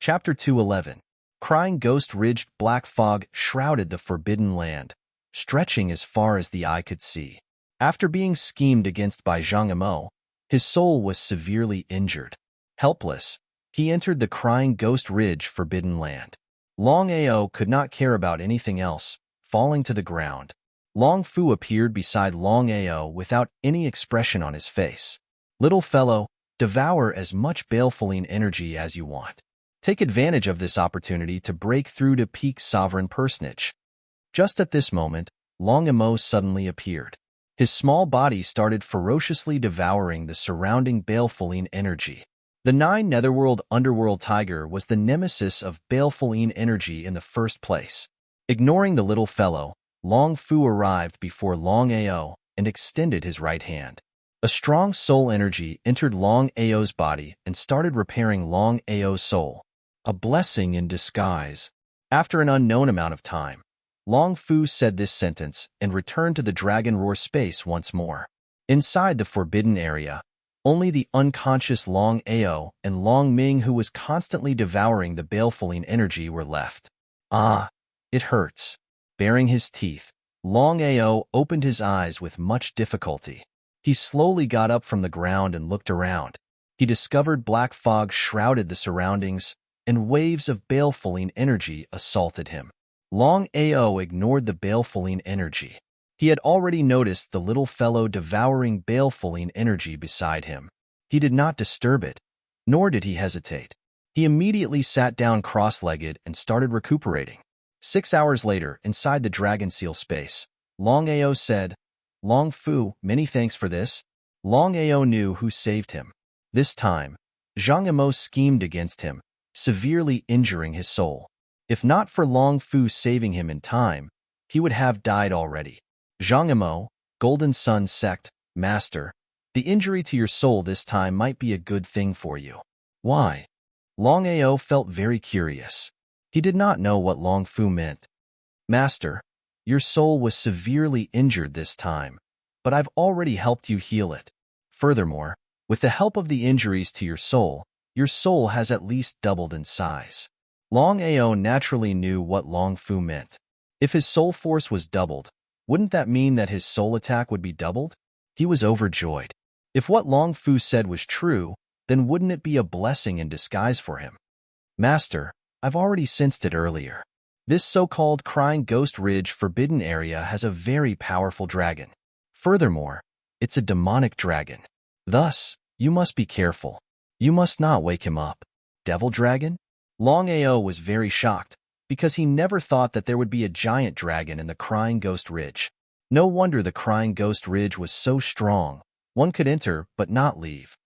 Chapter 211. Crying ghost-ridged black fog shrouded the forbidden land, stretching as far as the eye could see. After being schemed against by Zhang Emo, his soul was severely injured. Helpless, he entered the crying ghost ridge forbidden land. Longao could not care about anything else, falling to the ground. Long Fu appeared beside Longao without any expression on his face. Little fellow, devour as much baleful energy as you want. Take advantage of this opportunity to break through to peak sovereign personage. Just at this moment, Longamo suddenly appeared. His small body started ferociously devouring the surrounding baleful energy. The nine netherworld underworld tiger was the nemesis of baleful energy in the first place. Ignoring the little fellow, Long Fu arrived before Long Ao and extended his right hand. A strong soul energy entered Long Ao's body and started repairing Long Ao's soul. A blessing in disguise. After an unknown amount of time, Long Fu said this sentence and returned to the Dragon Roar space once more. Inside the forbidden area, only the unconscious Long Ao and Long Ming, who was constantly devouring the baleful energy, were left. Ah, it hurts. Baring his teeth, Long Ao opened his eyes with much difficulty. He slowly got up from the ground and looked around. He discovered black fog shrouded the surroundings, and waves of baleful energy assaulted him. Long Ao ignored the baleful energy. He had already noticed the little fellow devouring baleful energy beside him. He did not disturb it, nor did he hesitate. He immediately sat down cross-legged and started recuperating. 6 hours later, inside the Dragon Seal space, Long Ao said, "Long Fu, many thanks for this." Long Ao knew who saved him. This time, Zhang Emo schemed against him, severely injuring his soul. If not for Long Fu saving him in time, he would have died already. Zhang Emo, Golden Sun Sect, Master, the injury to your soul this time might be a good thing for you. Why? Long Ao felt very curious. He did not know what Long Fu meant. Master, your soul was severely injured this time, but I've already helped you heal it. Furthermore, with the help of the injuries to your soul has at least doubled in size. Long Ao naturally knew what Long Fu meant. If his soul force was doubled, wouldn't that mean that his soul attack would be doubled? He was overjoyed. If what Long Fu said was true, then wouldn't it be a blessing in disguise for him? Master, I've already sensed it earlier. This so-called Crying Ghost Ridge forbidden area has a very powerful dragon. Furthermore, it's a demonic dragon. Thus, you must be careful. You must not wake him up. Devil dragon? Long Ao was very shocked, because he never thought that there would be a giant dragon in the Crying Ghost Ridge. No wonder the Crying Ghost Ridge was so strong. One could enter but not leave.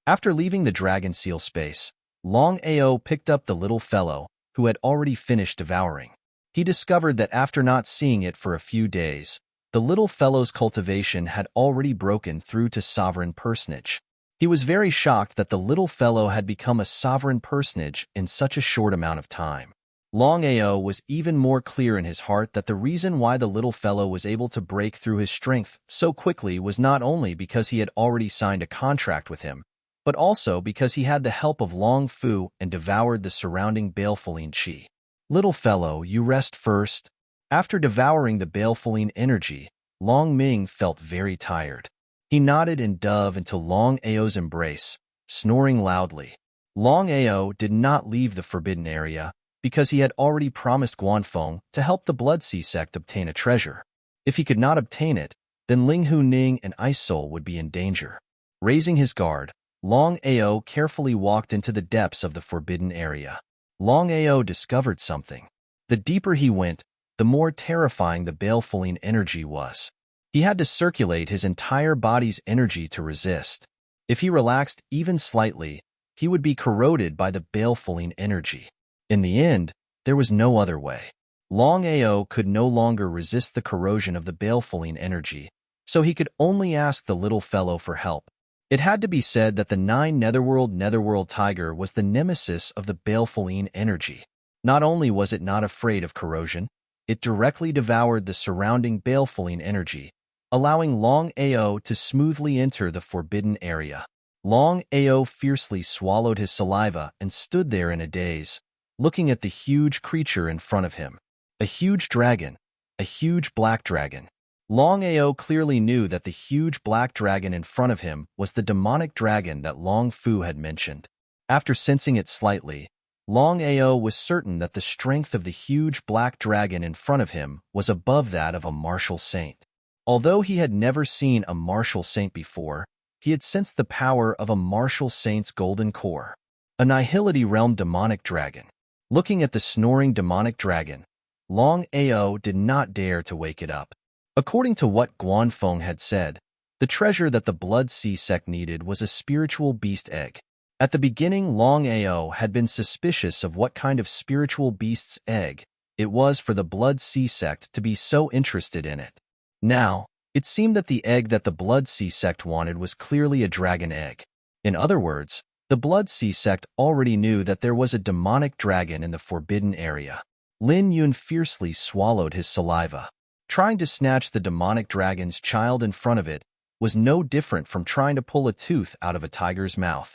After leaving the Dragon Seal space, Long Ao picked up the little fellow, who had already finished devouring. He discovered that after not seeing it for a few days, the little fellow's cultivation had already broken through to sovereign personage. He was very shocked that the little fellow had become a sovereign personage in such a short amount of time. Long Ao was even more clear in his heart that the reason why the little fellow was able to break through his strength so quickly was not only because he had already signed a contract with him, but also because he had the help of Long Fu and devoured the surrounding baleful chi. Little fellow, you rest first. After devouring the baleful energy, Long Ming felt very tired. He nodded and dove into Long Ao's embrace, snoring loudly. Long Ao did not leave the forbidden area because he had already promised Guanfeng to help the Blood Sea sect obtain a treasure. If he could not obtain it, then Ling Hu Ning and Ice Soul would be in danger. Raising his guard, Long Ao carefully walked into the depths of the forbidden area. Long Ao discovered something. The deeper he went, the more terrifying the baleful energy was. He had to circulate his entire body's energy to resist. If he relaxed even slightly, he would be corroded by the baleful energy. In the end, there was no other way. Long Ao could no longer resist the corrosion of the baleful energy, so he could only ask the little fellow for help. It had to be said that the nine netherworld tiger was the nemesis of the baleful energy. Not only was it not afraid of corrosion, it directly devoured the surrounding baleful energy, allowing Long Ao to smoothly enter the forbidden area. Longao fiercely swallowed his saliva and stood there in a daze, looking at the huge creature in front of him. A huge dragon, a huge black dragon. Longao clearly knew that the huge black dragon in front of him was the demonic dragon that Long Fu had mentioned. After sensing it slightly, Longao was certain that the strength of the huge black dragon in front of him was above that of a martial saint. Although he had never seen a martial saint before, he had sensed the power of a martial saint's golden core. A Nihility Realm demonic dragon. Looking at the snoring demonic dragon, Longao did not dare to wake it up. According to what Guanfeng had said, the treasure that the Blood Sea sect needed was a spiritual beast egg. At the beginning, Longao had been suspicious of what kind of spiritual beast's egg it was for the Blood Sea sect to be so interested in it. Now, it seemed that the egg that the Blood Sea sect wanted was clearly a dragon egg. In other words, the Blood Sea sect already knew that there was a demonic dragon in the forbidden area. Lin Yun fiercely swallowed his saliva. Trying to snatch the demonic dragon's child in front of it was no different from trying to pull a tooth out of a tiger's mouth.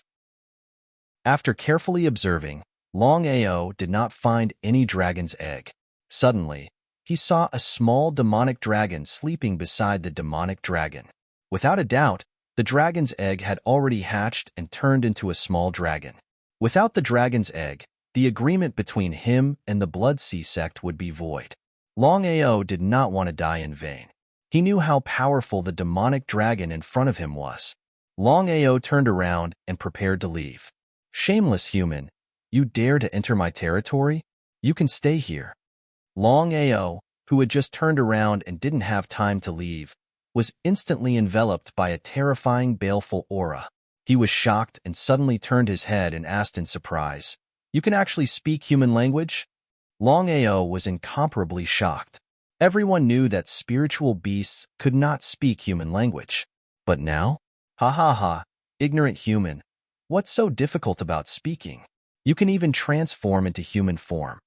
After carefully observing, Longao did not find any dragon's egg. Suddenly, he saw a small demonic dragon sleeping beside the demonic dragon. Without a doubt, the dragon's egg had already hatched and turned into a small dragon. Without the dragon's egg, the agreement between him and the Blood Sea sect would be void. Longao did not want to die in vain. He knew how powerful the demonic dragon in front of him was. Longao turned around and prepared to leave. Shameless human, you dare to enter my territory? You can stay here. Longao, who had just turned around and didn't have time to leave, was instantly enveloped by a terrifying, baleful aura. He was shocked and suddenly turned his head and asked in surprise, "You can actually speak human language?" Longao was incomparably shocked. Everyone knew that spiritual beasts could not speak human language. But now? Ha ha ha, ignorant human. What's so difficult about speaking? You can even transform into human form.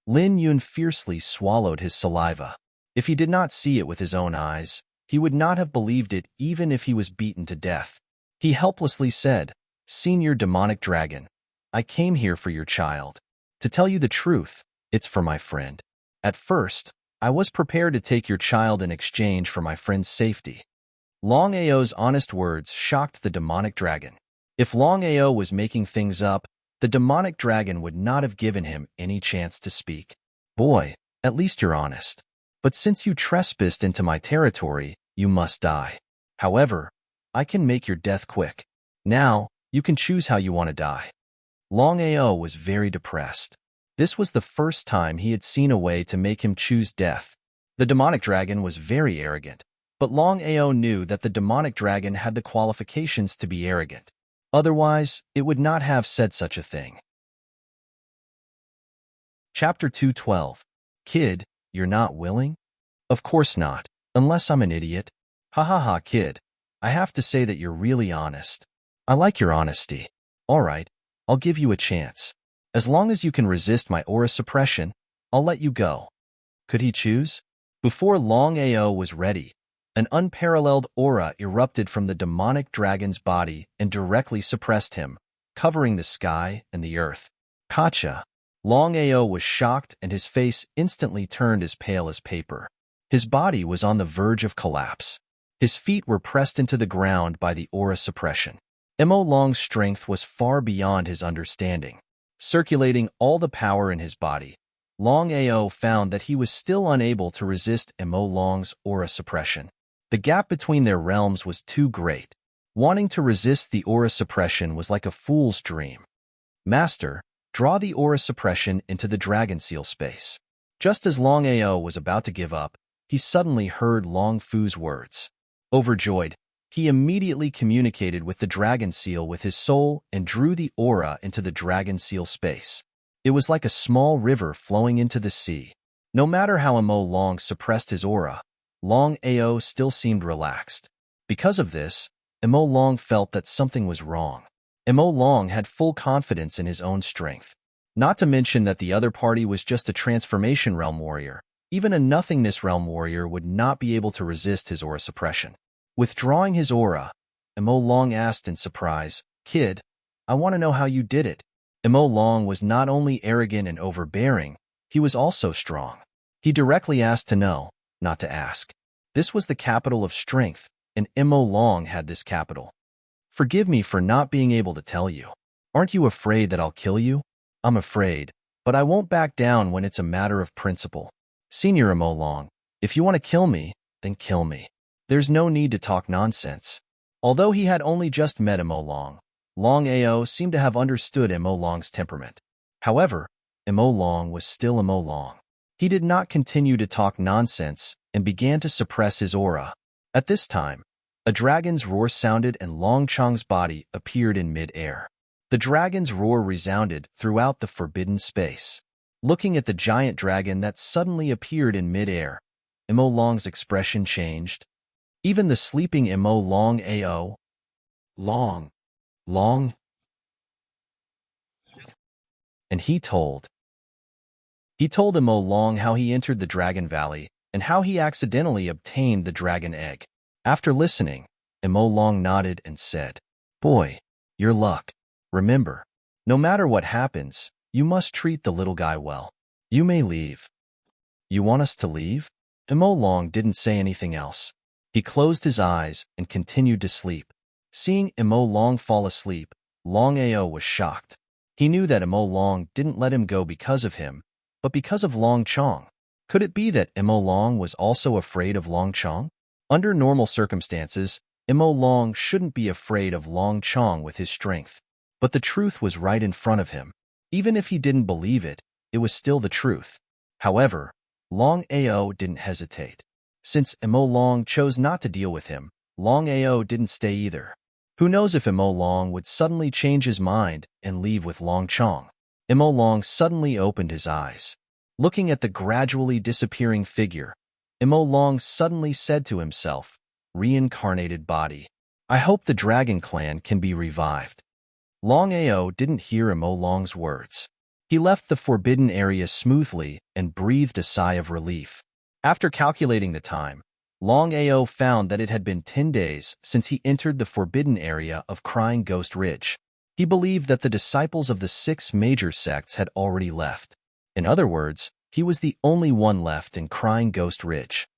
Lin Yun fiercely swallowed his saliva. If he did not see it with his own eyes, he would not have believed it even if he was beaten to death. He helplessly said, "Senior demonic dragon, I came here for your child. To tell you the truth, it's for my friend. At first, I was prepared to take your child in exchange for my friend's safety." Longao's honest words shocked the demonic dragon. If Longao was making things up, the demonic dragon would not have given him any chance to speak. "Boy, at least you're honest. But since you trespassed into my territory, you must die. However, I can make your death quick. Now, you can choose how you want to die." Longao was very depressed. This was the first time he had seen a way to make him choose death. The demonic dragon was very arrogant, but Longao knew that the demonic dragon had the qualifications to be arrogant. Otherwise, it would not have said such a thing. Chapter 212. Kid, you're not willing? Of course not, unless I'm an idiot. Ha ha ha, kid. I have to say that you're really honest. I like your honesty. All right, I'll give you a chance. As long as you can resist my aura suppression, I'll let you go. Could he choose? Before Longao was ready, an unparalleled aura erupted from the demonic dragon's body and directly suppressed him, covering the sky and the earth. Gotcha. Longao was shocked and his face instantly turned as pale as paper. His body was on the verge of collapse. His feet were pressed into the ground by the aura suppression. Mo Long's strength was far beyond his understanding. Circulating all the power in his body, Longao found that he was still unable to resist Mo Long's aura suppression. The gap between their realms was too great. Wanting to resist the aura suppression was like a fool's dream. "Master, draw the aura suppression into the dragon seal space." Just as Longao was about to give up, he suddenly heard Long Fu's words. Overjoyed, he immediately communicated with the dragon seal with his soul and drew the aura into the dragon seal space. It was like a small river flowing into the sea. No matter how Mo Long suppressed his aura, Longao still seemed relaxed. Because of this, Mo Long felt that something was wrong. Mo Long had full confidence in his own strength. Not to mention that the other party was just a transformation realm warrior. Even a nothingness realm warrior would not be able to resist his aura suppression. Withdrawing his aura, Mo Long asked in surprise, Kid, I want to know how you did it. Emo Long was not only arrogant and overbearing, he was also strong. He directly asked to know, not to ask. This was the capital of strength, and Emo Long had this capital. Forgive me for not being able to tell you. Aren't you afraid that I'll kill you? I'm afraid, but I won't back down when it's a matter of principle. Senior Emo Long, if you want to kill me, then kill me. There's no need to talk nonsense. Although he had only just met Emo Long, Longao seemed to have understood Emo Long's temperament. However, Emo Long was still Emo Long. He did not continue to talk nonsense and began to suppress his aura. At this time, a dragon's roar sounded and Long Chong's body appeared in mid-air. The dragon's roar resounded throughout the forbidden space. Looking at the giant dragon that suddenly appeared in mid-air, Emo Long's expression changed. Even the sleeping Emo Long Ao. Long. And he told Emo Long how he entered the Dragon Valley and how he accidentally obtained the dragon egg. After listening, Emo Long nodded and said, Boy, your luck. Remember, no matter what happens, you must treat the little guy well. You may leave. You want us to leave? Emo Long didn't say anything else. He closed his eyes and continued to sleep. Seeing Emo Long fall asleep, Long Ao was shocked. He knew that Emo Long didn't let him go because of him, but because of Long Chong. Could it be that Emo Long was also afraid of Long Chong? Under normal circumstances, Emo Long shouldn't be afraid of Long Chong with his strength. But the truth was right in front of him. Even if he didn't believe it, it was still the truth. However, Long Ao didn't hesitate. Since Emo Long chose not to deal with him, Long Ao didn't stay either. Who knows if Emo Long would suddenly change his mind and leave with Long Chong. Emo Long suddenly opened his eyes. Looking at the gradually disappearing figure, Emo Long suddenly said to himself, Reincarnated body. I hope the Dragon Clan can be revived. Long Ao didn't hear Emo Long's words. He left the forbidden area smoothly and breathed a sigh of relief. After calculating the time, Long Ao found that it had been 10 days since he entered the forbidden area of Crying Ghost Ridge. He believed that the disciples of the 6 major sects had already left. In other words, he was the only one left in Crying Ghost Ridge.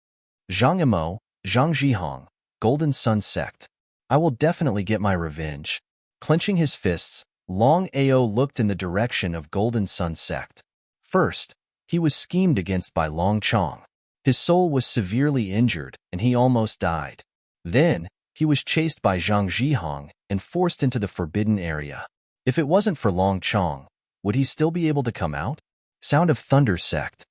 Zhang Emo, Zhang Zhihong, Golden Sun Sect. I will definitely get my revenge. Clenching his fists, Long Ao looked in the direction of Golden Sun Sect. First, he was schemed against by Long Chong. His soul was severely injured, and he almost died. Then, he was chased by Zhang Zhihong and forced into the forbidden area. If it wasn't for Long Chong, would he still be able to come out? Sound of Thunder Sect.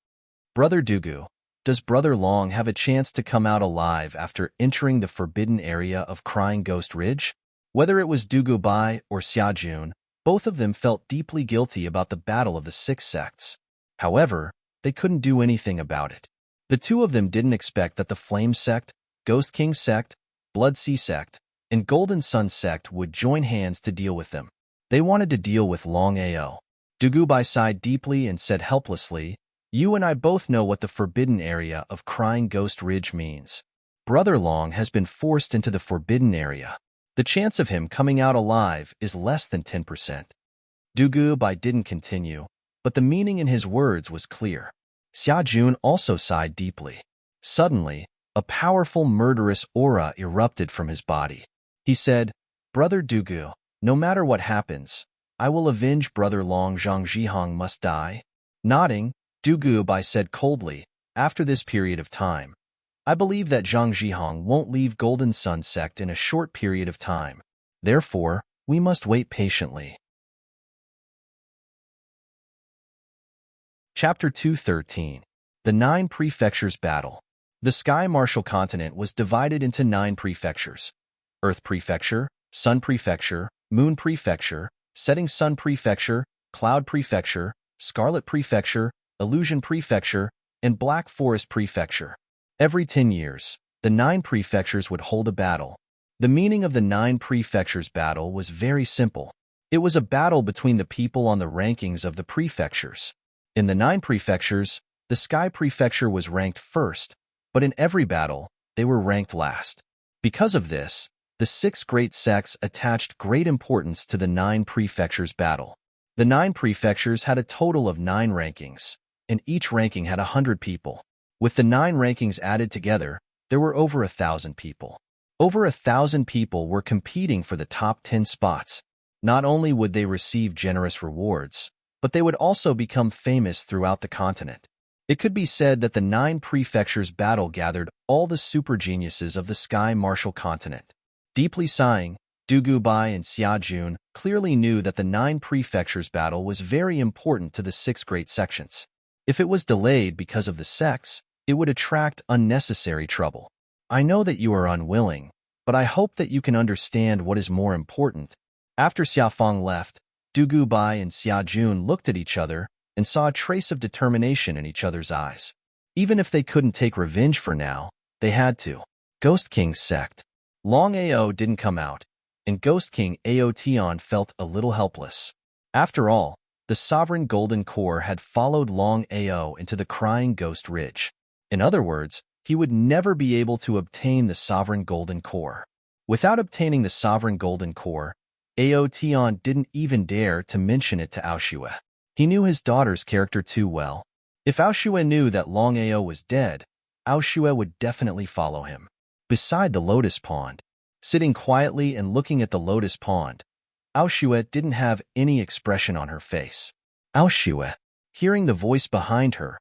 Brother Dugu, does Brother Long have a chance to come out alive after entering the forbidden area of Crying Ghost Ridge? Whether it was Dugu Bai or Xiajun, both of them felt deeply guilty about the battle of the 6 sects. However, they couldn't do anything about it. The two of them didn't expect that the Flame Sect, Ghost King Sect, Blood Sea Sect, and Golden Sun Sect would join hands to deal with them. They wanted to deal with Long Ao. Dugu Bai sighed deeply and said helplessly, You and I both know what the forbidden area of Crying Ghost Ridge means. Brother Long has been forced into the forbidden area. The chance of him coming out alive is less than 10%. Dugu Bai didn't continue, but the meaning in his words was clear. Xiajun also sighed deeply. Suddenly, a powerful murderous aura erupted from his body. He said, Brother Dugu, no matter what happens, I will avenge Brother Long. Zhang Zhihong must die. Nodding, Dugu Bai said coldly, After this period of time, I believe that Zhang Zhihong won't leave Golden Sun Sect in a short period of time. Therefore, we must wait patiently. Chapter 213. The 9 Prefectures Battle. The Sky Martial Continent was divided into 9 prefectures. Earth Prefecture, Sun Prefecture, Moon Prefecture, Setting Sun Prefecture, Cloud Prefecture, Scarlet Prefecture, Illusion Prefecture, and Black Forest Prefecture. Every 10 years, the 9 prefectures would hold a battle. The meaning of the 9 prefectures battle was very simple. It was a battle between the people on the rankings of the prefectures. In the 9 prefectures, the Sky Prefecture was ranked first, but in every battle, they were ranked last. Because of this, The 6 great sects attached great importance to the 9 prefectures battle. The 9 prefectures had a total of 9 rankings, and each ranking had 100 people. With the 9 rankings added together, there were over 1,000 people. Over 1,000 people were competing for the top 10 spots. Not only would they receive generous rewards, but they would also become famous throughout the continent. It could be said that the 9 prefectures battle gathered all the super geniuses of the Sky Martial continent. Deeply sighing, Dugu Bai and Xia Jun clearly knew that the 9 prefectures battle was very important to the 6 great sections. If it was delayed because of the sects, it would attract unnecessary trouble. I know that you are unwilling, but I hope that you can understand what is more important. After Xiafang left, Dugu Bai and Xia Jun looked at each other and saw a trace of determination in each other's eyes. Even if they couldn't take revenge for now, they had to. Ghost King's sect. Longao didn't come out, and Ghost King Aotion felt a little helpless. After all, the sovereign golden core had followed Longao into the crying ghost ridge. In other words, he would never be able to obtain the sovereign golden core. Without obtaining the sovereign golden core, Aotion didn't even dare to mention it to Aoshue. He knew his daughter's character too well. If Aoshue knew that Longao was dead, Aoshue would definitely follow him. Beside the lotus pond, sitting quietly and looking at the lotus pond, Aoshue didn't have any expression on her face. Aoshue. Hearing the voice behind her,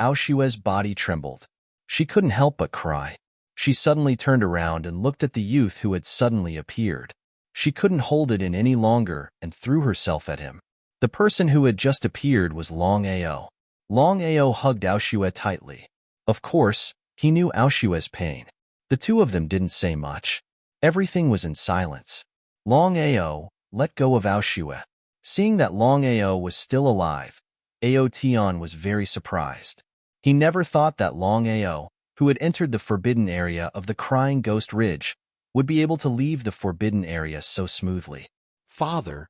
Aoshue's body trembled. She couldn't help but cry. She suddenly turned around and looked at the youth who had suddenly appeared. She couldn't hold it in any longer and threw herself at him. The person who had just appeared was Longao. Longao hugged Aoshue tightly. Of course, he knew Aoshue's pain. The two of them didn't say much. Everything was in silence. Longao let go of Aoshue. Seeing that Longao was still alive, Aotion was very surprised. He never thought that Longao, who had entered the forbidden area of the Crying Ghost Ridge, would be able to leave the forbidden area so smoothly. Father.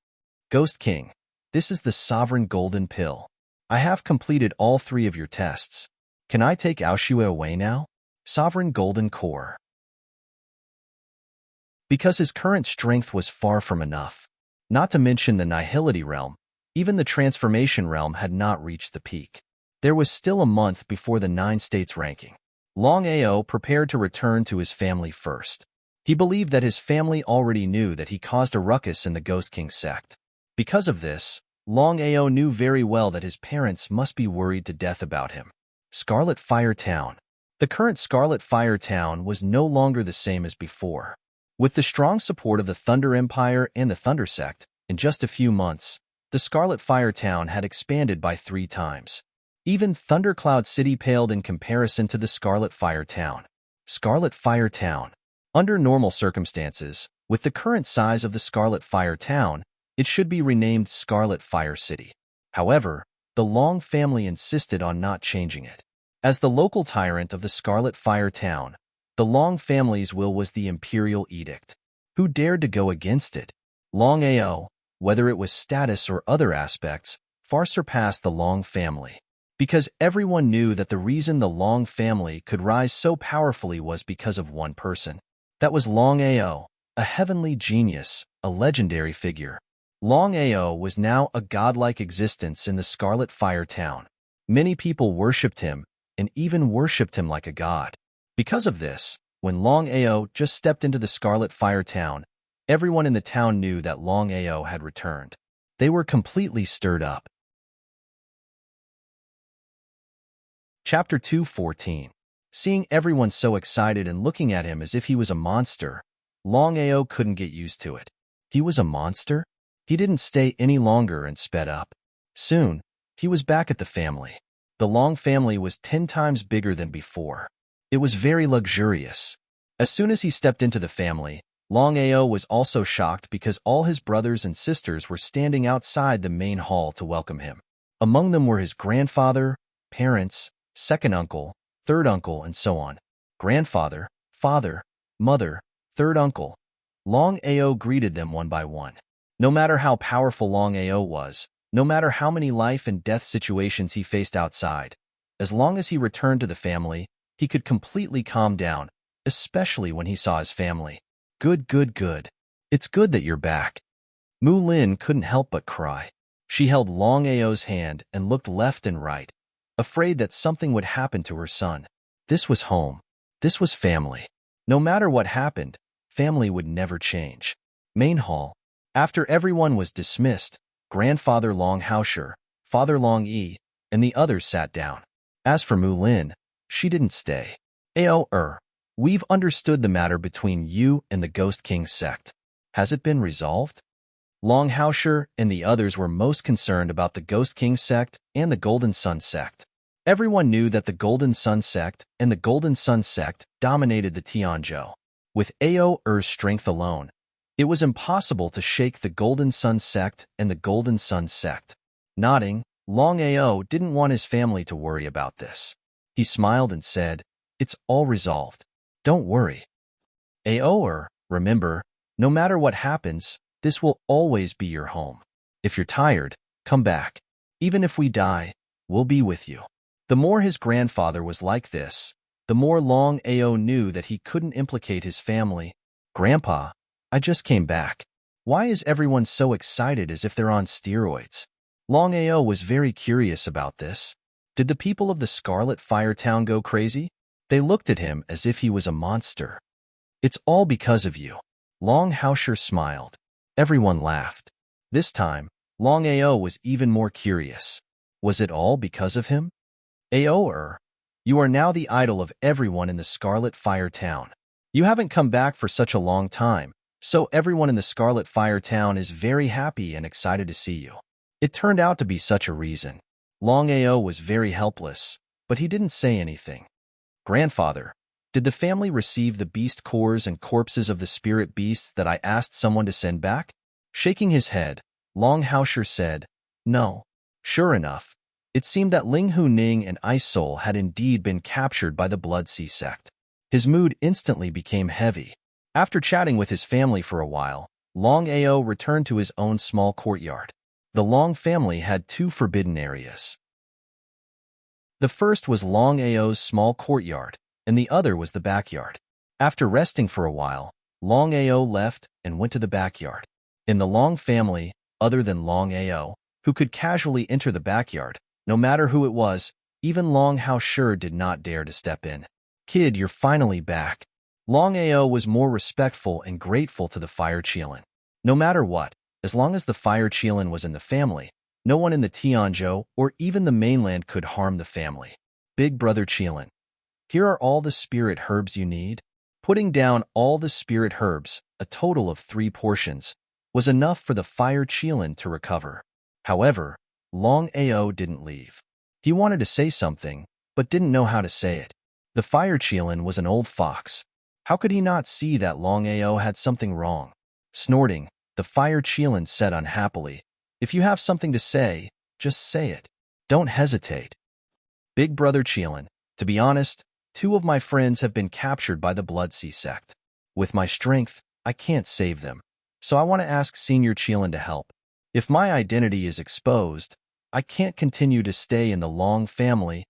Ghost King, this is the Sovereign Golden Pill. I have completed all 3 of your tests. Can I take Aoshue away now? Sovereign Golden Core. Because his current strength was far from enough. Not to mention the Nihility realm, even the Transformation realm had not reached the peak. There was still a month before the 9 states ranking. Longao prepared to return to his family first. He believed that his family already knew that he caused a ruckus in the Ghost King sect. Because of this, Longao knew very well that his parents must be worried to death about him. Scarlet Fire Town. The current Scarlet Fire Town was no longer the same as before. With the strong support of the Thunder Empire and the Thunder Sect, in just a few months, the Scarlet Fire Town had expanded by 3 times. Even Thundercloud City paled in comparison to the Scarlet Fire Town. Scarlet Fire Town. Under normal circumstances, with the current size of the Scarlet Fire Town, it should be renamed Scarlet Fire City. However, the Long family insisted on not changing it. As the local tyrant of the Scarlet Fire Town, the Long family's will was the imperial edict. Who dared to go against it? Longao, whether it was status or other aspects, far surpassed the Long family. Because everyone knew that the reason the Long family could rise so powerfully was because of one person. That was Longao, a heavenly genius, a legendary figure. Longao was now a godlike existence in the Scarlet Fire Town. Many people worshipped him, and even worshipped him like a god. Because of this, when Longao just stepped into the Scarlet Fire Town, everyone in the town knew that Longao had returned. They were completely stirred up. Chapter 2:14. Seeing everyone so excited and looking at him as if he was a monster, Longao couldn't get used to it. He was a monster? He didn't stay any longer and sped up. Soon, he was back at the family. The Long family was 10 times bigger than before. It was very luxurious. As soon as he stepped into the family, Longao was also shocked because all his brothers and sisters were standing outside the main hall to welcome him. Among them were his grandfather, parents, second uncle, third uncle, and so on. Grandfather, father, mother, third uncle. Longao greeted them one by one. No matter how powerful Longao was, no matter how many life and death situations he faced outside, as long as he returned to the family, he could completely calm down, especially when he saw his family. Good, good, good. It's good that you're back. Mu Lin couldn't help but cry. She held Long Ao's hand and looked left and right, afraid that something would happen to her son. This was home. This was family. No matter what happened, family would never change. Main hall. After everyone was dismissed, Grandfather Long Haosher, Father Long Yi, and the others sat down. As for Mu Lin, she didn't stay. We've understood the matter between you and the Ghost King sect. Has it been resolved? Long Haosher and the others were most concerned about the Ghost King sect and the Golden Sun sect. Everyone knew that the Golden Sun sect and the Golden Sun sect dominated the Tianzhou. With Ao's strength alone, it was impossible to shake the Golden Sun sect and the Golden Sun sect. Nodding, Long Ao didn't want his family to worry about this. He smiled and said, "It's all resolved. Don't worry. Remember, no matter what happens, this will always be your home. If you're tired, come back. Even if we die, we'll be with you." The more his grandfather was like this, the more Long Ao knew that he couldn't implicate his family. "Grandpa, I just came back. Why is everyone so excited as if they're on steroids?" Long Ao was very curious about this. Did the people of the Scarlet Fire Town go crazy? They looked at him as if he was a monster. "It's all because of you." Long Haosher smiled. Everyone laughed. This time, Long Ao was even more curious. Was it all because of him? You are now the idol of everyone in the Scarlet Fire Town. You haven't come back for such a long time, so everyone in the Scarlet Fire Town is very happy and excited to see you. It turned out to be such a reason. Long Ao was very helpless, but he didn't say anything. "Grandfather, did the family receive the beast cores and corpses of the spirit beasts that I asked someone to send back?" Shaking his head, Long Haosher said, "No." Sure enough, it seemed that Ling Hu Ning and Ice Soul had indeed been captured by the Blood Sea sect. His mood instantly became heavy. After chatting with his family for a while, Long Ao returned to his own small courtyard. The Long family had two forbidden areas. The first was Long Ao's small courtyard, and the other was the backyard. After resting for a while, Long Ao left and went to the backyard. In the Long family, other than Long Ao, who could casually enter the backyard, no matter who it was, even Long Haosher did not dare to step in. "Kid, you're finally back." Long Ao was more respectful and grateful to the Fire Qilin. No matter what, as long as the Fire Qilin was in the family, no one in the Tianzhou or even the mainland could harm the family. "Big Brother Qilin, here are all the spirit herbs you need." Putting down all the spirit herbs, a total of 3 portions, was enough for the Fire Qilin to recover. However, Long Ao didn't leave. He wanted to say something, but didn't know how to say it. The Fire Qilin was an old fox. How could he not see that Long Ao had something wrong? Snorting, the Fire Qilin said unhappily, "If you have something to say, just say it. Don't hesitate." "Big Brother Qilin, to be honest, 2 of my friends have been captured by the Blood Sea sect. With my strength, I can't save them, so I want to ask Senior Qilin to help. If my identity is exposed, I can't continue to stay in the Long family."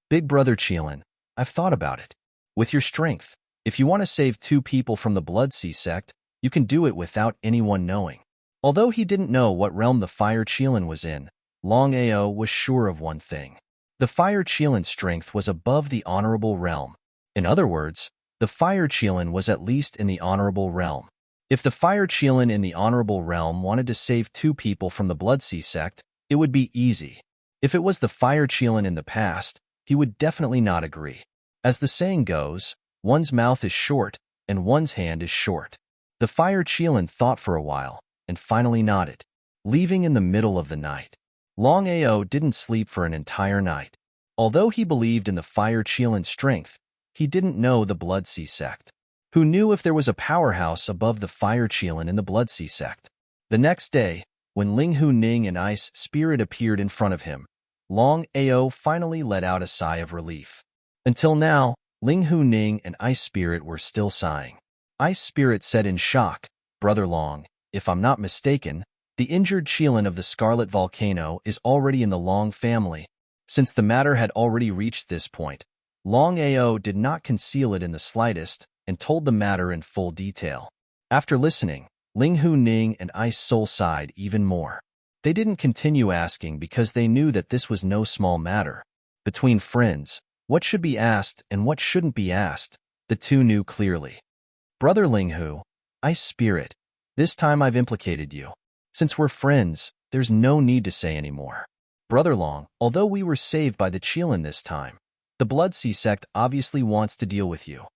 "Big Brother Qilin, I've thought about it. With your strength, if you want to save 2 people from the Blood Sea sect, you can do it without anyone knowing." Although he didn't know what realm the Fire Qilin was in, Long Ao was sure of one thing. The Fire Qilin's strength was above the honorable realm. In other words, the Fire Qilin was at least in the honorable realm. If the Fire Qilin in the honorable realm wanted to save 2 people from the Blood Sea sect, it would be easy. If it was the Fire Qilin in the past, he would definitely not agree. As the saying goes, one's mouth is short and one's hand is short. The Fire Qilin thought for a while and finally nodded, leaving in the middle of the night. Long Ao didn't sleep for an entire night. Although he believed in the Fire Qilin's strength, he didn't know the Blood Sea sect. Who knew if there was a powerhouse above the Fire Qilin in the Blood Sea sect? The next day, when Ling Hu Ning and Ice Spirit appeared in front of him, Long Ao finally let out a sigh of relief. Until now, Ling Hu Ning and Ice Spirit were still sighing. Ice Spirit said in shock, "Brother Long, if I'm not mistaken, the injured Qilin of the Scarlet Volcano is already in the Long family." Since the matter had already reached this point, Long Ao did not conceal it in the slightest and told the matter in full detail. After listening, Ling Hu Ning and Ice Soul sighed even more. They didn't continue asking because they knew that this was no small matter. Between friends, what should be asked and what shouldn't be asked, the two knew clearly. Brother Ling Hu, Ice Spirit, this time I've implicated you. Since we're friends, there's no need to say any more. Brother Long, although we were saved by the Qilin this time, the Blood Sea sect obviously wants to deal with you.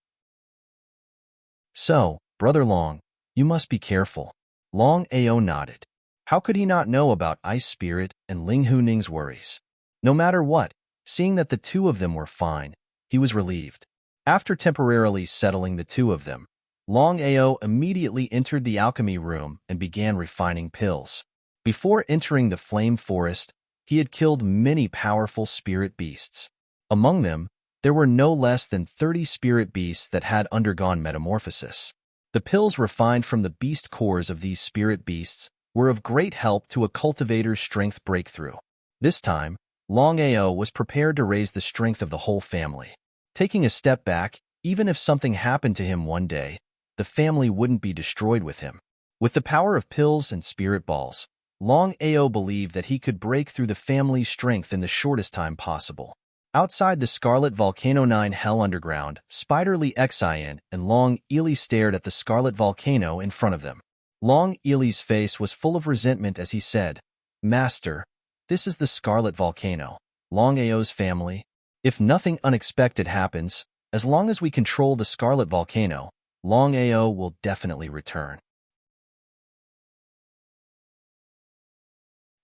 So, Brother Long, you must be careful. Longao nodded. How could he not know about Ice Spirit and Ling Hu Ning's worries? No matter what, seeing that the two of them were fine, he was relieved. After temporarily settling the two of them, Longao immediately entered the alchemy room and began refining pills. Before entering the flame forest, he had killed many powerful spirit beasts. Among them, there were no less than 30 spirit beasts that had undergone metamorphosis. The pills refined from the beast cores of these spirit beasts were of great help to a cultivator's strength breakthrough. This time, Longao was prepared to raise the strength of the whole family. Taking a step back, even if something happened to him one day, the family wouldn't be destroyed with him. With the power of pills and spirit balls, Longao believed that he could break through the family's strength in the shortest time possible. Outside the Scarlet Volcano 9 Hell Underground, Spider Li Xian and Long Ili stared at the Scarlet Volcano in front of them. Long Ili's face was full of resentment as he said, "Master, this is the Scarlet Volcano, Longao's family. If nothing unexpected happens, as long as we control the Scarlet Volcano, Longao will definitely return."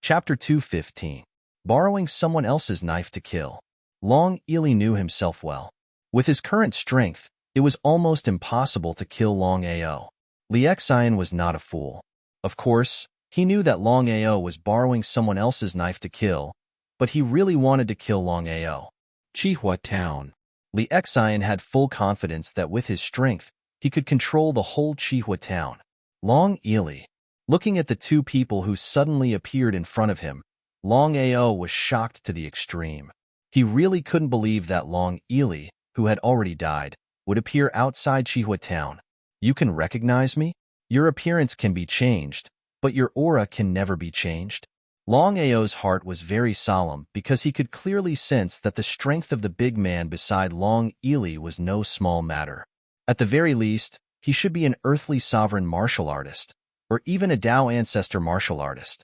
Chapter 215. Borrowing someone else's knife to kill. Long Ili knew himself well. With his current strength, it was almost impossible to kill Longao. Li Xian was not a fool. Of course, he knew that Longao was borrowing someone else's knife to kill, but he really wanted to kill Longao. Qihua Town. Li Xian had full confidence that with his strength, he could control the whole Qihua Town. Long Ili. Looking at the two people who suddenly appeared in front of him, Longao was shocked to the extreme. He really couldn't believe that Long Ili, who had already died, would appear outside Qihua Town. "You can recognize me? Your appearance can be changed, but your aura can never be changed." Longao's heart was very solemn because he could clearly sense that the strength of the big man beside Long Ili was no small matter. At the very least, he should be an earthly sovereign martial artist, or even a Tao ancestor martial artist.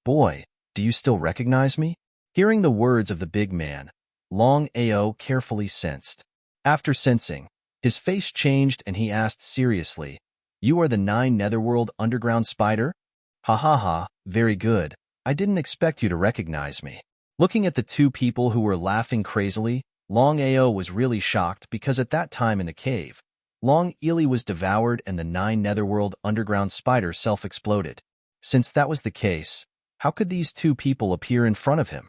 "Boy, do you still recognize me?" Hearing the words of the big man, Longao carefully sensed. After sensing, his face changed and he asked seriously, "You are the 9 Netherworld Underground Spider?" "Ha ha ha, very good. I didn't expect you to recognize me." Looking at the two people who were laughing crazily, Longao was really shocked because at that time in the cave, Long Ili was devoured and the 9 Netherworld Underground Spider self-exploded. Since that was the case, how could these two people appear in front of him?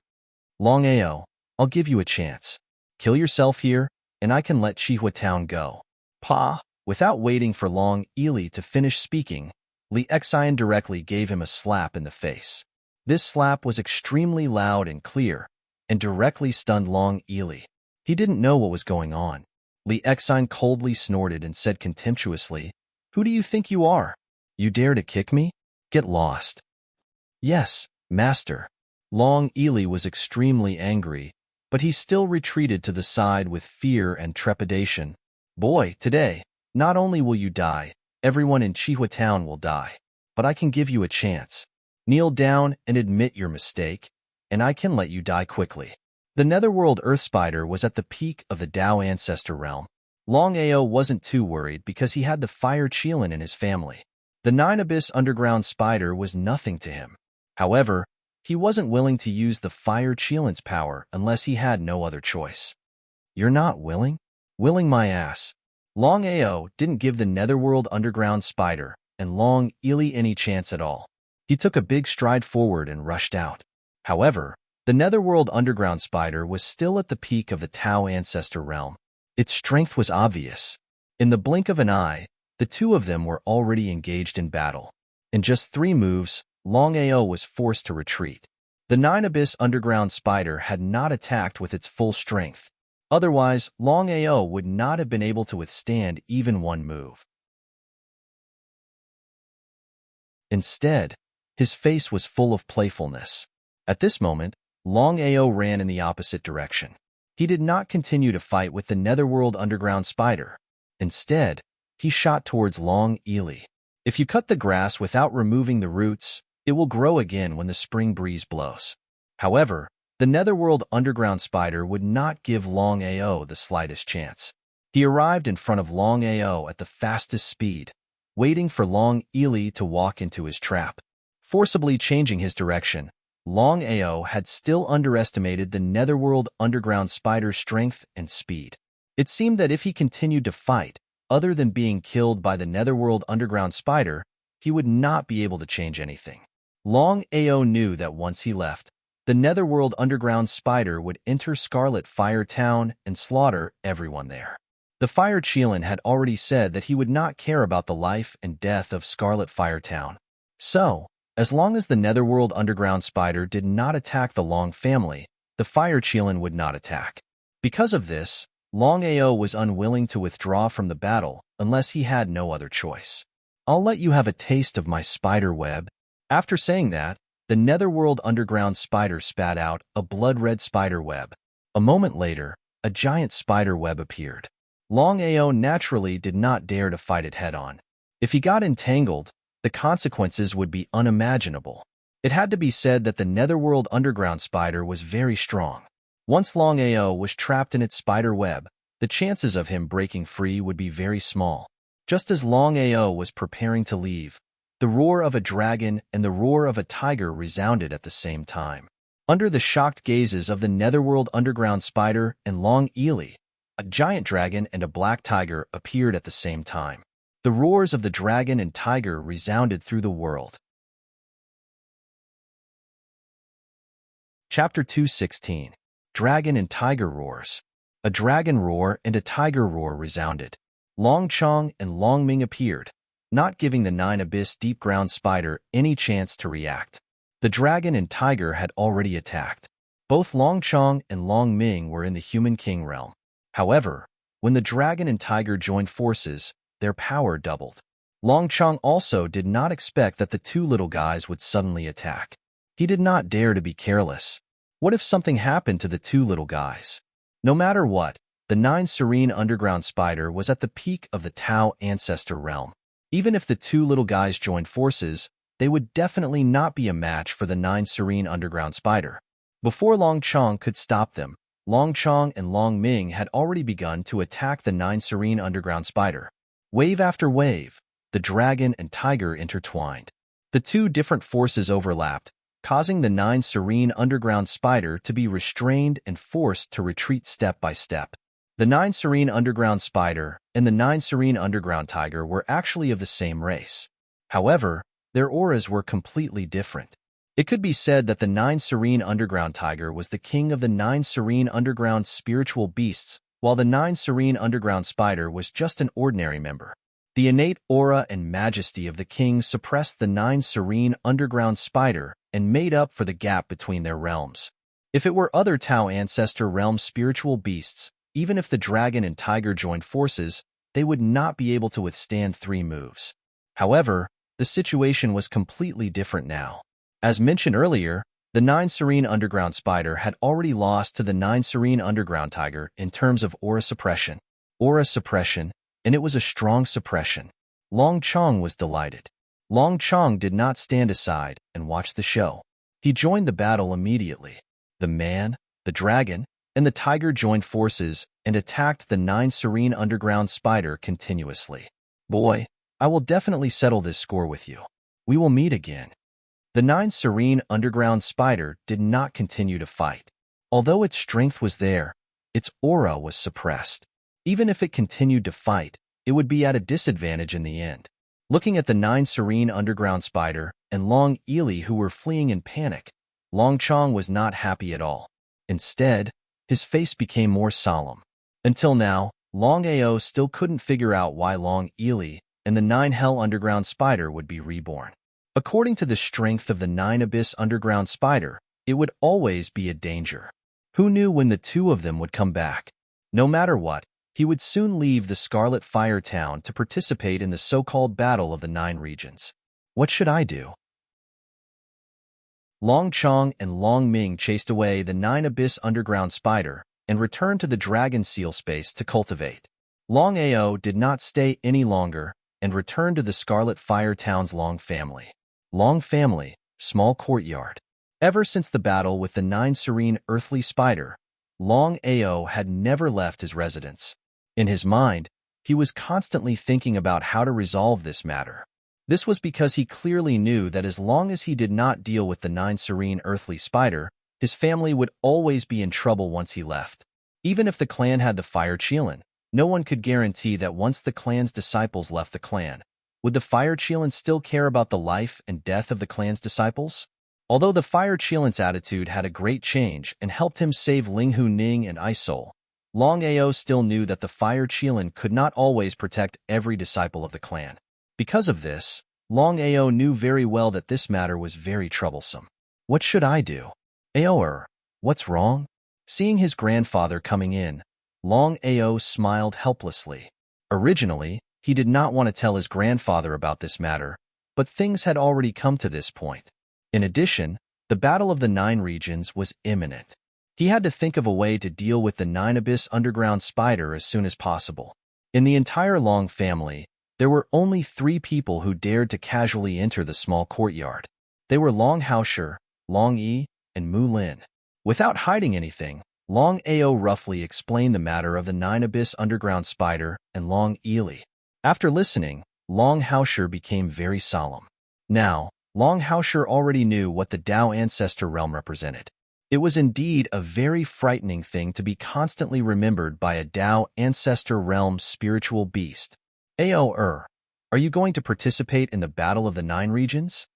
"Longao, I'll give you a chance. Kill yourself here, and I can let Qihua Town go." "Pa!" Without waiting for Long Ili to finish speaking, Li Xian directly gave him a slap in the face. This slap was extremely loud and clear, and directly stunned Long Ili. He didn't know what was going on. Li Xian coldly snorted and said contemptuously, "Who do you think you are? You dare to kick me? Get lost." "Yes, master." Long Ili was extremely angry, but he still retreated to the side with fear and trepidation. "Boy, today, not only will you die, everyone in Qihua Town will die. But I can give you a chance. Kneel down and admit your mistake, and I can let you die quickly." The Netherworld Earth Spider was at the peak of the Tao Ancestor realm. Longao wasn't too worried because he had the Fire Qilin in his family. The 9 Abyss Underground Spider was nothing to him. However, he wasn't willing to use the Fire Qilin's power unless he had no other choice. "You're not willing?" "Willing my ass." Longao didn't give the Netherworld Underground Spider and Long Ili any chance at all. He took a big stride forward and rushed out. However, the Netherworld Underground Spider was still at the peak of the Tao Ancestor realm. Its strength was obvious. In the blink of an eye, the two of them were already engaged in battle. In just 3 moves, Longao was forced to retreat. The 9 Abyss Underground Spider had not attacked with its full strength. Otherwise, Longao would not have been able to withstand even 1 move. Instead, his face was full of playfulness. At this moment, Longao ran in the opposite direction. He did not continue to fight with the Netherworld underground spider. Instead, he shot towards Long Ely. If you cut the grass without removing the roots, it will grow again when the spring breeze blows. However, the Netherworld underground spider would not give Long Ao the slightest chance. He arrived in front of Long Ao at the fastest speed, waiting for Long Ely to walk into his trap. Forcibly changing his direction, Long Ao had still underestimated the Netherworld underground spider's strength and speed. It seemed that if he continued to fight, other than being killed by the Netherworld underground spider, he would not be able to change anything. Long Ao knew that once he left, the Netherworld underground spider would enter Scarlet Fire Town and slaughter everyone there. The Fire Chelan had already said that he would not care about the life and death of Scarlet Fire Town. So, as long as the Netherworld underground spider did not attack the Long family, the Fire Chelan would not attack. Because of this, Long Ao was unwilling to withdraw from the battle unless he had no other choice. "I'll let you have a taste of my spider web." After saying that, the Netherworld underground spider spat out a blood-red spider web. A moment later, a giant spider web appeared. Long Ao naturally did not dare to fight it head-on. If he got entangled, the consequences would be unimaginable. It had to be said that the Netherworld underground spider was very strong. Once Long Ao was trapped in its spider web, the chances of him breaking free would be very small. Just as Long Ao was preparing to leave, the roar of a dragon and the roar of a tiger resounded at the same time. Under the shocked gazes of the Netherworld underground spider and Long Ely, a giant dragon and a black tiger appeared at the same time. The roars of the dragon and tiger resounded through the world. Chapter 216. Dragon and Tiger Roars. A dragon roar and a tiger roar resounded. Long Chong and Long Ming appeared, not giving the Nine Abyss deep ground spider any chance to react. The dragon and tiger had already attacked. Both Long Chong and Long Ming were in the Human King realm. However, when the dragon and tiger joined forces, their power doubled. Long Chong also did not expect that the two little guys would suddenly attack. He did not dare to be careless. What if something happened to the two little guys? No matter what, the Nine Serene underground spider was at the peak of the Tao ancestor realm. Even if the two little guys joined forces, they would definitely not be a match for the Nine Serene underground spider. Before Long Chong could stop them, Long Chong and Long Ming had already begun to attack the Nine Serene underground spider. Wave after wave, the dragon and tiger intertwined. The two different forces overlapped, causing the Nine Serene underground spider to be restrained and forced to retreat step by step. The Nine Serene underground spider and the Nine Serene underground tiger were actually of the same race. However, their auras were completely different. It could be said that the Nine Serene underground tiger was the king of the Nine Serene underground spiritual beasts, while the Nine Serene underground spider was just an ordinary member. The innate aura and majesty of the king suppressed the Nine Serene underground spider and made up for the gap between their realms. If it were other Tao ancestor realm spiritual beasts, even if the dragon and tiger joined forces, they would not be able to withstand 3 moves. However, the situation was completely different now. As mentioned earlier, the Nine Serene underground spider had already lost to the Nine Serene underground tiger in terms of aura suppression. And it was a strong suppression. Long Chong was delighted. Long Chong did not stand aside and watch the show. He joined the battle immediately. The man, the dragon, and the tiger joined forces and attacked the Nine Serene underground spider continuously. "Boy, I will definitely settle this score with you. We will meet again." The Nine Serene underground spider did not continue to fight. Although its strength was there, its aura was suppressed. Even if it continued to fight, it would be at a disadvantage in the end. Looking at the Nine Serene underground spider and Long Ely who were fleeing in panic, Long Chong was not happy at all. Instead, his face became more solemn. Until now, Long Ao still couldn't figure out why Long Ely and the Nine Hell underground spider would be reborn. According to the strength of the Nine Abyss underground spider, it would always be a danger. Who knew when the two of them would come back? No matter what, he would soon leave the Scarlet Fire Town to participate in the so-called Battle of the Nine Regions. What should I do? Long Chong and Long Ming chased away the 9-abyss underground spider and returned to the dragon seal space to cultivate. Long Ao did not stay any longer and returned to the Scarlet Fire Town's Long family. Long family, small courtyard. Ever since the battle with the 9 serene earthly spider, Long Ao had never left his residence. In his mind, he was constantly thinking about how to resolve this matter. This was because he clearly knew that as long as he did not deal with the 9 serene earthly spider, his family would always be in trouble once he left. Even if the clan had the Fire Qilin, no one could guarantee that once the clan's disciples left the clan, would the Fire Qilin still care about the life and death of the clan's disciples? Although the Fire Qilin's attitude had a great change and helped him save Linghu Ning and Isol, Long Ao still knew that the Fire Qilin could not always protect every disciple of the clan. Because of this, Long Ao knew very well that this matter was very troublesome. What should I do? Ao, what's wrong? Seeing his grandfather coming in, Long Ao smiled helplessly. Originally, he did not want to tell his grandfather about this matter, but things had already come to this point. In addition, the Battle of the 9 Regions was imminent. He had to think of a way to deal with the 9-abyss underground spider as soon as possible. In the entire Long family, there were only 3 people who dared to casually enter the small courtyard. They were Long Haoshi, Long Yi, and Mu Lin. Without hiding anything, Long Ao roughly explained the matter of the 9-abyss underground spider and Long Ili. After listening, Long Haoshi became very solemn. Now, Long Haoshi already knew what the Dao Ancestor Realm represented. It was indeed a very frightening thing to be constantly remembered by a Dao Ancestor Realm spiritual beast. Ao, are you going to participate in the Battle of the 9 Regions?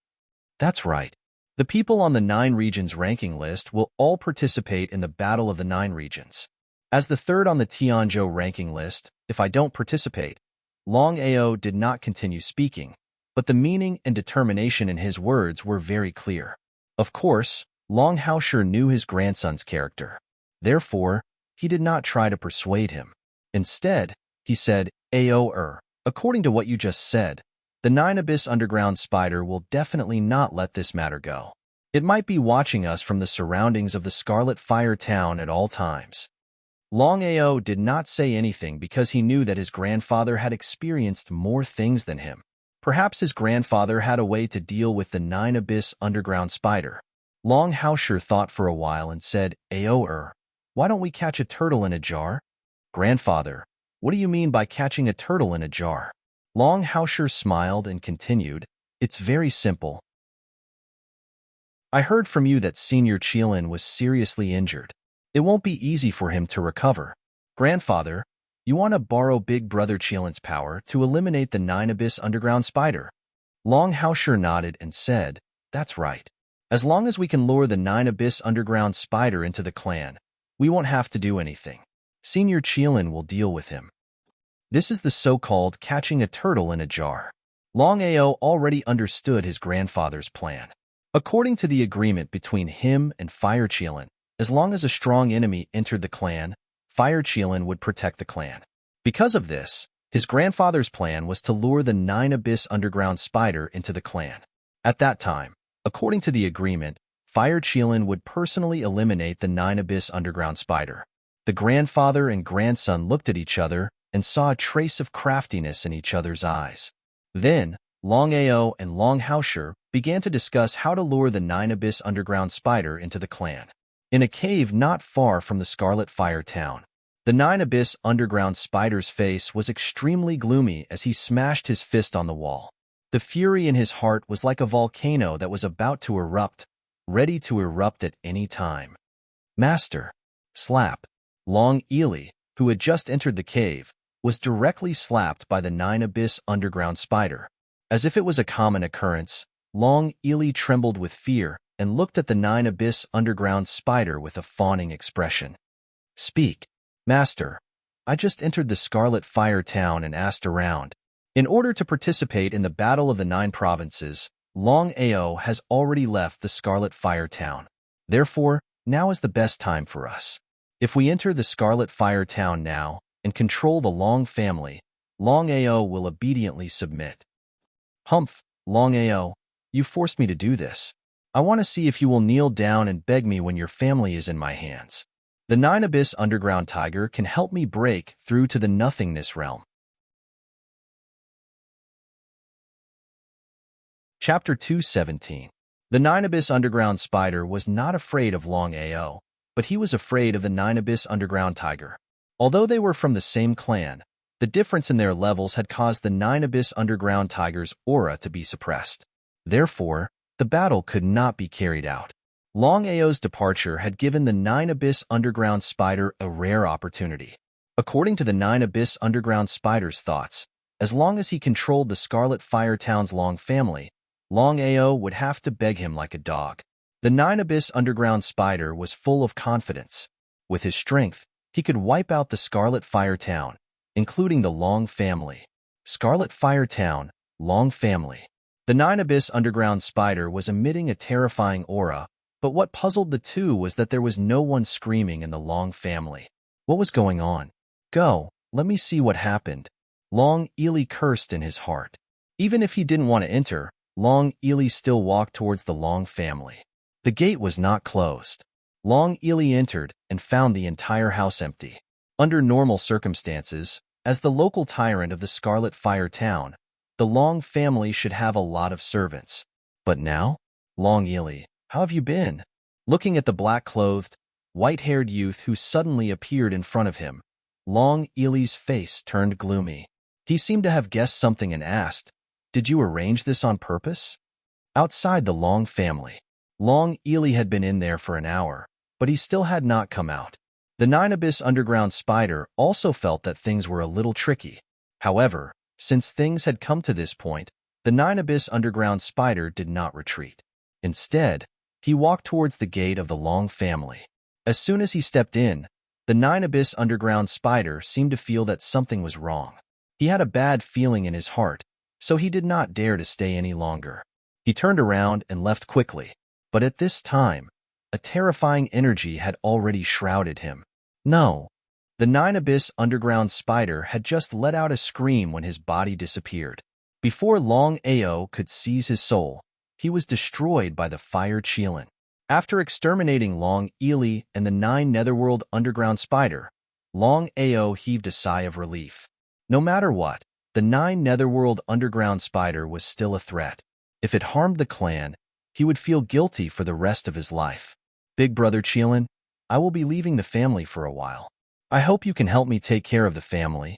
That's right. The people on the 9 Regions ranking list will all participate in the Battle of the 9 Regions. As the third on the Tianzhou ranking list, if I don't participate, Long Ao did not continue speaking, but the meaning and determination in his words were very clear. Of course, Long Haoshi knew his grandson's character. Therefore, he did not try to persuade him. Instead, he said, Ao, according to what you just said, the 9-abyss underground spider will definitely not let this matter go. It might be watching us from the surroundings of the Scarlet Fire Town at all times. Long Ao did not say anything because he knew that his grandfather had experienced more things than him. Perhaps his grandfather had a way to deal with the 9-abyss underground spider. Long Haoshi thought for a while and said, Ao, why don't we catch a turtle in a jar? Grandfather, what do you mean by catching a turtle in a jar? Long Haoshi smiled and continued, it's very simple. I heard from you that Senior Qilin was seriously injured. It won't be easy for him to recover. Grandfather, you want to borrow Big Brother Qilin's power to eliminate the 9-abyss underground spider? Long Haoshi nodded and said, that's right. As long as we can lure the 9-abyss underground spider into the clan, we won't have to do anything. Senior Qilin will deal with him. This is the so-called catching a turtle in a jar. Long Ao already understood his grandfather's plan. According to the agreement between him and Fire Qilin, as long as a strong enemy entered the clan, Fire Qilin would protect the clan. Because of this, his grandfather's plan was to lure the 9-abyss underground spider into the clan. At that time, according to the agreement, Fire Qilin would personally eliminate the 9-abyss underground spider. The grandfather and grandson looked at each other and saw a trace of craftiness in each other's eyes. Then, Long Ao and Long Haoshi began to discuss how to lure the 9-abyss underground spider into the clan. In a cave not far from the Scarlet Fire Town, the 9-abyss underground spider's face was extremely gloomy as he smashed his fist on the wall. The fury in his heart was like a volcano that was about to erupt, ready to erupt at any time. Master, slap. Long Ili, who had just entered the cave, was directly slapped by the 9-abyss underground spider. As if it was a common occurrence, Long Ili trembled with fear and looked at the 9-abyss underground spider with a fawning expression. Speak. Master, I just entered the Scarlet Fire Town and asked around. In order to participate in the Battle of the 9 Provinces, Long Ao has already left the Scarlet Fire Town. Therefore, now is the best time for us. If we enter the Scarlet Fire Town now and control the Long family, Long Ao will obediently submit. Humph, Longao, you forced me to do this. I want to see if you will kneel down and beg me when your family is in my hands. The Nine Abyss Underground Tiger can help me break through to the nothingness realm. Chapter 217. The Nine Abyss Underground Spider was not afraid of Longao, but he was afraid of the Nine Abyss Underground Tiger. Although they were from the same clan, the difference in their levels had caused the Nine Abyss Underground Tiger's aura to be suppressed. Therefore, the battle could not be carried out. Longao's departure had given the Nine Abyss Underground Spider a rare opportunity. According to the Nine Abyss Underground Spider's thoughts, as long as he controlled the Scarlet Fire Town's Long family, Longao would have to beg him like a dog. The Nine Abyss Underground Spider was full of confidence. With his strength, he could wipe out the Scarlet Fire Town, including the Long family. Scarlet Fire Town, Long family. The Nine Abyss Underground Spider was emitting a terrifying aura, but what puzzled the two was that there was no one screaming in the Long family. What was going on? Go, let me see what happened. Long Ely cursed in his heart. Even if he didn't want to enter, Long Ely still walked towards the Long family. The gate was not closed. Long Ely entered and found the entire house empty. Under normal circumstances, as the local tyrant of the Scarlet Fire Town, the Long family should have a lot of servants. But now? Long Ely, how have you been? Looking at the black-clothed, white-haired youth who suddenly appeared in front of him, Long Ely's face turned gloomy. He seemed to have guessed something and asked, "Did you arrange this on purpose?" Outside the Long family, Long Ely had been in there for an hour, but he still had not come out. The Nine Abyss Underground Spider also felt that things were a little tricky. However, since things had come to this point, the Nine Abyss Underground Spider did not retreat. Instead, he walked towards the gate of the Long family. As soon as he stepped in, the Nine Abyss Underground Spider seemed to feel that something was wrong. He had a bad feeling in his heart, so he did not dare to stay any longer. He turned around and left quickly, but at this time, a terrifying energy had already shrouded him. No. The Nine Abyss Underground Spider had just let out a scream when his body disappeared. Before Longao could seize his soul, he was destroyed by the Fire Cheelin. After exterminating Long Ely and the Nine Netherworld Underground Spider, Longao heaved a sigh of relief. No matter what, the Nine Netherworld Underground Spider was still a threat. If it harmed the clan, he would feel guilty for the rest of his life. Big Brother Cheelin, I will be leaving the family for a while. I hope you can help me take care of the family.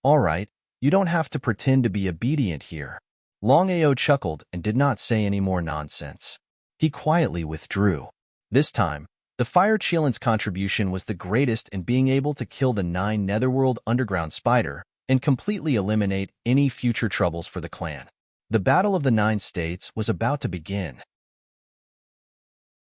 All right, you don't have to pretend to be obedient here. Longao chuckled and did not say any more nonsense. He quietly withdrew. This time, the Fire Cheelin's contribution was the greatest in being able to kill the Nine Netherworld Underground Spider and completely eliminate any future troubles for the clan. The Battle of the Nine States was about to begin.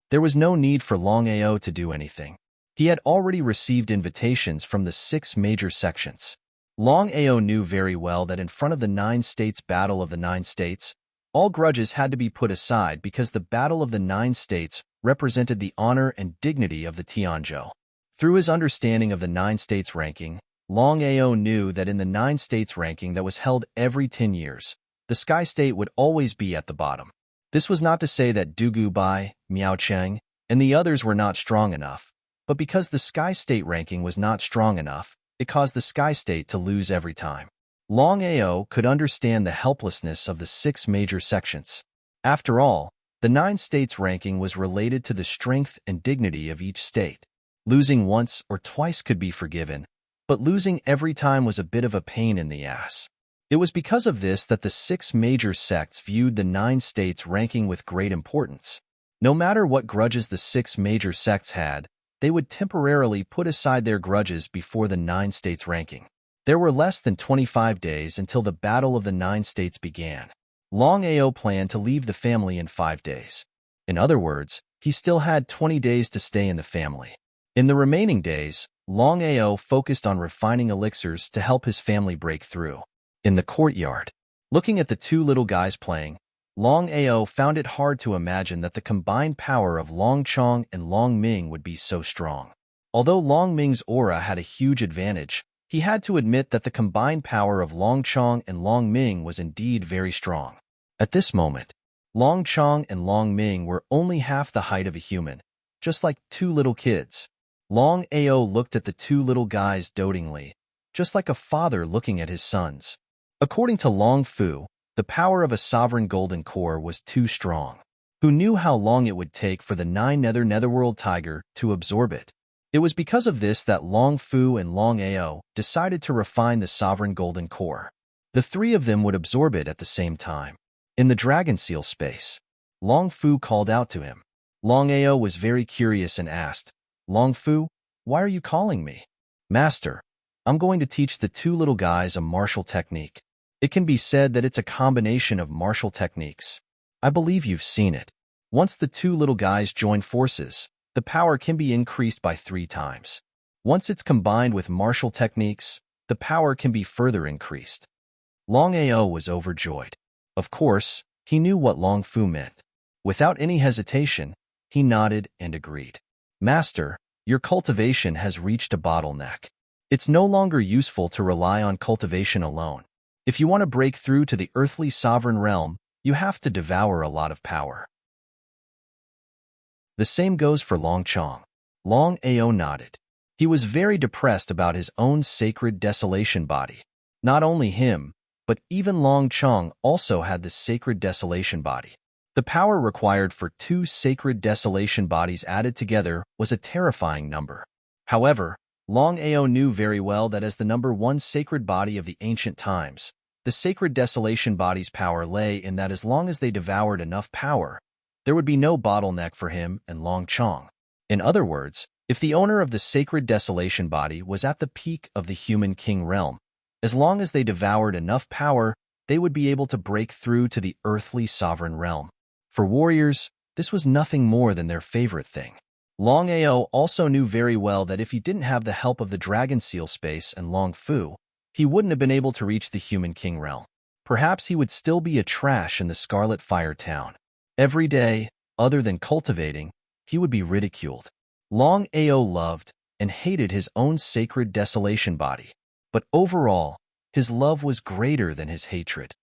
There was no need for Longao to do anything. He had already received invitations from the 6 major sections. Longao knew very well that in front of the Nine States Battle of the Nine States, all grudges had to be put aside because the Battle of the Nine States represented the honor and dignity of the Tianzhou. Through his understanding of the Nine States ranking, Longao knew that in the Nine States ranking that was held every 10 years, the Sky State would always be at the bottom. This was not to say that Dugu Bai, Miaocheng, and the others were not strong enough, but because the Sky State ranking was not strong enough, it caused the Sky State to lose every time. Longao could understand the helplessness of the 6 major sections. After all, the Nine States ranking was related to the strength and dignity of each state. Losing once or twice could be forgiven, but losing every time was a bit of a pain in the ass. It was because of this that the 6 major sects viewed the Nine States ranking with great importance. No matter what grudges the 6 major sects had, they would temporarily put aside their grudges before the Nine States ranking. There were less than 25 days until the Battle of the Nine States began. Longao planned to leave the family in 5 days. In other words, he still had 20 days to stay in the family. In the remaining days, Longao focused on refining elixirs to help his family break through. In the courtyard, looking at the 2 little guys playing, Longao found it hard to imagine that the combined power of Long Chong and Long Ming would be so strong. Although Long Ming's aura had a huge advantage, he had to admit that the combined power of Long Chong and Long Ming was indeed very strong. At this moment, Long Chong and Long Ming were only half the height of a human, just like two little kids. Long Ao looked at the two little guys dotingly, just like a father looking at his sons. According to Long Fu, the power of a sovereign golden core was too strong. Who knew how long it would take for the netherworld tiger to absorb it? It was because of this that Long Fu and Long Ao decided to refine the sovereign golden core. The three of them would absorb it at the same time. In the dragon seal space, Long Fu called out to him. Long Ao was very curious and asked, Long Fu, why are you calling me? Master, I'm going to teach the two little guys a martial technique. It can be said that it's a combination of martial techniques. I believe you've seen it. Once the two little guys join forces, the power can be increased by 3 times. Once it's combined with martial techniques, the power can be further increased. Long Ao was overjoyed. Of course, he knew what Long Fu meant. Without any hesitation, he nodded and agreed. Master, your cultivation has reached a bottleneck. It's no longer useful to rely on cultivation alone. If you want to break through to the earthly sovereign realm, you have to devour a lot of power. The same goes for Long Chong. Long Ao nodded. He was very depressed about his own sacred desolation body. Not only him, but even Long Chong also had the sacred desolation body. The power required for 2 sacred desolation bodies added together was a terrifying number. However, Long Ao knew very well that as the number 1 sacred body of the ancient times, the sacred desolation body's power lay in that as long as they devoured enough power, there would be no bottleneck for him and Long Chong. In other words, if the owner of the sacred desolation body was at the peak of the human king realm, as long as they devoured enough power, they would be able to break through to the earthly sovereign realm. For warriors, this was nothing more than their favorite thing. Long Ao also knew very well that if he didn't have the help of the Dragon Seal space and Long Fu, he wouldn't have been able to reach the human king realm. Perhaps he would still be a trash in the Scarlet Fire Town. Every day, other than cultivating, he would be ridiculed. Long Ao loved and hated his own sacred desolation body, but overall, his love was greater than his hatred.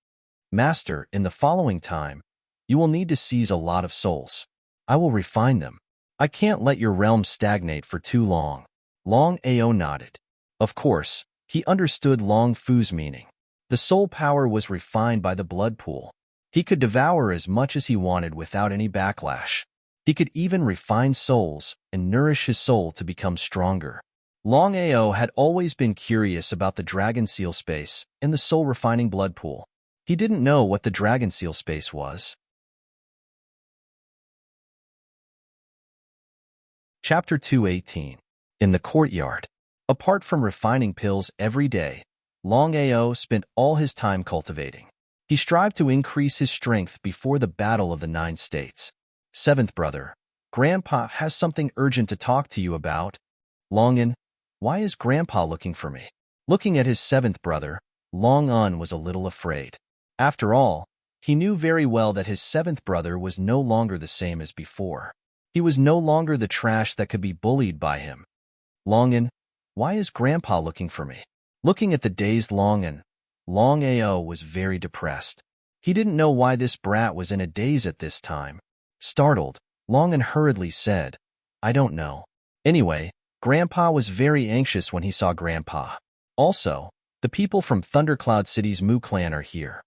Master, in the following time, you will need to seize a lot of souls. I will refine them. I can't let your realm stagnate for too long. Long Ao nodded. Of course, he understood Long Fu's meaning. The soul power was refined by the blood pool. He could devour as much as he wanted without any backlash. He could even refine souls and nourish his soul to become stronger. Long Ao had always been curious about the Dragon Seal space and the soul-refining blood pool. He didn't know what the Dragon Seal space was. Chapter 218. In the courtyard. Apart from refining pills every day, Long Ao spent all his time cultivating. He strived to increase his strength before the Battle of the 9 States. 7th brother, Grandpa has something urgent to talk to you about. Longan, why is Grandpa looking for me? Looking at his 7th brother, Long Un was a little afraid. After all, he knew very well that his 7th brother was no longer the same as before. He was no longer the trash that could be bullied by him. Longan, why is Grandpa looking for me? Looking at the dazed Longan, Long Ao was very depressed. He didn't know why this brat was in a daze at this time. Startled, Longan hurriedly said, I don't know. Anyway, Grandpa was very anxious when he saw Grandpa. Also, the people from Thundercloud City's Mu clan are here.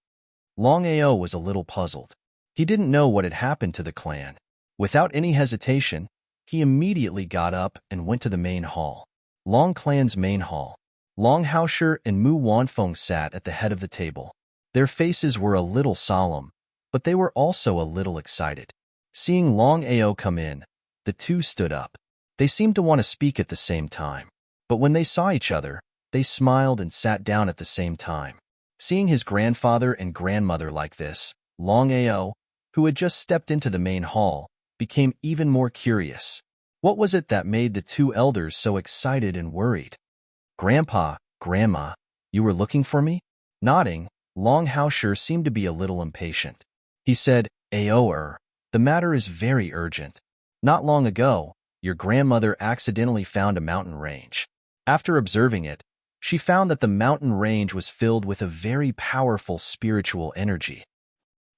Long Ao was a little puzzled. He didn't know what had happened to the clan. Without any hesitation, he immediately got up and went to the main hall. Long Clan's main hall. Long Haosher and Mu Wanfeng sat at the head of the table. Their faces were a little solemn, but they were also a little excited. Seeing Long Ao come in, the two stood up. They seemed to want to speak at the same time. But when they saw each other, they smiled and sat down at the same time. Seeing his grandfather and grandmother like this, Long Ao, who had just stepped into the main hall, became even more curious. What was it that made the two elders so excited and worried? Grandpa, Grandma, you were looking for me? Nodding, Long Haosher seemed to be a little impatient. He said, Ao, the matter is very urgent. Not long ago, your grandmother accidentally found a mountain range. After observing it, she found that the mountain range was filled with a very powerful spiritual energy.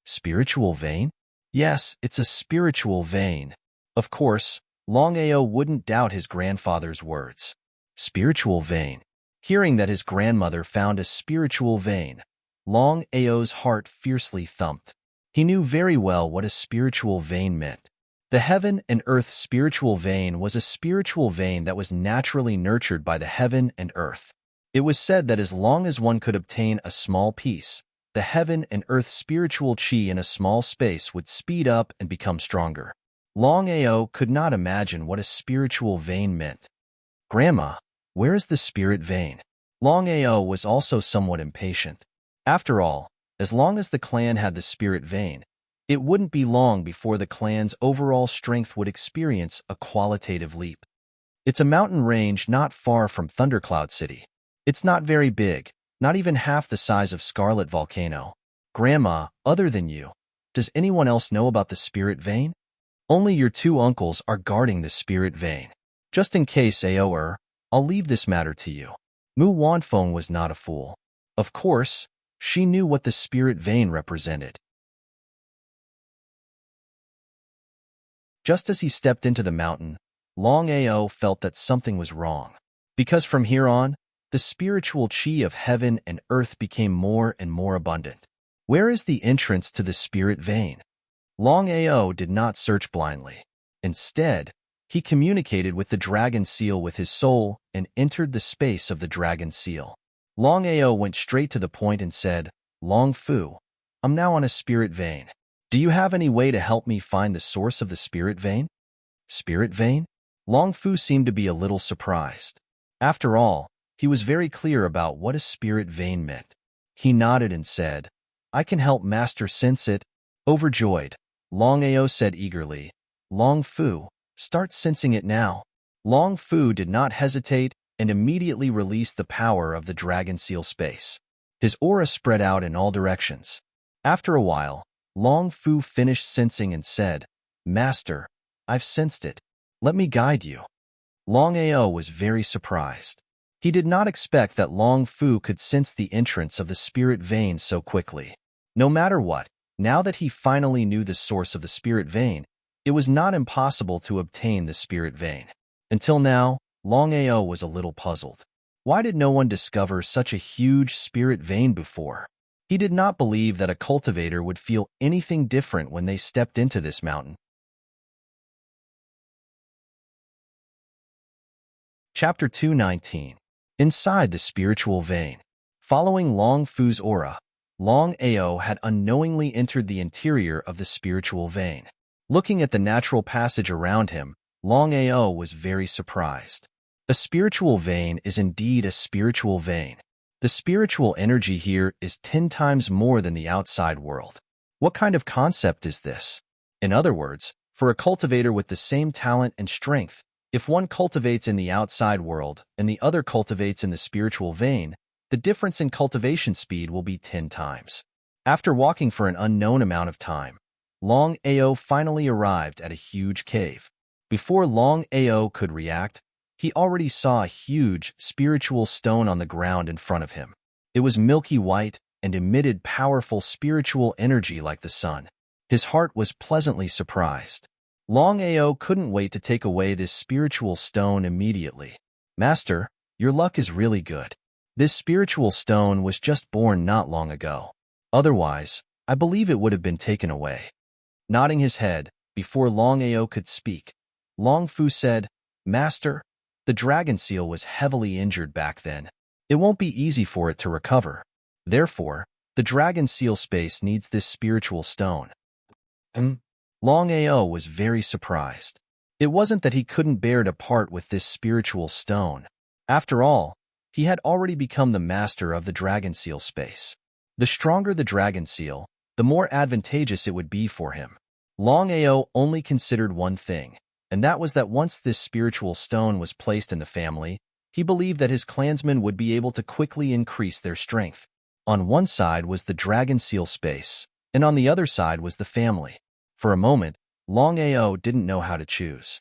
Spiritual vein? Yes, it's a spiritual vein. Of course, Longao wouldn't doubt his grandfather's words. Spiritual vein. Hearing that his grandmother found a spiritual vein, Longao's heart fiercely thumped. He knew very well what a spiritual vein meant. The heaven and earth spiritual vein was a spiritual vein that was naturally nurtured by the heaven and earth. It was said that as long as one could obtain a small piece, the heaven and earth spiritual chi in a small space would speed up and become stronger. Longao could not imagine what a spiritual vein meant. Grandma, where is the spirit vein? Longao was also somewhat impatient. After all, as long as the clan had the spirit vein, it wouldn't be long before the clan's overall strength would experience a qualitative leap. It's a mountain range not far from Thundercloud City. It's not very big, not even half the size of Scarlet Volcano. Grandma, other than you, does anyone else know about the spirit vein? Only your two uncles are guarding the spirit vein. Just in case, Ao'er, I'll leave this matter to you. Mu Wanfeng was not a fool. Of course, she knew what the spirit vein represented. Just as he stepped into the mountain, Longao felt that something was wrong. Because from here on, the spiritual chi of heaven and earth became more and more abundant. Where is the entrance to the spirit vein? Longao did not search blindly. Instead, he communicated with the dragon seal with his soul and entered the space of the dragon seal. Longao went straight to the point and said, Long Fu, I'm now on a spirit vein. Do you have any way to help me find the source of the spirit vein? Spirit vein? Long Fu seemed to be a little surprised. After all, he was very clear about what a spirit vein meant. He nodded and said, I can help Master sense it. Overjoyed, Longao said eagerly, Long Fu, start sensing it now. Long Fu did not hesitate and immediately released the power of the dragon seal space. His aura spread out in all directions. After a while, Long Fu finished sensing and said, Master, I've sensed it. Let me guide you. Longao was very surprised. He did not expect that Long Fu could sense the entrance of the spirit vein so quickly. No matter what, now that he finally knew the source of the spirit vein, it was not impossible to obtain the spirit vein. Until now, Longao was a little puzzled. Why did no one discover such a huge spirit vein before? He did not believe that a cultivator would feel anything different when they stepped into this mountain. Chapter 219. Inside the Spiritual Vein. Following Long Fu's aura, Longao had unknowingly entered the interior of the spiritual vein. Looking at the natural passage around him, Longao was very surprised. A spiritual vein is indeed a spiritual vein. The spiritual energy here is 10 times more than the outside world. What kind of concept is this? In other words, for a cultivator with the same talent and strength, if one cultivates in the outside world and the other cultivates in the spiritual vein, the difference in cultivation speed will be 10 times. After walking for an unknown amount of time, Longao finally arrived at a huge cave. Before Longao could react, he already saw a huge spiritual stone on the ground in front of him. It was milky white and emitted powerful spiritual energy like the sun. His heart was pleasantly surprised. Longao couldn't wait to take away this spiritual stone immediately. Master, your luck is really good. This spiritual stone was just born not long ago. Otherwise, I believe it would have been taken away. Nodding his head, before Longao could speak, Long Fu said, Master, the dragon seal was heavily injured back then. It won't be easy for it to recover. Therefore, the dragon seal space needs this spiritual stone. Longao was very surprised. It wasn't that he couldn't bear to part with this spiritual stone. After all, he had already become the master of the dragon seal space. The stronger the dragon seal, the more advantageous it would be for him. Longao only considered one thing, and that was that once this spiritual stone was placed in the family, he believed that his clansmen would be able to quickly increase their strength. On one side was the dragon seal space, and on the other side was the family. For a moment, Longao didn't know how to choose.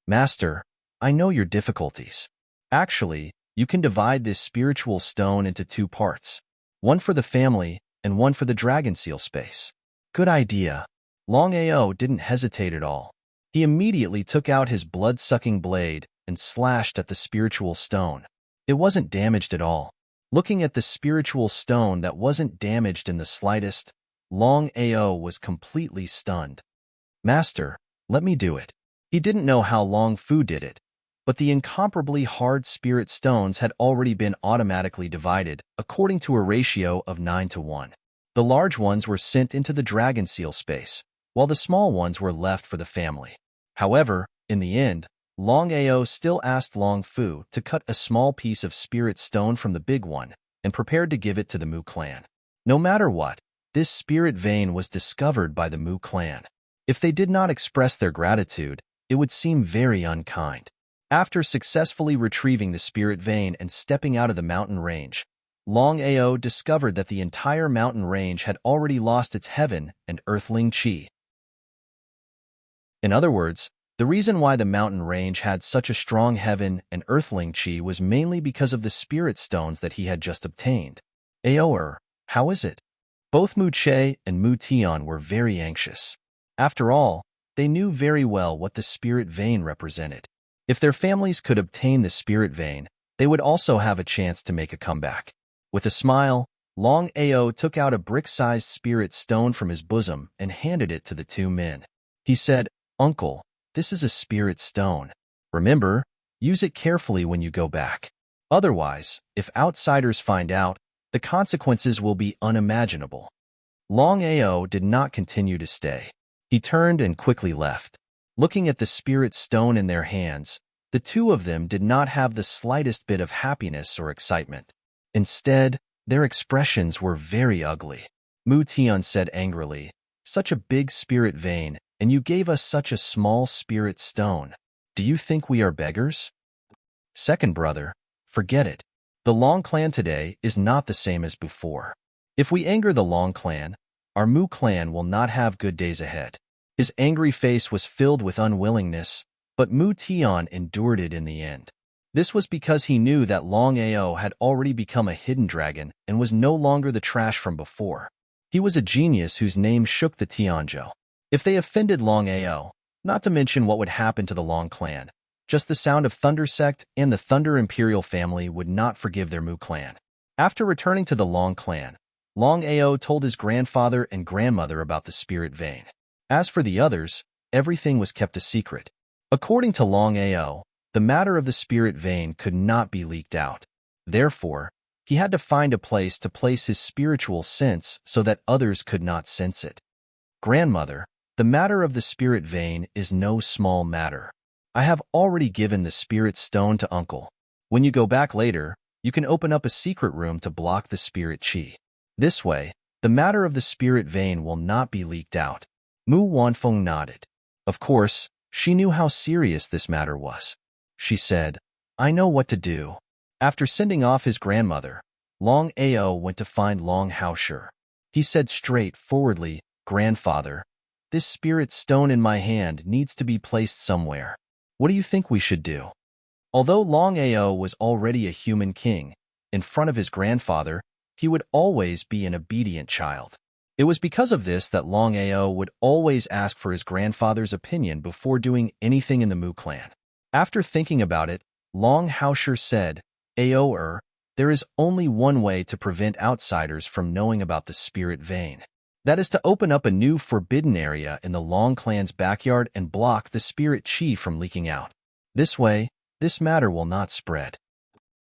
Master, I know your difficulties. Actually, you can divide this spiritual stone into 2 parts, one for the family and one for the dragon seal space. Good idea. Longao didn't hesitate at all. He immediately took out his blood-sucking blade and slashed at the spiritual stone. It wasn't damaged at all. Looking at the spiritual stone that wasn't damaged in the slightest, Longao was completely stunned. Master, let me do it. He didn't know how Long Fu did it, but the incomparably hard spirit stones had already been automatically divided according to a ratio of 9-to-1. The large ones were sent into the dragon seal space, while the small ones were left for the family. However, in the end, Longao still asked Long Fu to cut a small piece of spirit stone from the big one and prepared to give it to the Mu clan. No matter what, this spirit vein was discovered by the Mu clan. If they did not express their gratitude, it would seem very unkind. After successfully retrieving the spirit vein and stepping out of the mountain range, Longao discovered that the entire mountain range had already lost its heaven and earthling chi. In other words, the reason why the mountain range had such a strong heaven and earthling chi was mainly because of the spirit stones that he had just obtained. Aoer, how is it? Both Mu Che and Mu Tian were very anxious. After all, they knew very well what the spirit vein represented. If their families could obtain the spirit vein, they would also have a chance to make a comeback. With a smile, Longao took out a brick-sized spirit stone from his bosom and handed it to the two men. He said, "Uncle, this is a spirit stone. Remember, use it carefully when you go back. Otherwise, if outsiders find out, the consequences will be unimaginable." Longao did not continue to stay. He turned and quickly left. Looking at the spirit stone in their hands, the two of them did not have the slightest bit of happiness or excitement. Instead, their expressions were very ugly. Mu Tian said angrily, "Such a big spirit vein, and you gave us such a small spirit stone. Do you think we are beggars?" Second brother, forget it. The Long clan today is not the same as before. If we anger the Long clan, our Mu clan will not have good days ahead. His angry face was filled with unwillingness, but Mu Tian endured it in the end. This was because he knew that Longao had already become a hidden dragon and was no longer the trash from before. He was a genius whose name shook the Tianzhou. If they offended Longao, not to mention what would happen to the Long clan, just the sound of Thunder Sect and the Thunder Imperial family would not forgive their Mu clan. After returning to the Long clan, Longao told his grandfather and grandmother about the spirit vein. As for the others, everything was kept a secret. According to Longao, the matter of the spirit vein could not be leaked out. Therefore, he had to find a place to place his spiritual sense so that others could not sense it. Grandmother, the matter of the spirit vein is no small matter. I have already given the spirit stone to Uncle. When you go back later, you can open up a secret room to block the spirit chi. This way, the matter of the spirit vein will not be leaked out. Mu Wanfeng nodded. Of course, she knew how serious this matter was. She said, "I know what to do." After sending off his grandmother, Longao went to find Long Haosher. He said straightforwardly, "Grandfather, this spirit stone in my hand needs to be placed somewhere. What do you think we should do?" Although Longao was already a human king, in front of his grandfather, he would always be an obedient child. It was because of this that Longao would always ask for his grandfather's opinion before doing anything in the Mu clan. After thinking about it, Long Haosher said, "Aoer, there is only one way to prevent outsiders from knowing about the spirit vein. That is to open up a new forbidden area in the Long clan's backyard and block the spirit chi from leaking out. This way, this matter will not spread.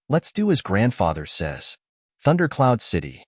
Let's do as grandfather says." Thundercloud City.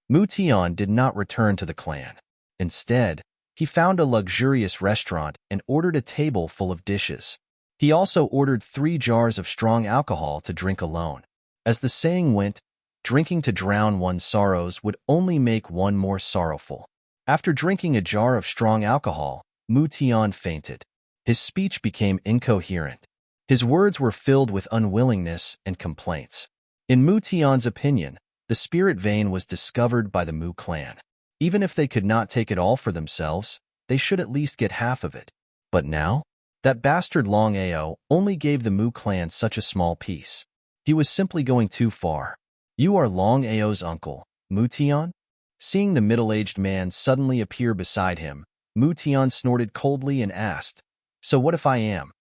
Mu Tian did not return to the clan. Instead, he found a luxurious restaurant and ordered a table full of dishes. He also ordered 3 jars of strong alcohol to drink alone. As the saying went, drinking to drown one's sorrows would only make one more sorrowful. After drinking a jar of strong alcohol, Mu Tian fainted. His speech became incoherent. His words were filled with unwillingness and complaints. In Mu Tian's opinion, the spirit vein was discovered by the Mu clan. Even if they could not take it all for themselves, they should at least get half of it. But now, that bastard Longao only gave the Mu clan such a small piece. He was simply going too far. "You are Longao's uncle, Mu Tian?" Seeing the middle-aged man suddenly appear beside him, Mu Tian snorted coldly and asked, "So what if I am?"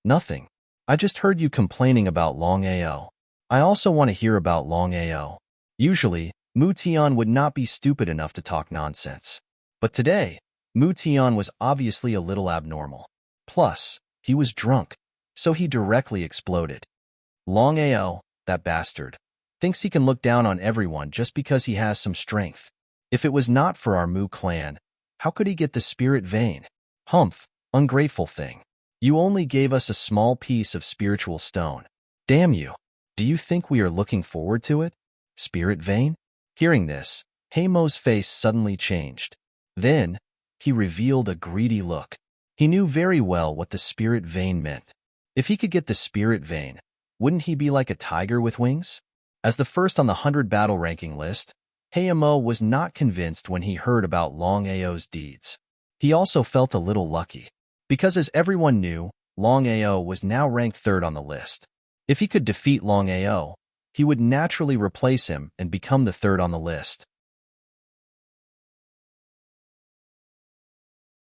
"Nothing. I just heard you complaining about Longao. I also want to hear about Longao." Usually, Mu Tian would not be stupid enough to talk nonsense. But today, Mu Tian was obviously a little abnormal. Plus, he was drunk, so he directly exploded. Longao, that bastard, thinks he can look down on everyone just because he has some strength. If it was not for our Mu clan, how could he get the spirit vein? Humph, ungrateful thing. You only gave us a small piece of spiritual stone. Damn you. Do you think we are looking forward to it? Spirit vein? Hearing this, Heimo's face suddenly changed. Then, he revealed a greedy look. He knew very well what the spirit vein meant. If he could get the spirit vein, wouldn't he be like a tiger with wings? As the first on the 100 battle ranking list, Heimo was not convinced when he heard about Longao's deeds. He also felt a little lucky, because as everyone knew, Longao was now ranked 3rd on the list. If he could defeat Longao, he would naturally replace him and become the 3rd on the list.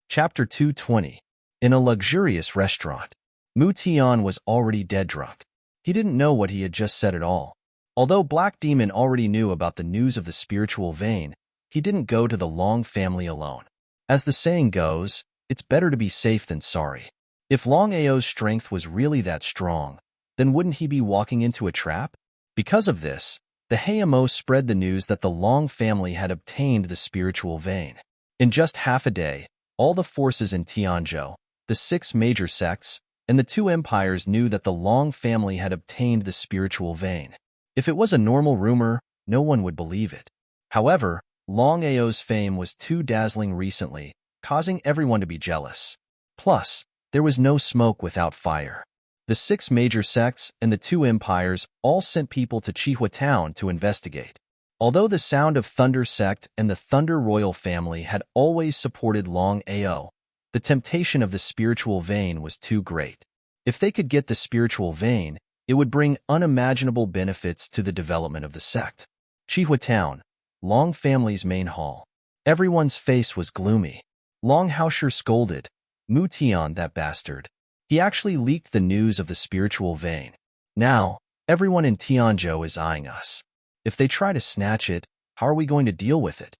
Chapter 220. In a luxurious restaurant. Mu Tian was already dead drunk. He didn't know what he had just said at all. Although Black Demon already knew about the news of the spiritual vein, he didn't go to the Long family alone. As the saying goes, it's better to be safe than sorry. If Longao's strength was really that strong, then wouldn't he be walking into a trap? Because of this, the Heimo spread the news that the Long family had obtained the spiritual vein. In just half a day, all the forces in Tianzhou, the 6 major sects, and the 2 empires knew that the Long family had obtained the spiritual vein. If it was a normal rumor, no one would believe it. However, Longao's fame was too dazzling recently, causing everyone to be jealous. Plus, there was no smoke without fire. The 6 major sects and the 2 empires all sent people to Chihua Town to investigate. Although the Sound of Thunder sect and the Thunder Royal family had always supported Longao, the temptation of the spiritual vein was too great. If they could get the spiritual vein, it would bring unimaginable benefits to the development of the sect. Chihua Town, Long family's main hall. Everyone's face was gloomy. Long Haosher scolded, "Mu Tian, that bastard. He actually leaked the news of the spiritual vein. Now, everyone in Tianzhou is eyeing us. If they try to snatch it, how are we going to deal with it?"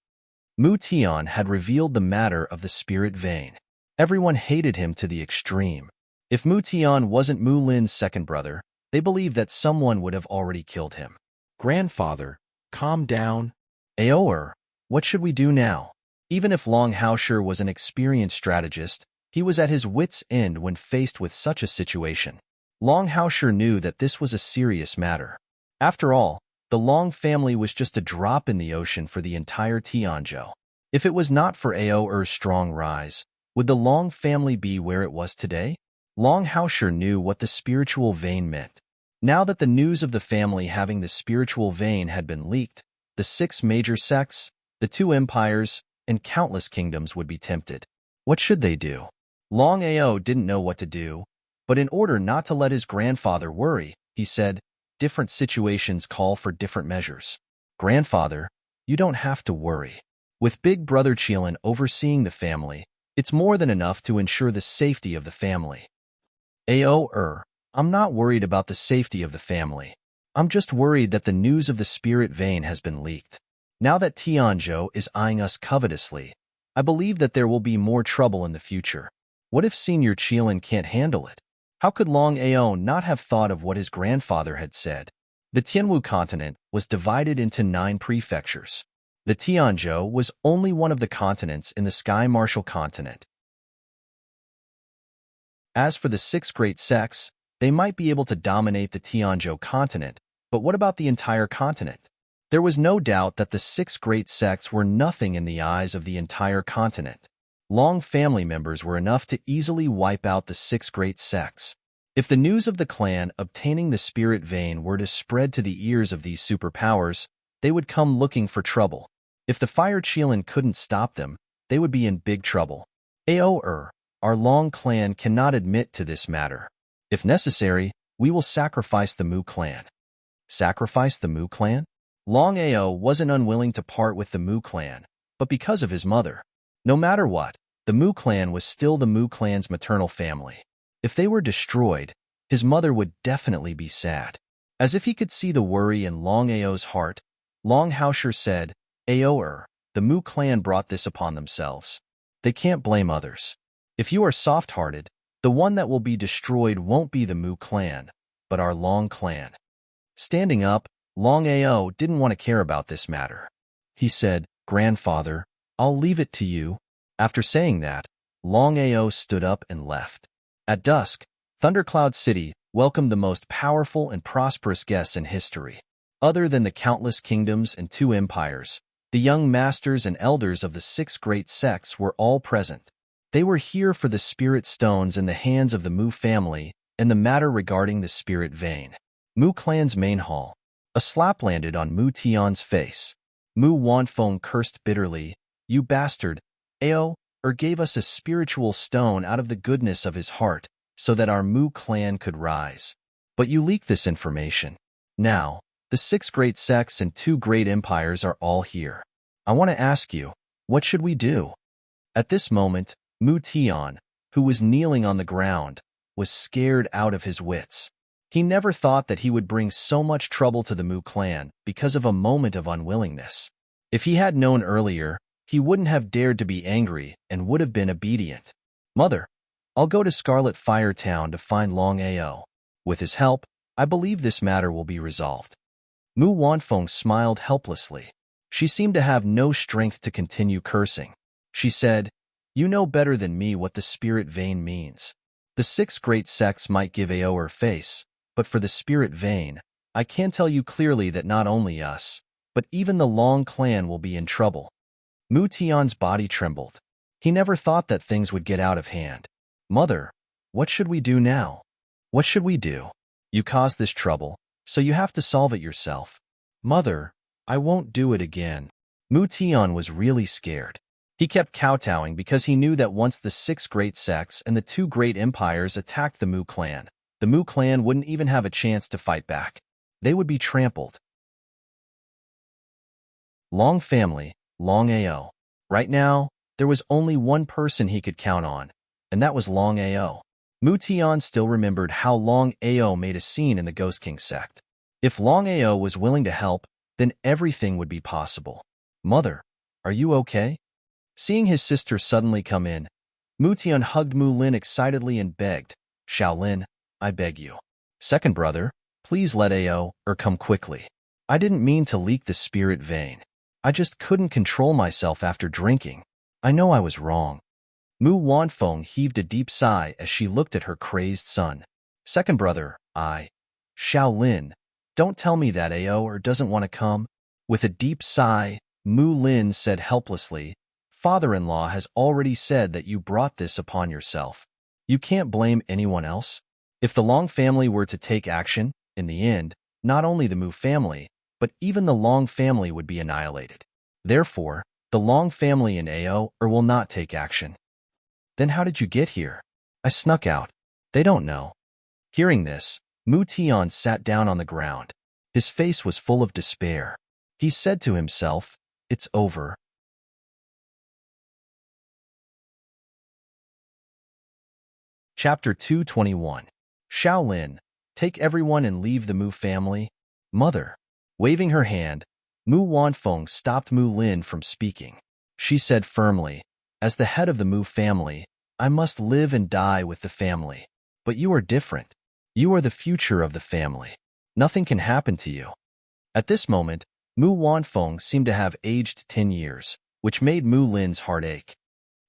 Mu Tian had revealed the matter of the spirit vein. Everyone hated him to the extreme. If Mu Tian wasn't Mu Lin's second brother, they believed that someone would have already killed him. "Grandfather, calm down." "Aoer, what should we do now?" Even if Long Haosher was an experienced strategist, he was at his wits' end when faced with such a situation. Long Haosher knew that this was a serious matter. After all, the Long family was just a drop in the ocean for the entire Tianzhou. If it was not for Aoer's strong rise, would the Long family be where it was today? Long Haosher knew what the spiritual vein meant. Now that the news of the family having the spiritual vein had been leaked, the 6 major sects, the 2 empires, and countless kingdoms would be tempted. What should they do? Long Ao didn't know what to do, but in order not to let his grandfather worry, he said, "Different situations call for different measures. Grandfather, you don't have to worry. With Big Brother Qilin overseeing the family, it's more than enough to ensure the safety of the family." I'm not worried about the safety of the family. I'm just worried that the news of the spirit vein has been leaked. Now that Tianzhou is eyeing us covetously, I believe that there will be more trouble in the future. What if Senior Qilin can't handle it? How could Long Ao not have thought of what his grandfather had said? The Tianwu continent was divided into 9 prefectures. The Tianzhou was only one of the continents in the Sky Martial continent. As for the 6 great sects, they might be able to dominate the Tianzhou continent, but what about the entire continent? There was no doubt that the 6 great sects were nothing in the eyes of the entire continent. Long family members were enough to easily wipe out the 6 great sects. If the news of the clan obtaining the spirit vein were to spread to the ears of these superpowers, they would come looking for trouble. If the Fire Qilin couldn't stop them, they would be in big trouble. Our Long clan cannot admit to this matter. If necessary, we will sacrifice the Mu clan. Sacrifice the Mu clan? Longao wasn't unwilling to part with the Mu clan, but because of his mother. No matter what, the Mu clan was still the Mu clan's maternal family. If they were destroyed, his mother would definitely be sad. As if he could see the worry in Longao's heart, Longhausher said, Aoer, the Mu clan brought this upon themselves. They can't blame others. If you are soft-hearted, the one that will be destroyed won't be the Mu clan, but our Long clan. Standing up, Longao didn't want to care about this matter. He said, Grandfather, I'll leave it to you. After saying that, Longao stood up and left. At dusk, Thundercloud City welcomed the most powerful and prosperous guests in history. Other than the countless kingdoms and 2 empires, the young masters and elders of the 6 great sects were all present. They were here for the spirit stones in the hands of the Mu family and the matter regarding the spirit vein. Mu clan's main hall. A slap landed on Mu Tian's face. Mu Wanfeng cursed bitterly, You bastard, Ao, gave us a spiritual stone out of the goodness of his heart, so that our Mu clan could rise. But you leaked this information. Now, the 6 great sects and 2 great empires are all here. I want to ask you, what should we do? At this moment, Mu Tian, who was kneeling on the ground, was scared out of his wits. He never thought that he would bring so much trouble to the Mu clan because of a moment of unwillingness. If he had known earlier, he wouldn't have dared to be angry and would have been obedient. Mother, I'll go to Scarlet Fire Town to find Longao. With his help, I believe this matter will be resolved. Mu Wanfeng smiled helplessly. She seemed to have no strength to continue cursing. She said, You know better than me what the spirit vein means. The 6 great sects might give Ao her face, but for the spirit vein, I can tell you clearly that not only us, but even the Long clan will be in trouble. Mu Tian's body trembled. He never thought that things would get out of hand. Mother, what should we do now? What should we do? You caused this trouble, so you have to solve it yourself. Mother, I won't do it again. Mu Tian was really scared. He kept kowtowing because he knew that once the 6 great sects and the 2 great empires attacked the Mu clan wouldn't even have a chance to fight back. They would be trampled. Long family, Longao. Right now, there was only one person he could count on, and that was Longao. Mu Tian still remembered how Longao made a scene in the Ghost King sect. If Longao was willing to help, then everything would be possible. Mother, are you okay? Seeing his sister suddenly come in, Mu Tian hugged Mu Lin excitedly and begged, Shaolin, I beg you. Second brother, please let Ao come quickly. I didn't mean to leak the spirit vein. I just couldn't control myself after drinking. I know I was wrong. Mu Wanfeng heaved a deep sigh as she looked at her crazed son. Second brother, Shaolin, don't tell me that Ao doesn't want to come. With a deep sigh, Mu Lin said helplessly, Father-in-law has already said that you brought this upon yourself. You can't blame anyone else. If the Long family were to take action, in the end, not only the Mu family, but even the Long family would be annihilated. Therefore, the Long family and Ao will not take action. Then how did you get here? I snuck out. They don't know. Hearing this, Mu Tian sat down on the ground. His face was full of despair. He said to himself, It's over. Chapter 221. Shaolin, take everyone and leave the Mu family. Mother. Waving her hand, Mu Wanfeng stopped Mu Lin from speaking. She said firmly, As the head of the Mu family, I must live and die with the family. But you are different. You are the future of the family. Nothing can happen to you. At this moment, Mu Wanfeng seemed to have aged 10 years, which made Mu Lin's heart ache.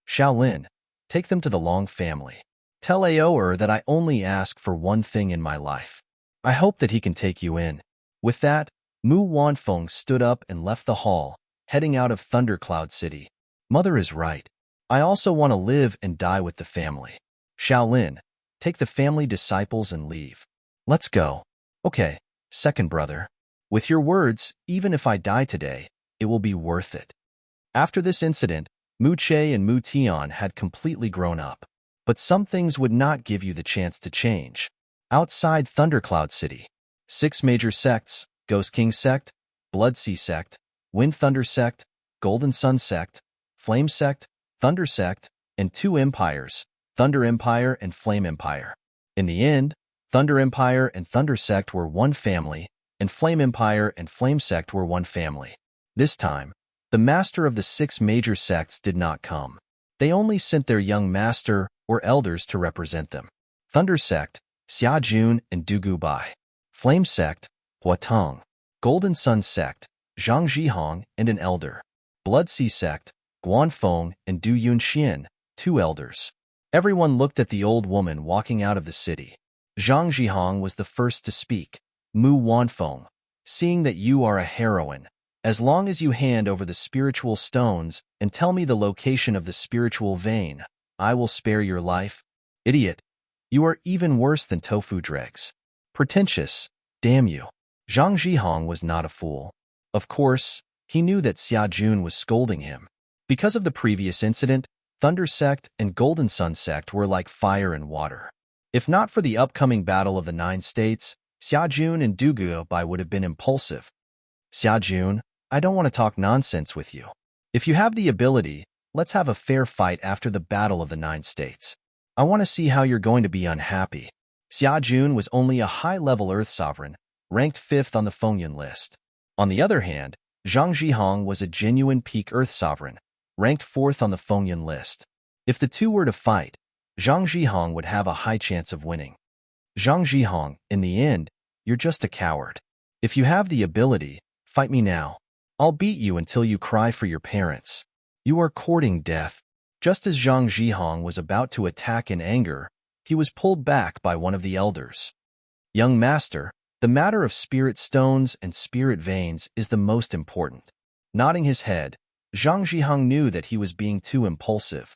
Shaolin, take them to the Long family. Tell Ao that I only ask for one thing in my life. I hope that he can take you in. With that, Mu Wanfeng stood up and left the hall, heading out of Thundercloud City. Mother is right. I also want to live and die with the family. Shaolin, take the family disciples and leave. Let's go. Okay, second brother. With your words, even if I die today, it will be worth it. After this incident, Mu Che and Mu Tian had completely grown up. But some things would not give you the chance to change. Outside Thundercloud City, 6 major sects, Ghost King sect, Blood Sea Sect, Wind Thunder Sect, Golden Sun Sect, Flame Sect, Thunder Sect, and 2 empires, Thunder Empire and Flame Empire. In the end, Thunder Empire and Thunder Sect were one family, and Flame Empire and Flame Sect were one family. This time, the master of the 6 major sects did not come. They only sent their young master or elders to represent them. Thunder Sect, Xia Jun and Du Gubai. Flame Sect, Hua Tong. Golden Sun Sect, Zhang Zhihong and an elder. Blood Sea Sect, Guan Feng and Du Yunxian, 2 elders. Everyone looked at the old woman walking out of the city. Zhang Zhihong was the first to speak. Mu Wanfeng, seeing that you are a heroine, as long as you hand over the spiritual stones and tell me the location of the spiritual vein, I will spare your life. Idiot, you are even worse than tofu dregs. Pretentious, damn you. Zhang Zhihong was not a fool. Of course, he knew that Xia Jun was scolding him. Because of the previous incident, Thunder Sect and Golden Sun Sect were like fire and water. If not for the upcoming Battle of the 9 States, Xia Jun and Du Gubai would have been impulsive. Xia Jun, I don't want to talk nonsense with you. If you have the ability, let's have a fair fight after the Battle of the 9 States. I want to see how you're going to be unhappy. Xia Jun was only a high-level Earth Sovereign, ranked 5th on the Fengyun list. On the other hand, Zhang Zhihong was a genuine peak Earth Sovereign, ranked 4th on the Fengyun list. If the two were to fight, Zhang Zhihong would have a high chance of winning. Zhang Zhihong, in the end, you're just a coward. If you have the ability, fight me now. I'll beat you until you cry for your parents. You are courting death. Just as Zhang Zhihong was about to attack in anger, he was pulled back by one of the elders. Young master, the matter of spirit stones and spirit veins is the most important. Nodding his head, Zhang Zhihong knew that he was being too impulsive.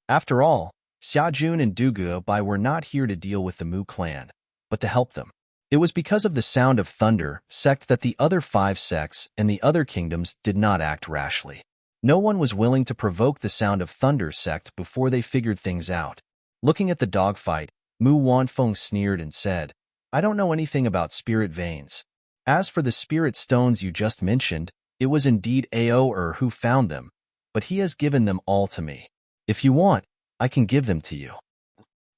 After all, Xia Jun and Du Gubai were not here to deal with the Mu clan, but to help them. It was because of the Sound of Thunder sect that the other 5 sects and the other kingdoms did not act rashly. No one was willing to provoke the Sound of Thunder sect before they figured things out. Looking at the dogfight, Mu Wanfeng sneered and said, I don't know anything about spirit veins. As for the spirit stones you just mentioned, it was indeed Ao who found them, but he has given them all to me. If you want, I can give them to you.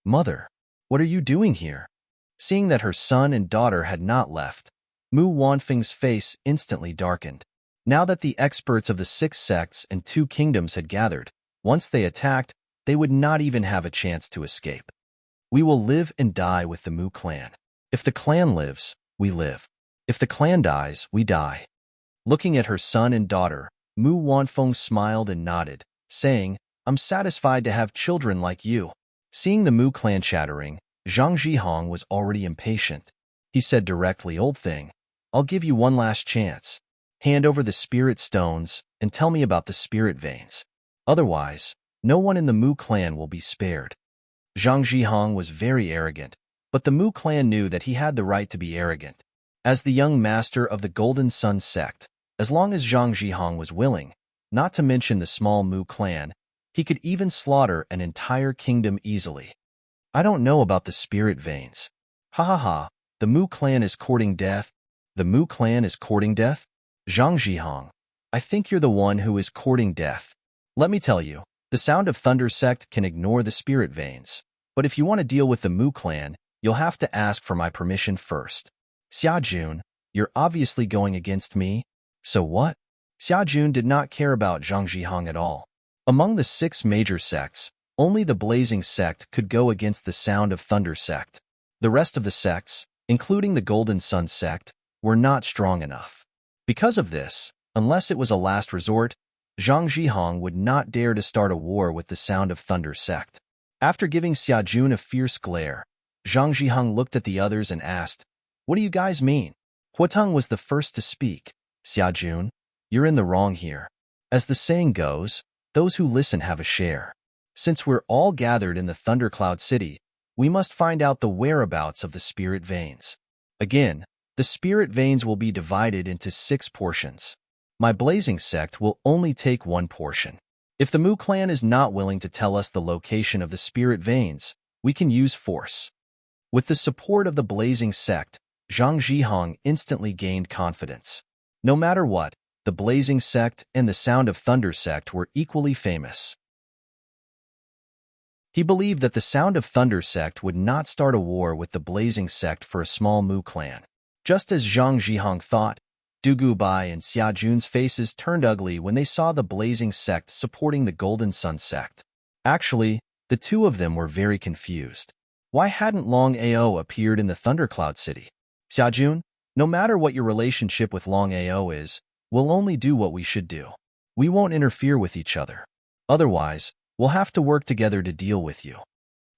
Mother, what are you doing here? Seeing that her son and daughter had not left, Mu Wanfeng's face instantly darkened. Now that the experts of the 6 sects and 2 kingdoms had gathered, once they attacked, they would not even have a chance to escape. We will live and die with the Mu clan. If the clan lives, we live. If the clan dies, we die. Looking at her son and daughter, Mu Wanfeng smiled and nodded, saying, I'm satisfied to have children like you. Seeing the Mu clan chattering, Zhang Zhihong was already impatient. He said directly, Old thing, I'll give you one last chance. Hand over the spirit stones and tell me about the spirit veins. Otherwise, no one in the Mu clan will be spared. Zhang Zhihong was very arrogant, but the Mu clan knew that he had the right to be arrogant. As the young master of the Golden Sun sect, as long as Zhang Zhihong was willing, not to mention the small Mu clan, he could even slaughter an entire kingdom easily. I don't know about the spirit veins. Ha ha ha, the Mu clan is courting death. The Mu clan is courting death? Zhang Zhihong, I think you're the one who is courting death. Let me tell you, the Sound of Thunder sect can ignore the spirit veins, but if you want to deal with the Mu clan, you'll have to ask for my permission first. Xia Jun, you're obviously going against me. So what? Xia Jun did not care about Zhang Zhihong at all. Among the 6 major sects, only the Blazing sect could go against the Sound of Thunder sect. The rest of the sects, including the Golden Sun sect, were not strong enough. Because of this, unless it was a last resort, Zhang Zhihong would not dare to start a war with the Sound of Thunder sect. After giving Xia Jun a fierce glare, Zhang Zhihong looked at the others and asked, What do you guys mean? Huateng was the first to speak. Xia Jun, you're in the wrong here. As the saying goes, those who listen have a share. Since we're all gathered in the Thundercloud City, we must find out the whereabouts of the spirit veins. Again, the spirit veins will be divided into 6 portions. My Blazing sect will only take 1 portion. If the Mu clan is not willing to tell us the location of the spirit veins, we can use force. With the support of the Blazing sect, Zhang Zhihong instantly gained confidence. No matter what, the Blazing Sect and the Sound of Thunder Sect were equally famous. He believed that the Sound of Thunder Sect would not start a war with the Blazing Sect for a small Mu clan. Just as Zhang Zhihong thought, Du Gubai and Xia Jun's faces turned ugly when they saw the Blazing Sect supporting the Golden Sun Sect. Actually, the two of them were very confused. Why hadn't Longao appeared in the Thundercloud City? Xia Jun, no matter what your relationship with Longao is, we'll only do what we should do. We won't interfere with each other. Otherwise, we'll have to work together to deal with you.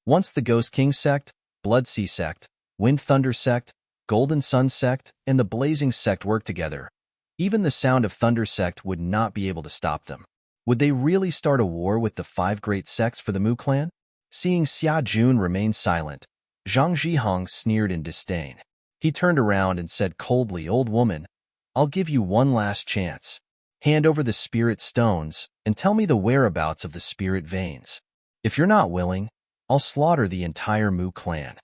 Once the Ghost King Sect, Blood Sea Sect, Wind Thunder Sect, Golden Sun Sect, and the Blazing Sect worked together, even the Sound of Thunder Sect would not be able to stop them. Would they really start a war with the 5 great sects for the Mu clan? Seeing Xia Jun remain silent, Zhang Zhihong sneered in disdain. He turned around and said coldly, "Old woman, I'll give you one last chance. Hand over the spirit stones and tell me the whereabouts of the spirit veins. If you're not willing, I'll slaughter the entire Mu clan."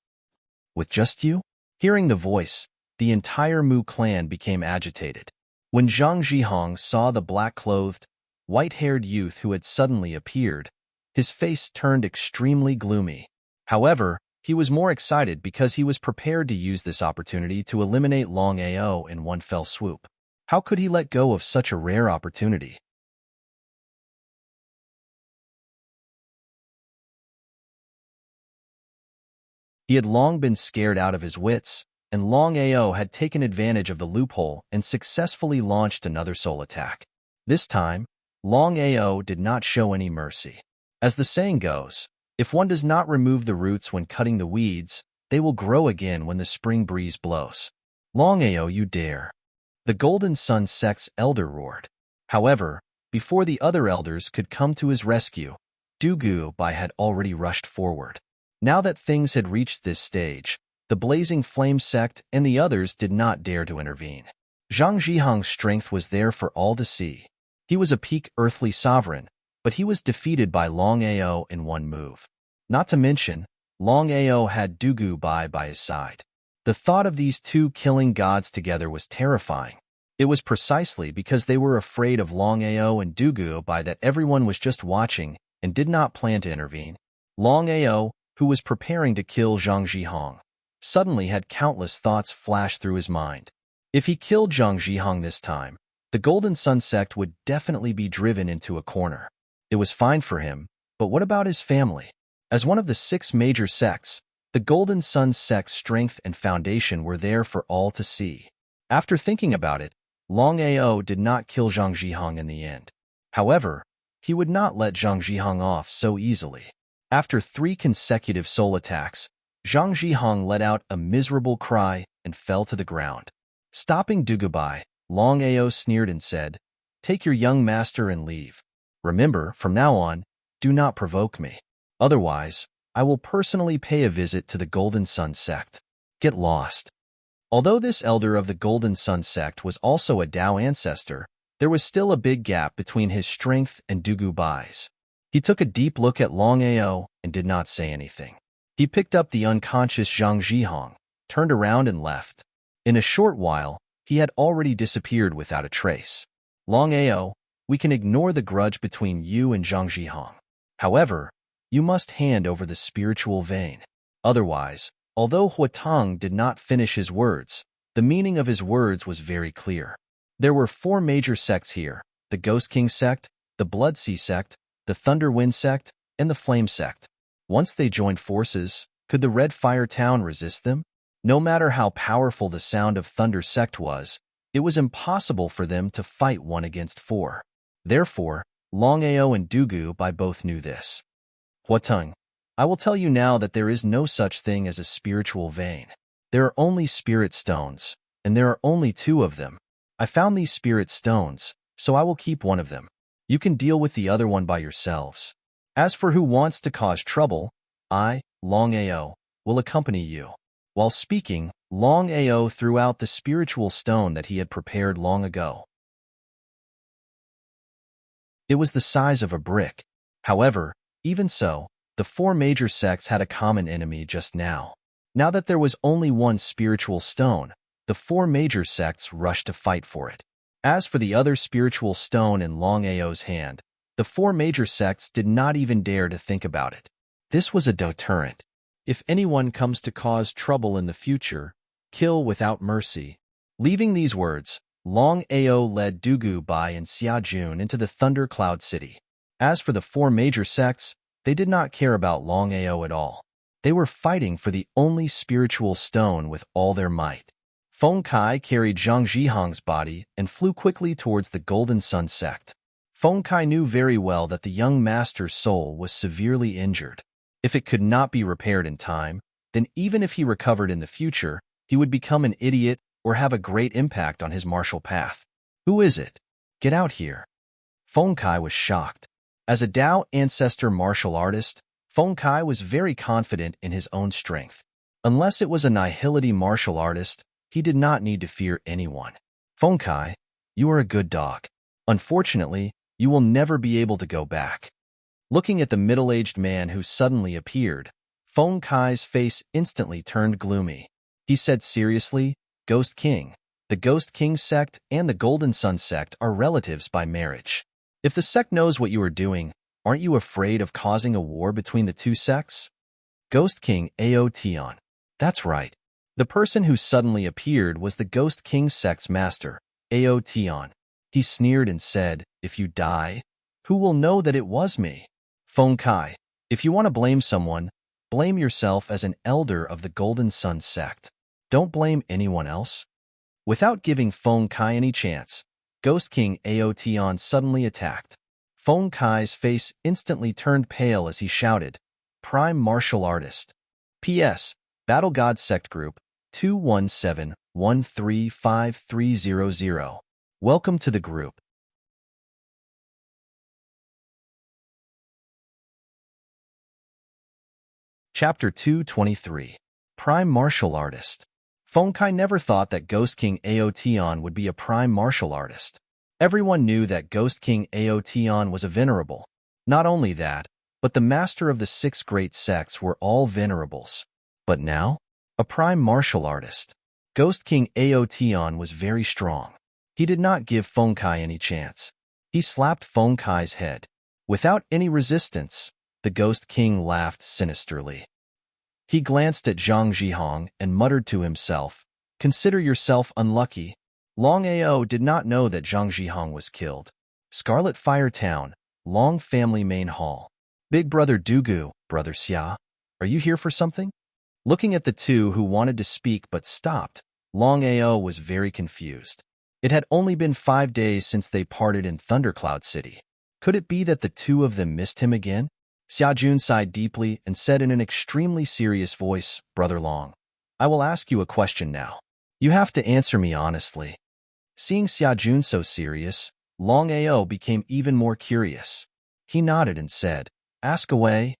With just you? Hearing the voice, the entire Mu clan became agitated. When Zhang Zhihong saw the black-clothed, white-haired youth who had suddenly appeared, his face turned extremely gloomy. However, he was more excited because he was prepared to use this opportunity to eliminate Longao in one fell swoop. How could he let go of such a rare opportunity? He had long been scared out of his wits, and Longao had taken advantage of the loophole and successfully launched another soul attack. This time, Longao did not show any mercy. As the saying goes, if one does not remove the roots when cutting the weeds, they will grow again when the spring breeze blows. Longao, you dare! The Golden Sun Sect's elder roared. However, before the other elders could come to his rescue, Du Gubai had already rushed forward. Now that things had reached this stage, the Blazing Flame Sect and the others did not dare to intervene. Zhang Zhihong's strength was there for all to see. He was a peak earthly sovereign, but he was defeated by Longao in one move. Not to mention, Longao had Du Gubai by his side. The thought of these two killing gods together was terrifying. It was precisely because they were afraid of Longao and Du Gubai that everyone was just watching and did not plan to intervene. Longao, who was preparing to kill Zhang Zhihong, suddenly had countless thoughts flash through his mind. If he killed Zhang Zhihong this time, the Golden Sun Sect would definitely be driven into a corner. It was fine for him, but what about his family? As one of the 6 major sects, the Golden Sun Sect's strength and foundation were there for all to see. After thinking about it, Longao did not kill Zhang Zhihong in the end. However, he would not let Zhang Zhihong off so easily. After 3 consecutive soul attacks, Zhang Zhihong let out a miserable cry and fell to the ground. Stopping Du Gubai, Longao sneered and said, "Take your young master and leave. Remember, from now on, do not provoke me. Otherwise, I will personally pay a visit to the Golden Sun Sect. Get lost." Although this elder of the Golden Sun Sect was also a Dao ancestor, there was still a big gap between his strength and Du Gubai's. He took a deep look at Longao and did not say anything. He picked up the unconscious Zhang Zhihong, turned around and left. In a short while, he had already disappeared without a trace. Longao, we can ignore the grudge between you and Zhang Zhihong. However, you must hand over the spiritual vein. Otherwise, although Huatong did not finish his words, the meaning of his words was very clear. There were 4 major sects here: the Ghost King Sect, the Blood Sea Sect, the Thunder Wind Sect, and the Flame Sect. Once they joined forces, could the Red Fire Town resist them? No matter how powerful the Sound of Thunder Sect was, it was impossible for them to fight 1 against 4. Therefore, Longao and Du Gubai both knew this. Huatong, I will tell you now that there is no such thing as a spiritual vein. There are only spirit stones, and there are only 2 of them. I found these spirit stones, so I will keep one of them. You can deal with the other one by yourselves. As for who wants to cause trouble, I, Longao, will accompany you. While speaking, Longao threw out the spiritual stone that he had prepared long ago. It was the size of a brick. However, even so, the 4 major sects had a common enemy just now. Now that there was only one spiritual stone, the four major sects rushed to fight for it. As for the other spiritual stone in Longao's hand, the four major sects did not even dare to think about it. This was a deterrent. If anyone comes to cause trouble in the future, kill without mercy. Leaving these words, Longao led Dugu Bai and Xiajun into the Thundercloud City. As for the four major sects, they did not care about Longao at all. They were fighting for the only spiritual stone with all their might. Feng Kai carried Zhang Zhihang's body and flew quickly towards the Golden Sun sect. Feng Kai knew very well that the young master's soul was severely injured. If it could not be repaired in time, then even if he recovered in the future, he would become an idiot or have a great impact on his martial path. Who is it? Get out here. Feng Kai was shocked. As a Dao ancestor martial artist, Feng Kai was very confident in his own strength. Unless it was a nihility martial artist, he did not need to fear anyone. Feng Kai, you are a good dog. Unfortunately, you will never be able to go back. Looking at the middle-aged man who suddenly appeared, Feng Kai's face instantly turned gloomy. He said seriously, Ghost King. The Ghost King sect and the Golden Sun sect are relatives by marriage. If the sect knows what you are doing, aren't you afraid of causing a war between the two sects? Ghost King Aotion. That's right. The person who suddenly appeared was the Ghost King sect's master, Aotion. He sneered and said, if you die, who will know that it was me? Feng Kai, if you want to blame someone, blame yourself as an elder of the Golden Sun sect. Don't blame anyone else. Without giving Feng Kai any chance, Ghost King Aotion suddenly attacked. Feng Kai's face instantly turned pale as he shouted, Prime Martial Artist. P.S. Battle God Sect Group 217135300. Welcome to the group. Chapter 223. Prime Martial Artist. Feng Kai never thought that Ghost King Aotion would be a prime martial artist. Everyone knew that Ghost King Aotion was a venerable. Not only that, but the master of the 6 great sects were all venerables. But now, a prime martial artist. Ghost King Aotion was very strong. He did not give Feng Kai any chance. He slapped Feng Kai's head. Without any resistance, the Ghost King laughed sinisterly. He glanced at Zhang Zhihang and muttered to himself, Consider yourself unlucky. Longao did not know that Zhang Zhihang was killed. Scarlet Fire Town, Long Family Main Hall. Big Brother Dugu, Brother Xia, are you here for something? Looking at the two who wanted to speak but stopped, Longao was very confused. It had only been 5 days since they parted in Thundercloud City. Could it be that the two of them missed him again? Xiajun sighed deeply and said in an extremely serious voice, Brother Long, I will ask you a question now. You have to answer me honestly. Seeing Xiajun so serious, Longao became even more curious. He nodded and said, Ask away.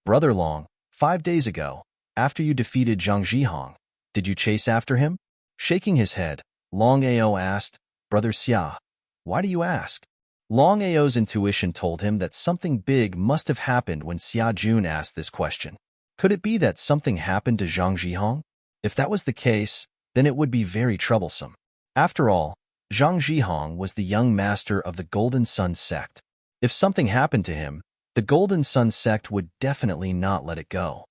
Brother Long, 5 days ago, after you defeated Zhang Zhihang, did you chase after him? Shaking his head, Longao asked, Brother Xia, why do you ask? Longao's intuition told him that something big must have happened when Xiajun asked this question. Could it be that something happened to Zhang Zhihang? If that was the case, then it would be very troublesome. After all, Zhang Zhihang was the young master of the Golden Sun sect. If something happened to him, the Golden Sun sect would definitely not let it go.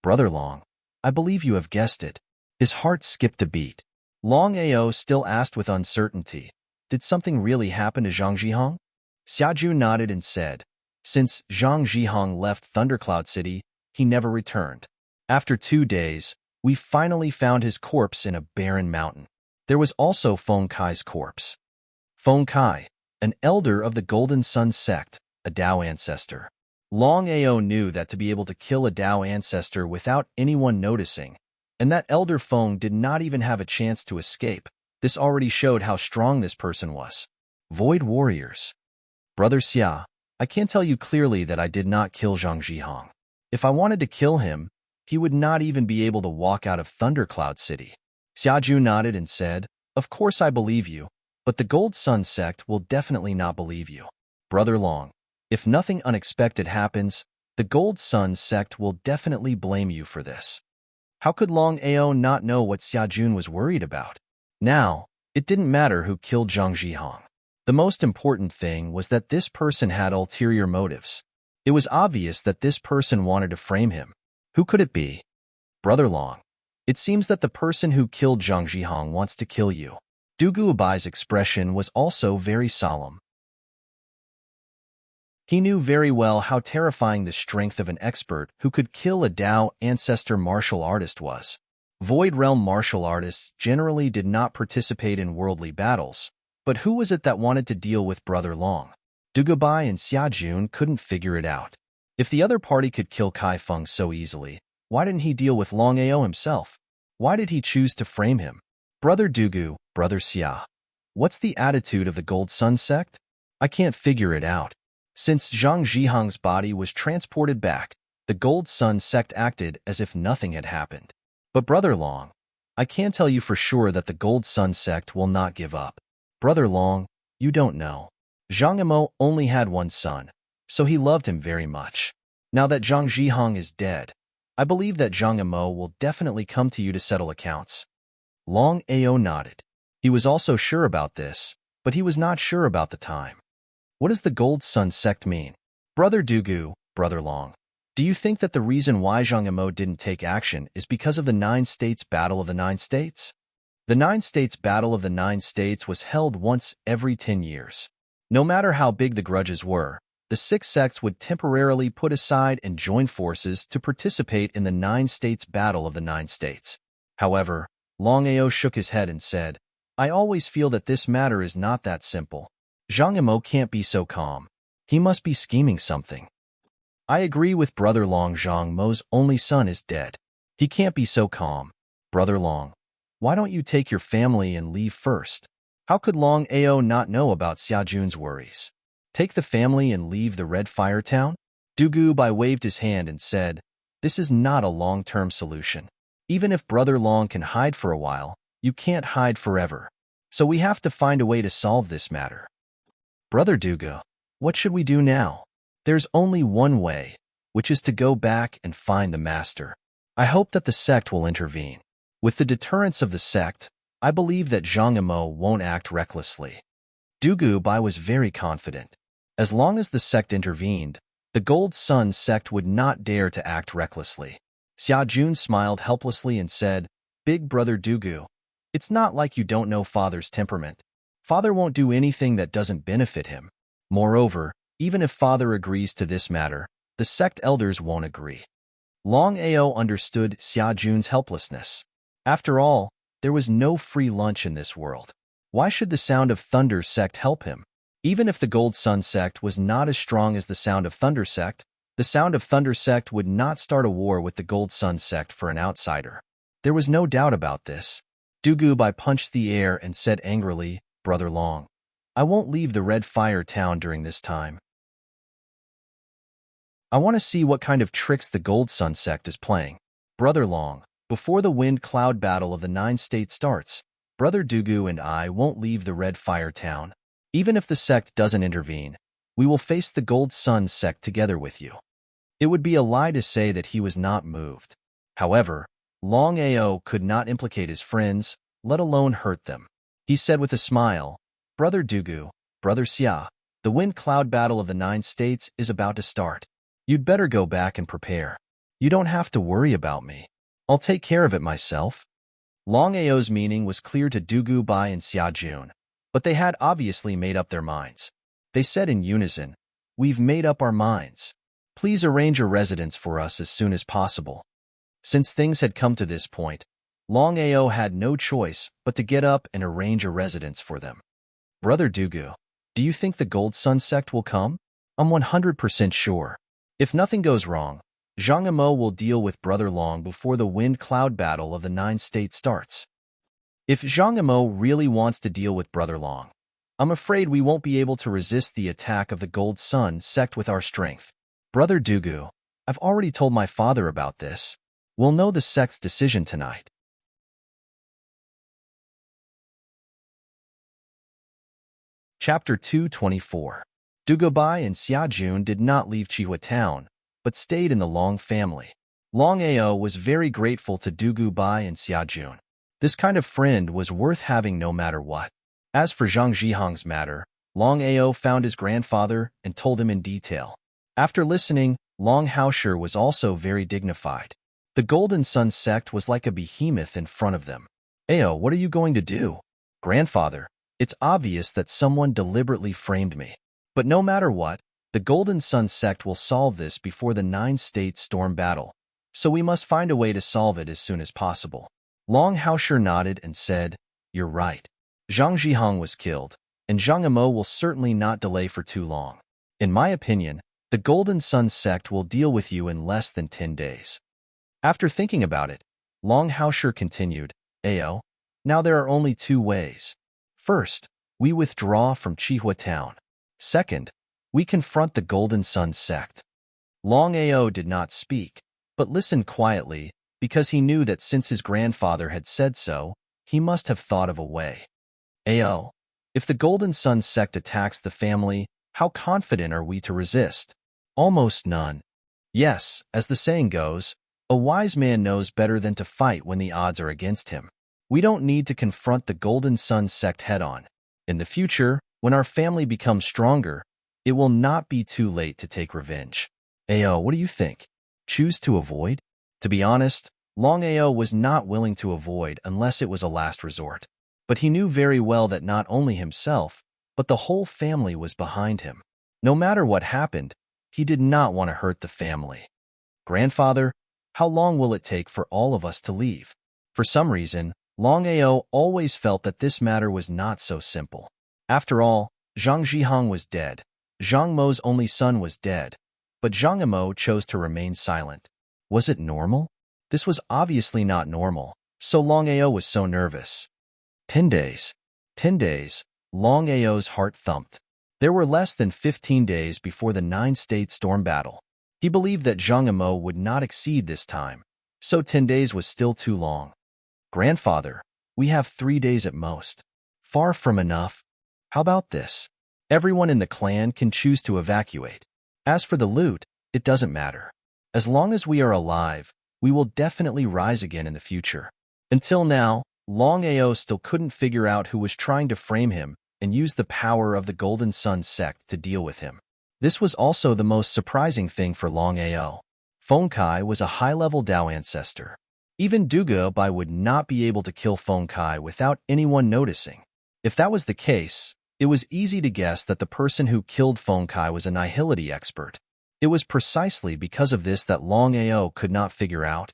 Brother Long, I believe you have guessed it. His heart skipped a beat. Longao still asked with uncertainty, Did something really happen to Zhang Zhihang? Xiaju nodded and said, Since Zhang Zhihang left Thundercloud City, he never returned. After 2 days, we finally found his corpse in a barren mountain. There was also Feng Kai's corpse. Feng Kai, an elder of the Golden Sun sect, a Dao ancestor. Longao knew that to be able to kill a Dao ancestor without anyone noticing, and that elder Feng did not even have a chance to escape, this already showed how strong this person was. Void Warriors. Brother Xia, I can tell you clearly that I did not kill Zhang Zhihang. If I wanted to kill him, he would not even be able to walk out of Thundercloud City. Xiaju nodded and said, Of course I believe you, but the Gold Sun sect will definitely not believe you. Brother Long, if nothing unexpected happens, the Gold Sun sect will definitely blame you for this. How could Longao not know what Xiajun was worried about? Now, it didn't matter who killed Zhang Zhihong. The most important thing was that this person had ulterior motives. It was obvious that this person wanted to frame him. Who could it be? Brother Long. It seems that the person who killed Zhang Zhihong wants to kill you. Du Guobai's expression was also very solemn. He knew very well how terrifying the strength of an expert who could kill a Dao ancestor martial artist was. Void Realm martial artists generally did not participate in worldly battles, but who was it that wanted to deal with Brother Long? Du Guobai and Xia Jun couldn't figure it out. If the other party could kill Kai Feng so easily, why didn't he deal with Longao himself? Why did he choose to frame him? Brother Dugu, Brother Xia. What's the attitude of the Gold Sun sect? I can't figure it out. Since Zhang Zhihong's body was transported back, the Gold Sun sect acted as if nothing had happened. But Brother Long, I can tell you for sure that the Gold Sun sect will not give up. Brother Long, you don't know. Zhang Emo only had one son, so he loved him very much. Now that Zhang Zhihong is dead, I believe that Zhang Emo will definitely come to you to settle accounts. Long Ao nodded. He was also sure about this, but he was not sure about the time. What does the Gold Sun sect mean? Brother Dugu, Brother Long, do you think that the reason why Zhang Emo didn't take action is because of the 9 States Battle of the 9 States? The 9 States Battle of the 9 States was held once every 10 years. No matter how big the grudges were, the 6 sects would temporarily put aside and join forces to participate in the 9 States Battle of the 9 States. However, Long Ao shook his head and said, I always feel that this matter is not that simple. Zhang Emo can't be so calm. He must be scheming something. I agree with Brother Long. Zhang Mo's only son is dead. He can't be so calm. Brother Long, why don't you take your family and leave first? How could Long Ao not know about Xia Jun's worries? Take the family and leave the Red Fire Town? Du Guobai waved his hand and said, this is not a long-term solution. Even if Brother Long can hide for a while, you can't hide forever. So we have to find a way to solve this matter. Brother Dugu, what should we do now? There's only one way, which is to go back and find the master. I hope that the sect will intervene. With the deterrence of the sect, I believe that Zhang Emo won't act recklessly. Du Guobai was very confident. As long as the sect intervened, the Gold Sun sect would not dare to act recklessly. Xia Jun smiled helplessly and said, Big Brother Dugu, it's not like you don't know Father's temperament. Father won't do anything that doesn't benefit him. Moreover, even if Father agrees to this matter, the sect elders won't agree. Long Ao understood Xia Jun's helplessness. After all, there was no free lunch in this world. Why should the Sound of Thunder sect help him? Even if the Gold Sun sect was not as strong as the Sound of Thunder sect, the Sound of Thunder sect would not start a war with the Gold Sun sect for an outsider. There was no doubt about this. Du Guobai punched the air and said angrily, Brother Long, I won't leave the Red Fire Town during this time. I want to see what kind of tricks the Gold Sun sect is playing. Brother Long, before the Wind Cloud Battle of the 9 States starts, Brother Dugu and I won't leave the Red Fire Town. Even if the sect doesn't intervene, we will face the Gold Sun sect together with you. It would be a lie to say that he was not moved. However, Long Ao could not implicate his friends, let alone hurt them. He said with a smile, Brother Dugu, Brother Xia, the Wind Cloud Battle of the 9 States is about to start. You'd better go back and prepare. You don't have to worry about me. I'll take care of it myself. Long Ao's meaning was clear to Du Guobai and Xia Jun, but they had obviously made up their minds. They said in unison, We've made up our minds. Please arrange a residence for us as soon as possible. Since things had come to this point, Long Ao had no choice but to get up and arrange a residence for them. Brother Dugu, do you think the Gold Sun sect will come? I'm 100% sure. If nothing goes wrong, Zhang Emo will deal with Brother Long before the Wind Cloud Battle of the 9 States starts. If Zhang Emo really wants to deal with Brother Long, I'm afraid we won't be able to resist the attack of the Gold Sun sect with our strength. Brother Dugu, I've already told my father about this. We'll know the sect's decision tonight. Chapter 224. Du Guobai and Xia Jun did not leave Chihua Town, but stayed in the Long family. Long Ao was very grateful to Du Guobai and Xia Jun. This kind of friend was worth having no matter what. As for Zhang Zhihang's matter, Longao found his grandfather and told him in detail. After listening, Long Haosher was also very dignified. The Golden Sun sect was like a behemoth in front of them. Ao, what are you going to do? Grandfather, it's obvious that someone deliberately framed me. But no matter what, the Golden Sun sect will solve this before the 9-state storm battle. So we must find a way to solve it as soon as possible. Long Haosher nodded and said, You're right. Zhang Zhihang was killed, and Zhang Emo will certainly not delay for too long. In my opinion, the Golden Sun sect will deal with you in less than 10 days. After thinking about it, Long Haosher continued, Ao, now there are only 2 ways. First, we withdraw from Chihua town. Second, we confront the Golden Sun sect. Long Ao did not speak, but listened quietly, because he knew that since his grandfather had said so, he must have thought of a way. Ao, if the Golden Sun sect attacks the family, how confident are we to resist? Almost none. Yes, as the saying goes, a wise man knows better than to fight when the odds are against him. We don't need to confront the Golden Sun sect head-on. In the future, when our family becomes stronger, it will not be too late to take revenge. Ao, what do you think? Choose to avoid? To be honest, Long Ao was not willing to avoid unless it was a last resort. But he knew very well that not only himself, but the whole family was behind him. No matter what happened, he did not want to hurt the family. Grandfather, how long will it take for all of us to leave? For some reason, Long Ao always felt that this matter was not so simple. After all, Zhang Zhihang was dead. Zhang Mo's only son was dead. But Zhang Emo chose to remain silent. Was it normal? This was obviously not normal, so Long Ao was so nervous. 10 days. 10 days. Long Ao's heart thumped. There were less than 15 days before the 9-state storm battle. He believed that Zhang Emo would not exceed this time, so 10 days was still too long. Grandfather, we have 3 days at most. Far from enough. How about this? Everyone in the clan can choose to evacuate. As for the loot, it doesn't matter. As long as we are alive, we will definitely rise again in the future. Until now, Long Ao still couldn't figure out who was trying to frame him and use the power of the Golden Sun sect to deal with him. This was also the most surprising thing for Long Ao. Feng Kai was a high-level Dao ancestor. Even Duge Bai would not be able to kill Feng Kai without anyone noticing. If that was the case, it was easy to guess that the person who killed Feng Kai was a nihility expert. It was precisely because of this that Long Ao could not figure out.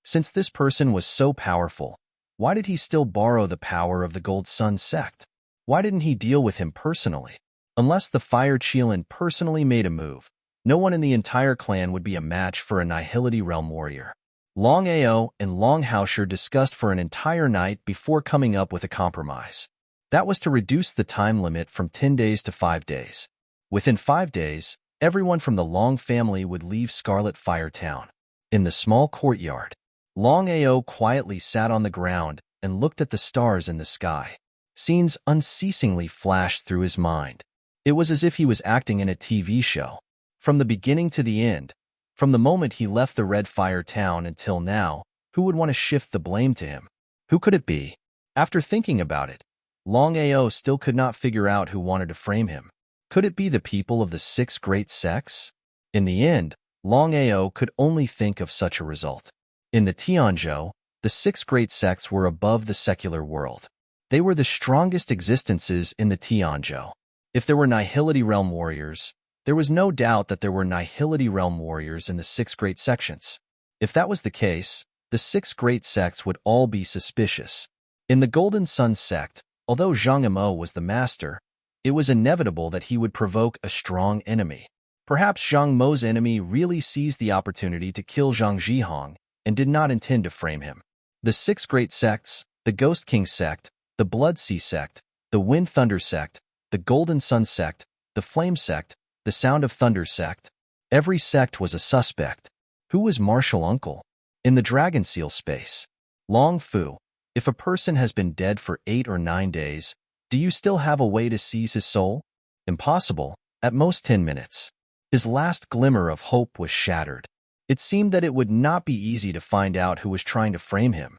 Since this person was so powerful, why did he still borrow the power of the Gold Sun sect? Why didn't he deal with him personally? Unless the Fire Qilin personally made a move, no one in the entire clan would be a match for a Nihility Realm warrior. Long Ao and Long Haosher discussed for an entire night before coming up with a compromise. That was to reduce the time limit from 10 days to 5 days. Within 5 days, everyone from the Long family would leave Scarlet Fire Town. In the small courtyard, Long Ao quietly sat on the ground and looked at the stars in the sky. Scenes unceasingly flashed through his mind. It was as if he was acting in a TV show. From the beginning to the end, from the moment he left the Red Fire Town until now, who would want to shift the blame to him? Who could it be? After thinking about it, Long Ao still could not figure out who wanted to frame him. Could it be the people of the 6 great sects? In the end, Long Ao could only think of such a result. In the Tianzhou, the 6 great sects were above the secular world. They were the strongest existences in the Tianzhou. If there were Nihility Realm warriors, there was no doubt that there were Nihility Realm warriors in the 6 great sections. If that was the case, the 6 great sects would all be suspicious. In the Golden Sun sect, although Zhang Emo was the master, it was inevitable that he would provoke a strong enemy. Perhaps Zhang Mo's enemy really seized the opportunity to kill Zhang Zhihang and did not intend to frame him. The 6 great sects, the Ghost King sect, the Blood Sea sect, the Wind Thunder sect, the Golden Sun sect, the Flame sect, the Sound of Thunder sect. Every sect was a suspect. Who was Martial Uncle? In the Dragon Seal space. Long Fu, if a person has been dead for 8 or 9 days, do you still have a way to seize his soul? Impossible, at most 10 minutes. His last glimmer of hope was shattered. It seemed that it would not be easy to find out who was trying to frame him.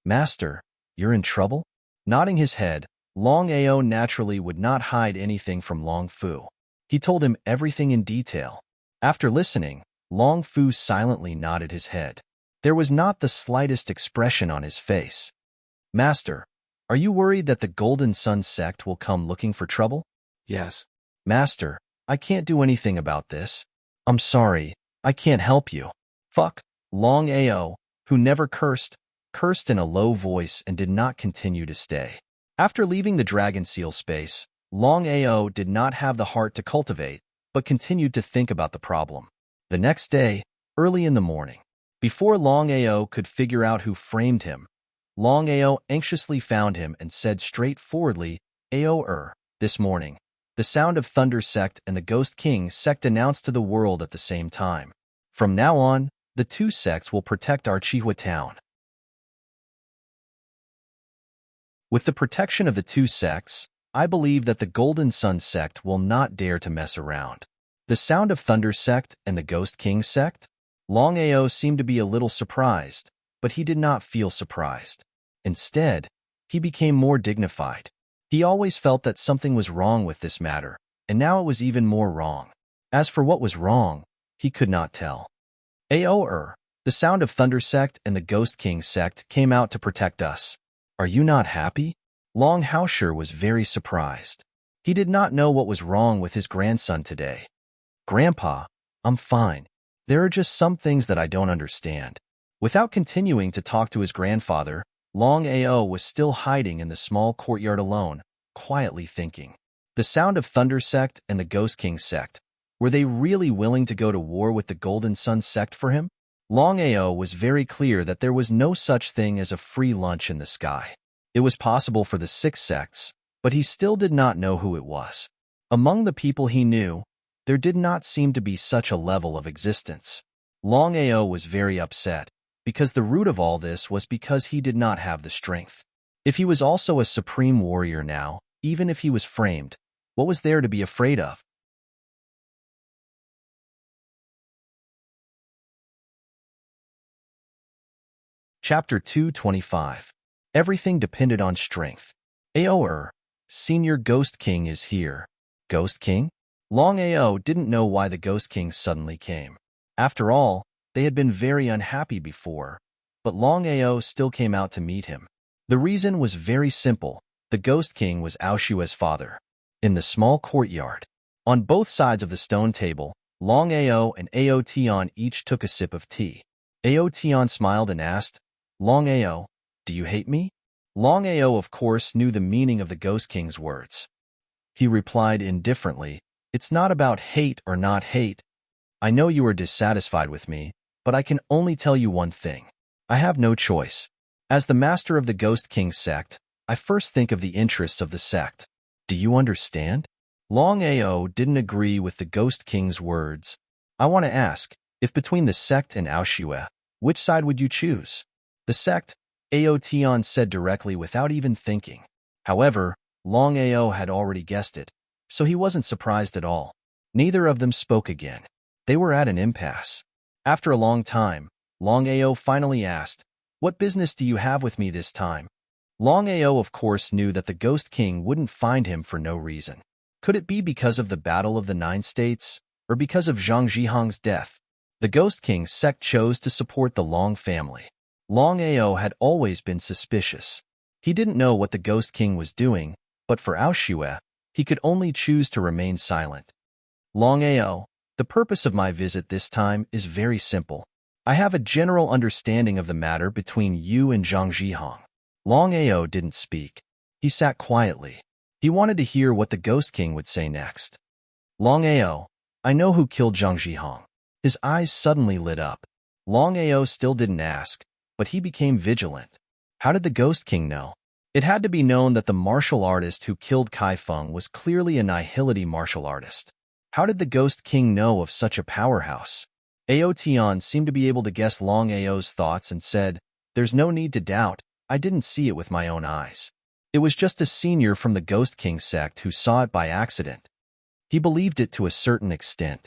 Master, you're in trouble? Nodding his head, Longao naturally would not hide anything from Long Fu. He told him everything in detail. After listening, Long Fu silently nodded his head. There was not the slightest expression on his face. Master, are you worried that the Golden Sun sect will come looking for trouble? Yes. Master, I can't do anything about this. I'm sorry, I can't help you. Fuck. Longao, who never cursed in a low voice and did not continue to stay. After leaving the dragon seal space, Longao did not have the heart to cultivate, but continued to think about the problem. The next day, early in the morning, before Longao could figure out who framed him, Longao anxiously found him and said straightforwardly, this morning, the Sound of Thunder sect and the Ghost King sect announced to the world at the same time. From now on, the two sects will protect our Chihua town. With the protection of the two sects, I believe that the Golden Sun sect will not dare to mess around. The Sound of Thunder sect and the Ghost King sect? Longao seemed to be a little surprised, but he did not feel surprised. Instead, he became more dignified. He always felt that something was wrong with this matter, and now it was even more wrong. As for what was wrong, he could not tell. The Sound of Thunder sect and the Ghost King sect came out to protect us. Are you not happy? Long Haosher was very surprised. He did not know what was wrong with his grandson today. Grandpa, I'm fine. There are just some things that I don't understand. Without continuing to talk to his grandfather, Longao was still hiding in the small courtyard alone, quietly thinking. The Sound of Thunder sect and the Ghost King sect, were they really willing to go to war with the Golden Sun sect for him? Longao was very clear that there was no such thing as a free lunch in the sky. It was possible for the six sects, but he still did not know who it was. Among the people he knew, there did not seem to be such a level of existence. Longao was very upset, because the root of all this was because he did not have the strength. If he was also a supreme warrior now, even if he was framed, what was there to be afraid of? Chapter 225. Everything depended on strength. Senior Ghost King is here. Ghost King? Longao didn't know why the Ghost King suddenly came. After all, they had been very unhappy before, but Longao still came out to meet him. The reason was very simple. The Ghost King was Aoshua's father. In the small courtyard, on both sides of the stone table, Longao and Aotion each took a sip of tea. Aotion smiled and asked, Longao, do you hate me? Longao, of course, knew the meaning of the Ghost King's words. He replied indifferently, It's not about hate or not hate. I know you are dissatisfied with me, but I can only tell you one thing. I have no choice. As the master of the Ghost King sect, I first think of the interests of the sect. Do you understand? Longao didn't agree with the Ghost King's words. I want to ask, if between the sect and Aoshua, which side would you choose? The sect, Aotion said directly without even thinking. However, Longao had already guessed it, so he wasn't surprised at all. Neither of them spoke again. They were at an impasse. After a long time, Longao finally asked, What business do you have with me this time? Longao, of course, knew that the Ghost King wouldn't find him for no reason. Could it be because of the Battle of the Nine States, or because of Zhang Zhihang's death? The Ghost King sect chose to support the Long family. Longao had always been suspicious. He didn't know what the Ghost King was doing, but for Aoshua, he could only choose to remain silent. Longao, the purpose of my visit this time is very simple. I have a general understanding of the matter between you and Zhang Zhihang. Longao didn't speak. He sat quietly. He wanted to hear what the Ghost King would say next. Longao, I know who killed Zhang Zhihang. His eyes suddenly lit up. Longao still didn't ask, but he became vigilant. How did the Ghost King know? It had to be known that the martial artist who killed Kai Feng was clearly a Nihility martial artist. How did the Ghost King know of such a powerhouse? Aotion seemed to be able to guess Longao's thoughts and said, There's no need to doubt, I didn't see it with my own eyes. It was just a senior from the Ghost King sect who saw it by accident. He believed it to a certain extent.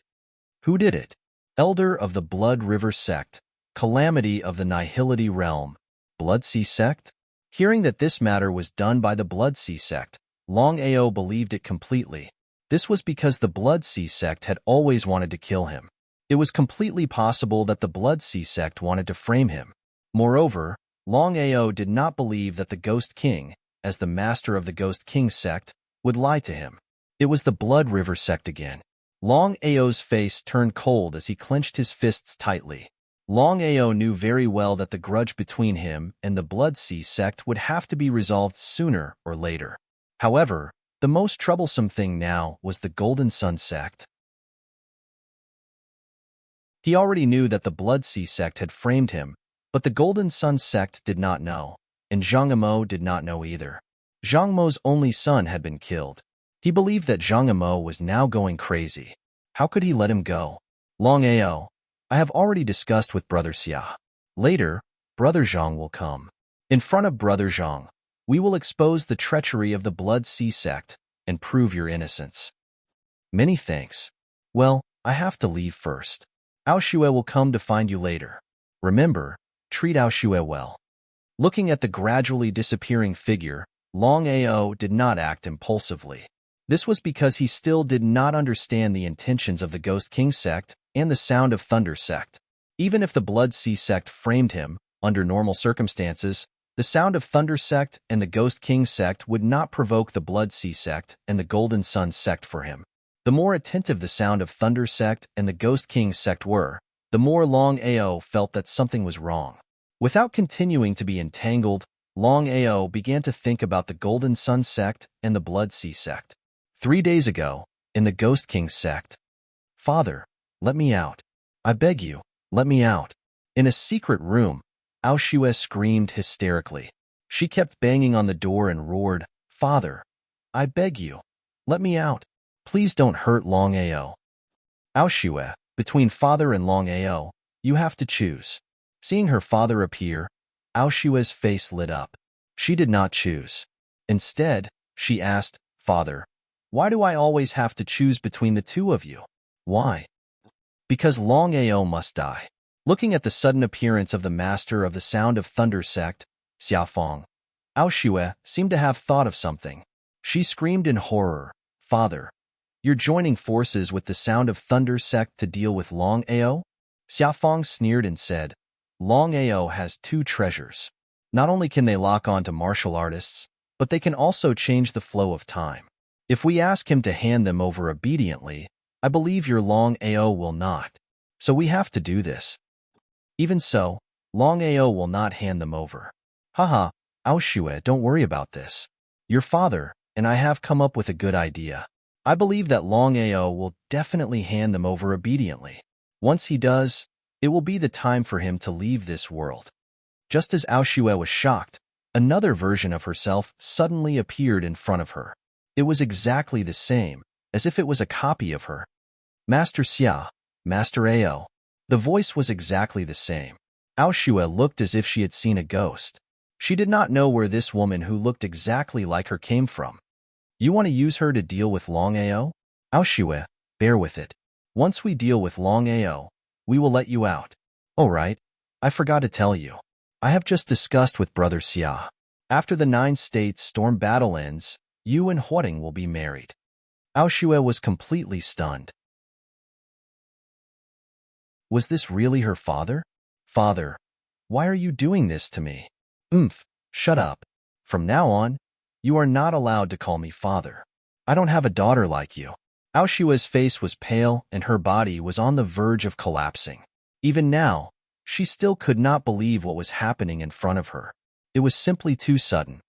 Who did it? elder of the Blood River sect, calamity of the Nihility realm, Blood Sea sect? Hearing that this matter was done by the Blood Sea sect, Longao believed it completely. This was because the Blood Sea sect had always wanted to kill him. It was completely possible that the Blood Sea sect wanted to frame him. Moreover, Longao did not believe that the Ghost King, as the master of the Ghost King sect, would lie to him. It was the Blood River sect again. Longao's face turned cold as he clenched his fists tightly. Longao knew very well that the grudge between him and the Blood Sea sect would have to be resolved sooner or later. However, the most troublesome thing now was the Golden Sun sect. He already knew that the Blood Sea sect had framed him, but the Golden Sun sect did not know, and Zhang Emo did not know either. Zhang Mo's only son had been killed. He believed that Zhang Emo was now going crazy. How could he let him go? Longao, I have already discussed with Brother Xia. Later, Brother Zhang will come. In front of Brother Zhang, we will expose the treachery of the Blood Sea sect and prove your innocence. Many thanks. Well, I have to leave first. Aoshue will come to find you later. Remember, treat Aoshue well. Looking at the gradually disappearing figure, Longao did not act impulsively. This was because he still did not understand the intentions of the Ghost King sect and the Sound of Thunder sect. Even if the Blood Sea sect framed him, under normal circumstances, the Sound of Thunder sect and the Ghost King sect would not provoke the Blood Sea sect and the Golden Sun sect for him. The more attentive the Sound of Thunder sect and the Ghost King sect were, the more Longao felt that something was wrong. Without continuing to be entangled, Longao began to think about the Golden Sun sect and the Blood Sea sect. 3 days ago, in the Ghost King sect, Father, let me out. I beg you, let me out. In a secret room, Aoshue screamed hysterically. She kept banging on the door and roared, Father, I beg you, let me out. Please don't hurt Longao. Aoshue, between father and Longao, you have to choose. Seeing her father appear, Aoshue's face lit up. She did not choose. Instead, she asked, Father, why do I always have to choose between the two of you? Why? Because Longao must die. Looking at the sudden appearance of the master of the Sound of Thunder sect, Xiafeng, Aoshue seemed to have thought of something. She screamed in horror, Father, you're joining forces with the Sound of Thunder sect to deal with Longao? Xiafeng sneered and said, Longao has 2 treasures. Not only can they lock on to martial artists, but they can also change the flow of time. If we ask him to hand them over obediently, I believe your Longao will not. So we have to do this. Even so, Longao will not hand them over. Haha, Aoshue, don't worry about this. Your father and I have come up with a good idea. I believe that Longao will definitely hand them over obediently. Once he does, it will be the time for him to leave this world. Just as Aoshue was shocked, another version of herself suddenly appeared in front of her. It was exactly the same, as if it was a copy of her. Master Xia, Master Ao. The voice was exactly the same. Aoshue looked as if she had seen a ghost. She did not know where this woman who looked exactly like her came from. You want to use her to deal with Longao? Aoshue, bear with it. Once we deal with Longao, we will let you out. Oh right, I forgot to tell you. I have just discussed with Brother Xia. After the 9 states storm battle ends, you and Huating will be married. Aoshue was completely stunned. Was this really her father? Father, why are you doing this to me? Shut up. From now on, you are not allowed to call me father. I don't have a daughter like you. Aoshue's face was pale and her body was on the verge of collapsing. Even now, she still could not believe what was happening in front of her. It was simply too sudden.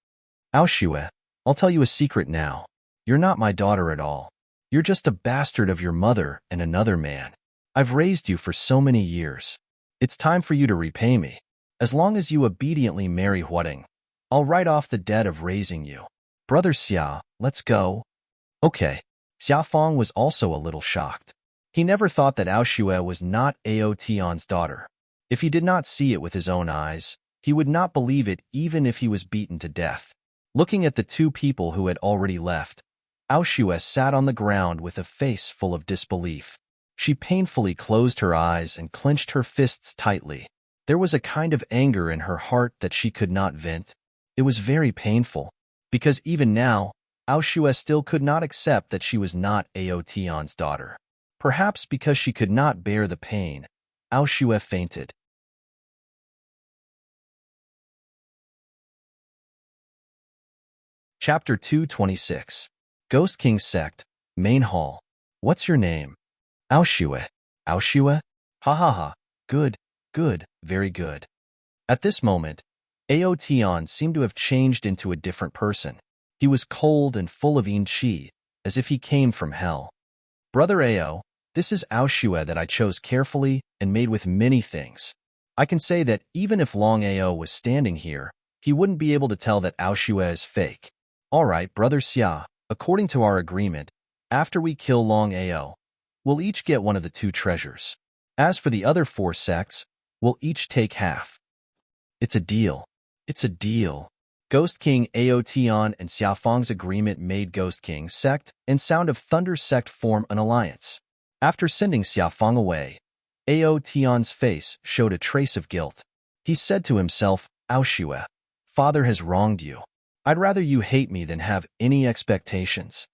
Aoshue, I'll tell you a secret now. You're not my daughter at all. You're just a bastard of your mother and another man. I've raised you for so many years. It's time for you to repay me. As long as you obediently marry Huating, I'll write off the debt of raising you. Brother Xia, let's go. Okay. Xiafeng was also a little shocked. He never thought that Aoshue was not Ao Tian's daughter. If he did not see it with his own eyes, he would not believe it even if he was beaten to death. Looking at the 2 people who had already left, Aoshue sat on the ground with a face full of disbelief. She painfully closed her eyes and clenched her fists tightly. There was a kind of anger in her heart that she could not vent. It was very painful, because even now, Aoshue still could not accept that she was not Aotion's daughter. Perhaps because she could not bear the pain, Aoshue fainted. Chapter 226. Ghost King Sect, Main Hall. What's your name? Aoshue. Aoshue? Ha ha ha. Good, good, very good. At this moment, Aotion seemed to have changed into a different person. He was cold and full of yin qi, as if he came from hell. Brother Ao, this is Aoshue that I chose carefully and made with many things. I can say that even if Longao was standing here, he wouldn't be able to tell that Aoshue is fake. All right, Brother Xia, according to our agreement, after we kill Longao, we'll each get one of the 2 treasures. As for the other 4 sects, we'll each take half. It's a deal. It's a deal. Ghost King Aotion and Xiafang's agreement made Ghost King Sect and Sound of Thunder Sect form an alliance. After sending Xiafang away, Aotion's face showed a trace of guilt. He said to himself, Aoshue, Father has wronged you. I'd rather you hate me than have any expectations.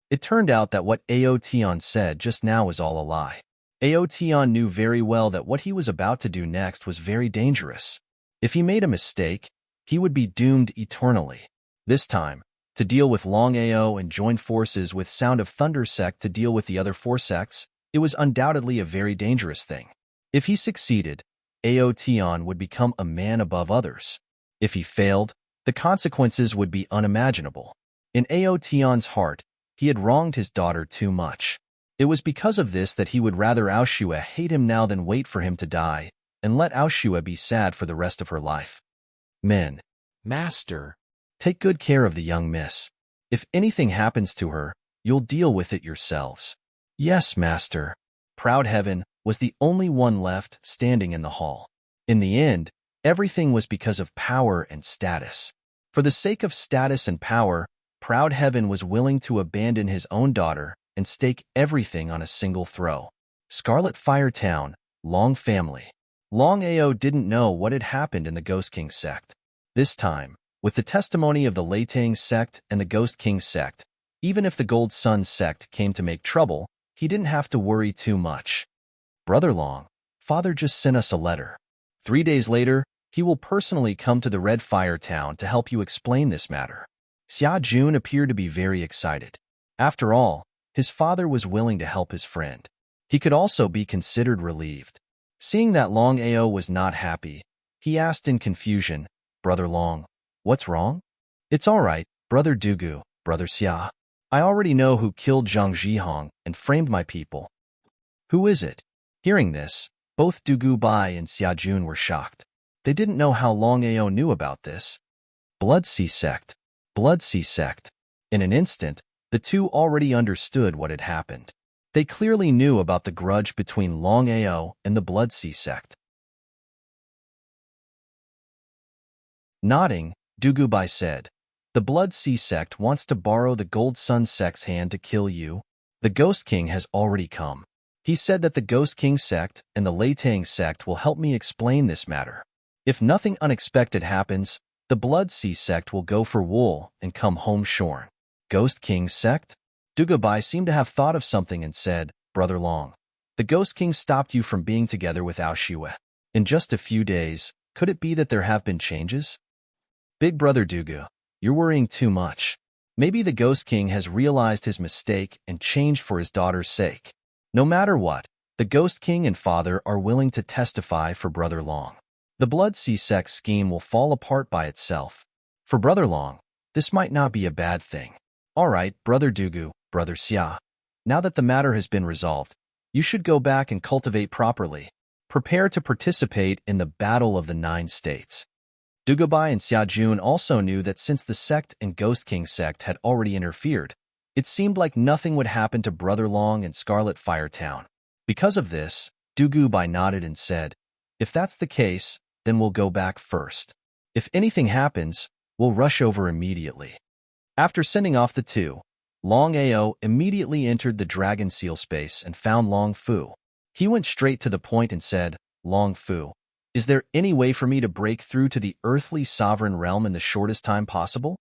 It turned out that what Aotion said just now was all a lie. Aotion knew very well that what he was about to do next was very dangerous. If he made a mistake, he would be doomed eternally. This time, to deal with Longao and join forces with Sound of Thunder Sect to deal with the other 4 sects, it was undoubtedly a very dangerous thing. If he succeeded, Aotion would become a man above others. If he failed, the consequences would be unimaginable. In Aotion's heart, he had wronged his daughter too much. It was because of this that he would rather Aoshue hate him now than wait for him to die, and let Aoshue be sad for the rest of her life. Men. Master. Take good care of the young miss. If anything happens to her, you'll deal with it yourselves. Yes, Master. Proud Heaven was the only one left standing in the hall. In the end, everything was because of power and status. For the sake of status and power, Proud Heaven was willing to abandon his own daughter and stake everything on a single throw. Scarlet Fire Town, Long Family. Longao didn't know what had happened in the Ghost King Sect. This time, with the testimony of the Leitang Sect and the Ghost King Sect, even if the Gold Sun Sect came to make trouble, he didn't have to worry too much. Brother Long, Father just sent us a letter. 3 days later, he will personally come to the Red Fire Town to help you explain this matter. Xia Jun appeared to be very excited. After all, his father was willing to help his friend. He could also be considered relieved. Seeing that Longao was not happy, he asked in confusion, Brother Long, what's wrong? It's all right, Brother Dugu, Brother Xia. I already know who killed Zhang Zhihong and framed my people. Who is it? Hearing this, both Dugu Bai and Xia Jun were shocked. They didn't know how Longao knew about this. Blood Sea Sect. Blood Sea Sect. In an instant, the 2 already understood what had happened. They clearly knew about the grudge between Longao and the Blood Sea Sect. Nodding, Dugu Bai said, The Blood Sea Sect wants to borrow the Gold Sun Sect's hand to kill you. The Ghost King has already come. He said that the Ghost King Sect and the Leitang Sect will help me explain this matter. If nothing unexpected happens, the Blood Sea Sect will go for wool and come home shorn. Ghost King Sect? Dugu Bai seemed to have thought of something and said, Brother Long, the Ghost King stopped you from being together with Aoshue. In just a few days, could it be that there have been changes? Big Brother Dugu, you're worrying too much. Maybe the Ghost King has realized his mistake and changed for his daughter's sake. No matter what, the Ghost King and Father are willing to testify for Brother Long. The Blood Sea Sect scheme will fall apart by itself. For Brother Long, this might not be a bad thing. All right, Brother Dugu, Brother Xia. Now that the matter has been resolved, you should go back and cultivate properly. Prepare to participate in the Battle of the 9 States. Dugu Bai and Xia Jun also knew that since the sect and Ghost King Sect had already interfered, it seemed like nothing would happen to Brother Long and Scarlet Fire Town. Because of this, Dugu Bai nodded and said, If that's the case, then we'll go back first. If anything happens, we'll rush over immediately. After sending off the 2, Longao immediately entered the dragon seal space and found Long Fu. He went straight to the point and said, Long Fu, is there any way for me to break through to the earthly sovereign realm in the shortest time possible?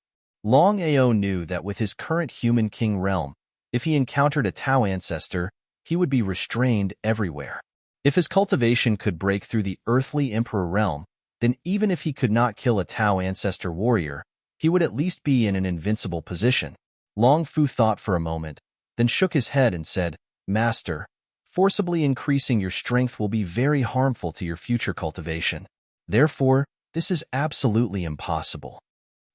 Longao knew that with his current human king realm, if he encountered a Tao ancestor, he would be restrained everywhere. If his cultivation could break through the earthly emperor realm, then even if he could not kill a Tao ancestor warrior, he would at least be in an invincible position. Long Fu thought for a moment, then shook his head and said, Master, forcibly increasing your strength will be very harmful to your future cultivation. Therefore, this is absolutely impossible.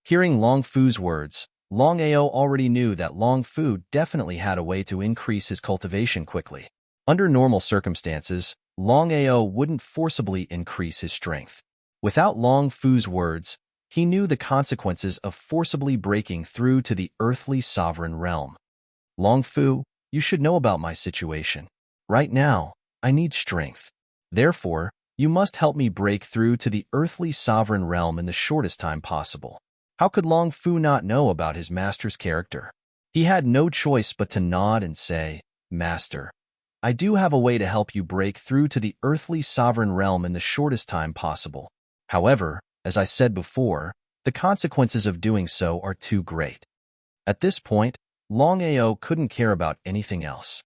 Hearing Long Fu's words, Longao already knew that Long Fu definitely had a way to increase his cultivation quickly. Under normal circumstances, Longao wouldn't forcibly increase his strength. Without Long Fu's words, he knew the consequences of forcibly breaking through to the earthly sovereign realm. Long Fu, you should know about my situation. Right now, I need strength. Therefore, you must help me break through to the earthly sovereign realm in the shortest time possible. How could Long Fu not know about his master's character? He had no choice but to nod and say, Master, I do have a way to help you break through to the earthly sovereign realm in the shortest time possible. However, as I said before, the consequences of doing so are too great. At this point, Longao couldn't care about anything else.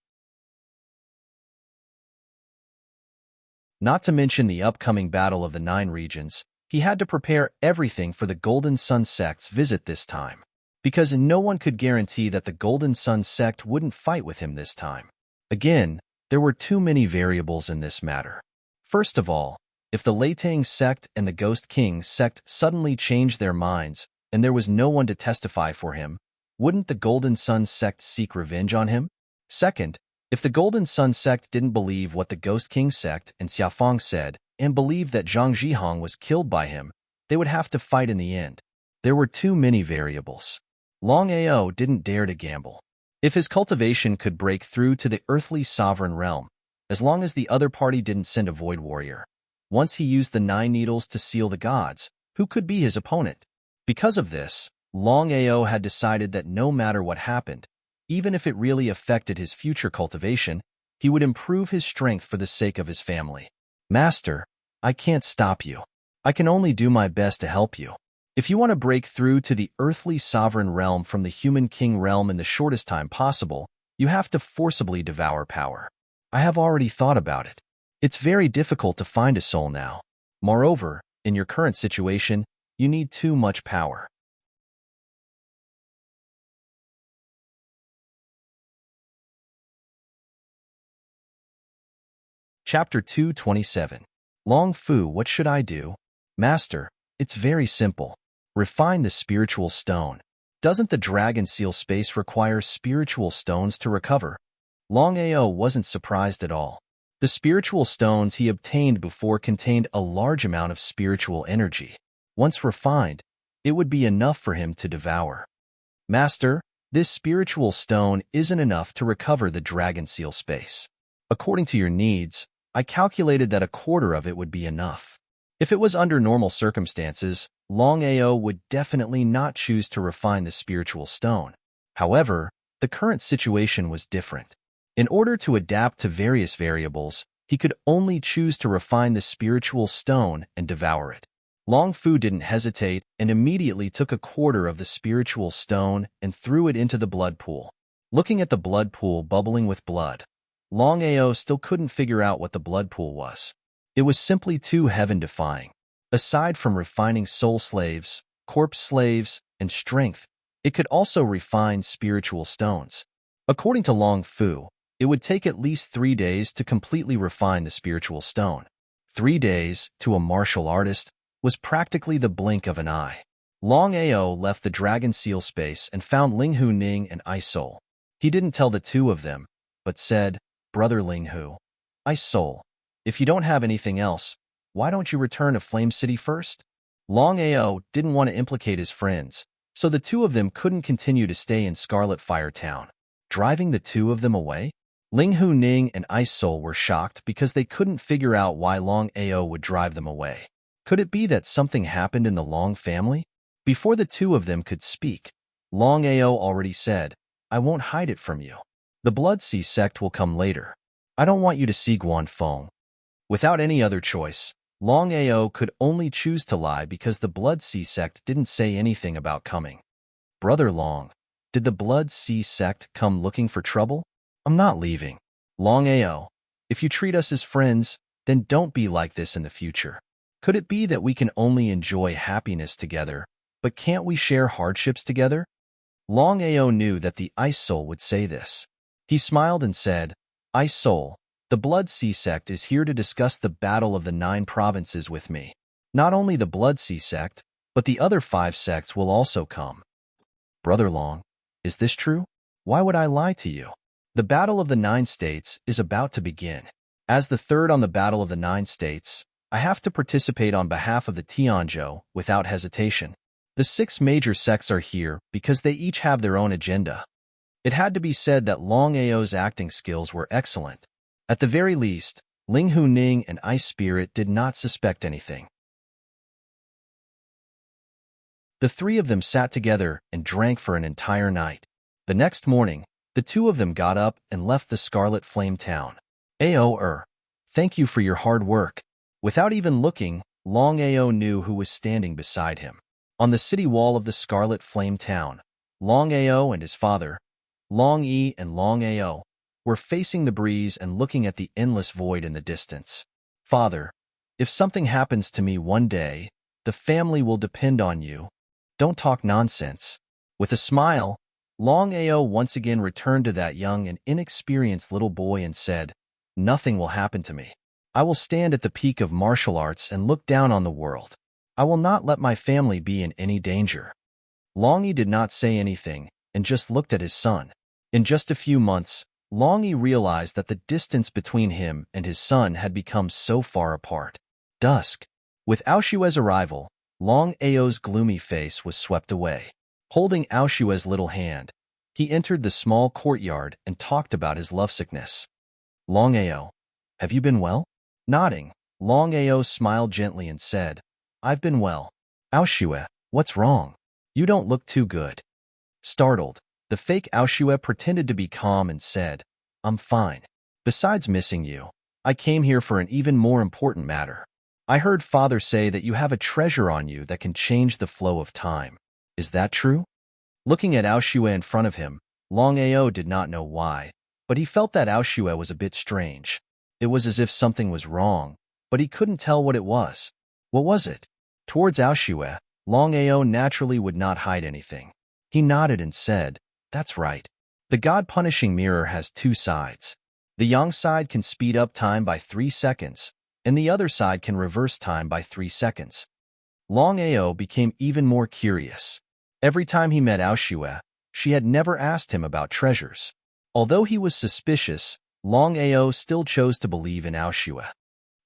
Not to mention the upcoming Battle of the Nine Regions, he had to prepare everything for the Golden Sun sect's visit this time, because no one could guarantee that the Golden Sun sect wouldn't fight with him this time. Again, there were too many variables in this matter. First of all, if the Leitang sect and the Ghost King sect suddenly changed their minds and there was no one to testify for him, wouldn't the Golden Sun sect seek revenge on him? Second, if the Golden Sun sect didn't believe what the Ghost King sect and Xiaofang said and believed that Zhang Zhihong was killed by him, they would have to fight in the end. There were too many variables. Longao didn't dare to gamble. If his cultivation could break through to the earthly sovereign realm, as long as the other party didn't send a void warrior, once he used the 9 needles to seal the gods, who could be his opponent? Because of this, Longao had decided that no matter what happened, even if it really affected his future cultivation, he would improve his strength for the sake of his family. Master, I can't stop you. I can only do my best to help you. If you want to break through to the earthly sovereign realm from the human king realm in the shortest time possible, you have to forcibly devour power. I have already thought about it. It's very difficult to find a soul now. Moreover, in your current situation, you need too much power. Chapter 227. Long Fu, what should I do? Master, it's very simple. Refine the spiritual stone. Doesn't the dragon seal space require spiritual stones to recover? Longao wasn't surprised at all. The spiritual stones he obtained before contained a large amount of spiritual energy. Once refined, it would be enough for him to devour. Master, this spiritual stone isn't enough to recover the dragon seal space. According to your needs, I calculated that a quarter of it would be enough. If it was under normal circumstances, Longao would definitely not choose to refine the spiritual stone. However, the current situation was different. In order to adapt to various variables, he could only choose to refine the spiritual stone and devour it. Long Fu didn't hesitate and immediately took a quarter of the spiritual stone and threw it into the blood pool. Looking at the blood pool bubbling with blood, Longao still couldn't figure out what the blood pool was. It was simply too heaven-defying. Aside from refining soul slaves, corpse slaves, and strength, it could also refine spiritual stones. According to Long Fu, it would take at least 3 days to completely refine the spiritual stone. 3 days, to a martial artist, was practically the blink of an eye. Longao left the dragon seal space and found Linghu Ning and Ice Soul. He didn't tell the two of them, but said, Brother Linghu, Ice Soul, if you don't have anything else, why don't you return to Flame City first? Longao didn't want to implicate his friends, so the two of them couldn't continue to stay in Scarlet Fire Town. Driving the two of them away? Linghu Ning and Ice Soul were shocked because they couldn't figure out why Longao would drive them away. Could it be that something happened in the Long family? Before the two of them could speak, Longao already said, I won't hide it from you. The Blood Sea sect will come later. I don't want you to see Guanfeng. Without any other choice, Longao could only choose to lie because the Blood Sea sect didn't say anything about coming. Brother Long, did the Blood Sea sect come looking for trouble? I'm not leaving. Longao, if you treat us as friends, then don't be like this in the future. Could it be that we can only enjoy happiness together, but can't we share hardships together? Longao knew that the Ice Soul would say this. He smiled and said, Ice Soul, the Blood Sea sect is here to discuss the battle of the 9 provinces with me. Not only the Blood Sea sect, but the other 5 sects will also come. Brother Long, is this true? Why would I lie to you? The battle of the 9 states is about to begin. As the third on the battle of the 9 states, I have to participate on behalf of the Tianzhou without hesitation. The 6 major sects are here because they each have their own agenda. It had to be said that Longao's acting skills were excellent. At the very least, Ling Hu Ning and Ice Spirit did not suspect anything. The 3 of them sat together and drank for an entire night. The next morning, the 2 of them got up and left the Scarlet Flame town. Ao, thank you for your hard work. Without even looking, Longao knew who was standing beside him. On the city wall of the Scarlet Flame town, Longao and his father, Long Yi and Longao, were facing the breeze and looking at the endless void in the distance. Father, if something happens to me one day, the family will depend on you. Don't talk nonsense. With a smile, Longao once again returned to that young and inexperienced little boy and said, Nothing will happen to me. I will stand at the peak of martial arts and look down on the world. I will not let my family be in any danger. Long Yi did not say anything and just looked at his son. In just a few months, Long Yi realized that the distance between him and his son had become so far apart. Dusk. With Aoshue's arrival, Long Ao's gloomy face was swept away. Holding Aoshue's little hand, he entered the small courtyard and talked about his lovesickness. Long Ao, have you been well? Nodding, Long Ao smiled gently and said, I've been well. Aoshue, what's wrong? You don't look too good. Startled, the fake Aoshue pretended to be calm and said, I'm fine. Besides missing you, I came here for an even more important matter. I heard Father say that you have a treasure on you that can change the flow of time. Is that true? Looking at Aoshue in front of him, Long Ao did not know why, but he felt that Aoshue was a bit strange. It was as if something was wrong, but he couldn't tell what it was. What was it? Towards Aoshue, Long Ao naturally would not hide anything. He nodded and said, That's right. The God-punishing mirror has 2 sides. The yang side can speed up time by 3 seconds, and the other side can reverse time by 3 seconds. Long Ao became even more curious. Every time he met Aoshue, she had never asked him about treasures. Although he was suspicious, Long Ao still chose to believe in Aoshue.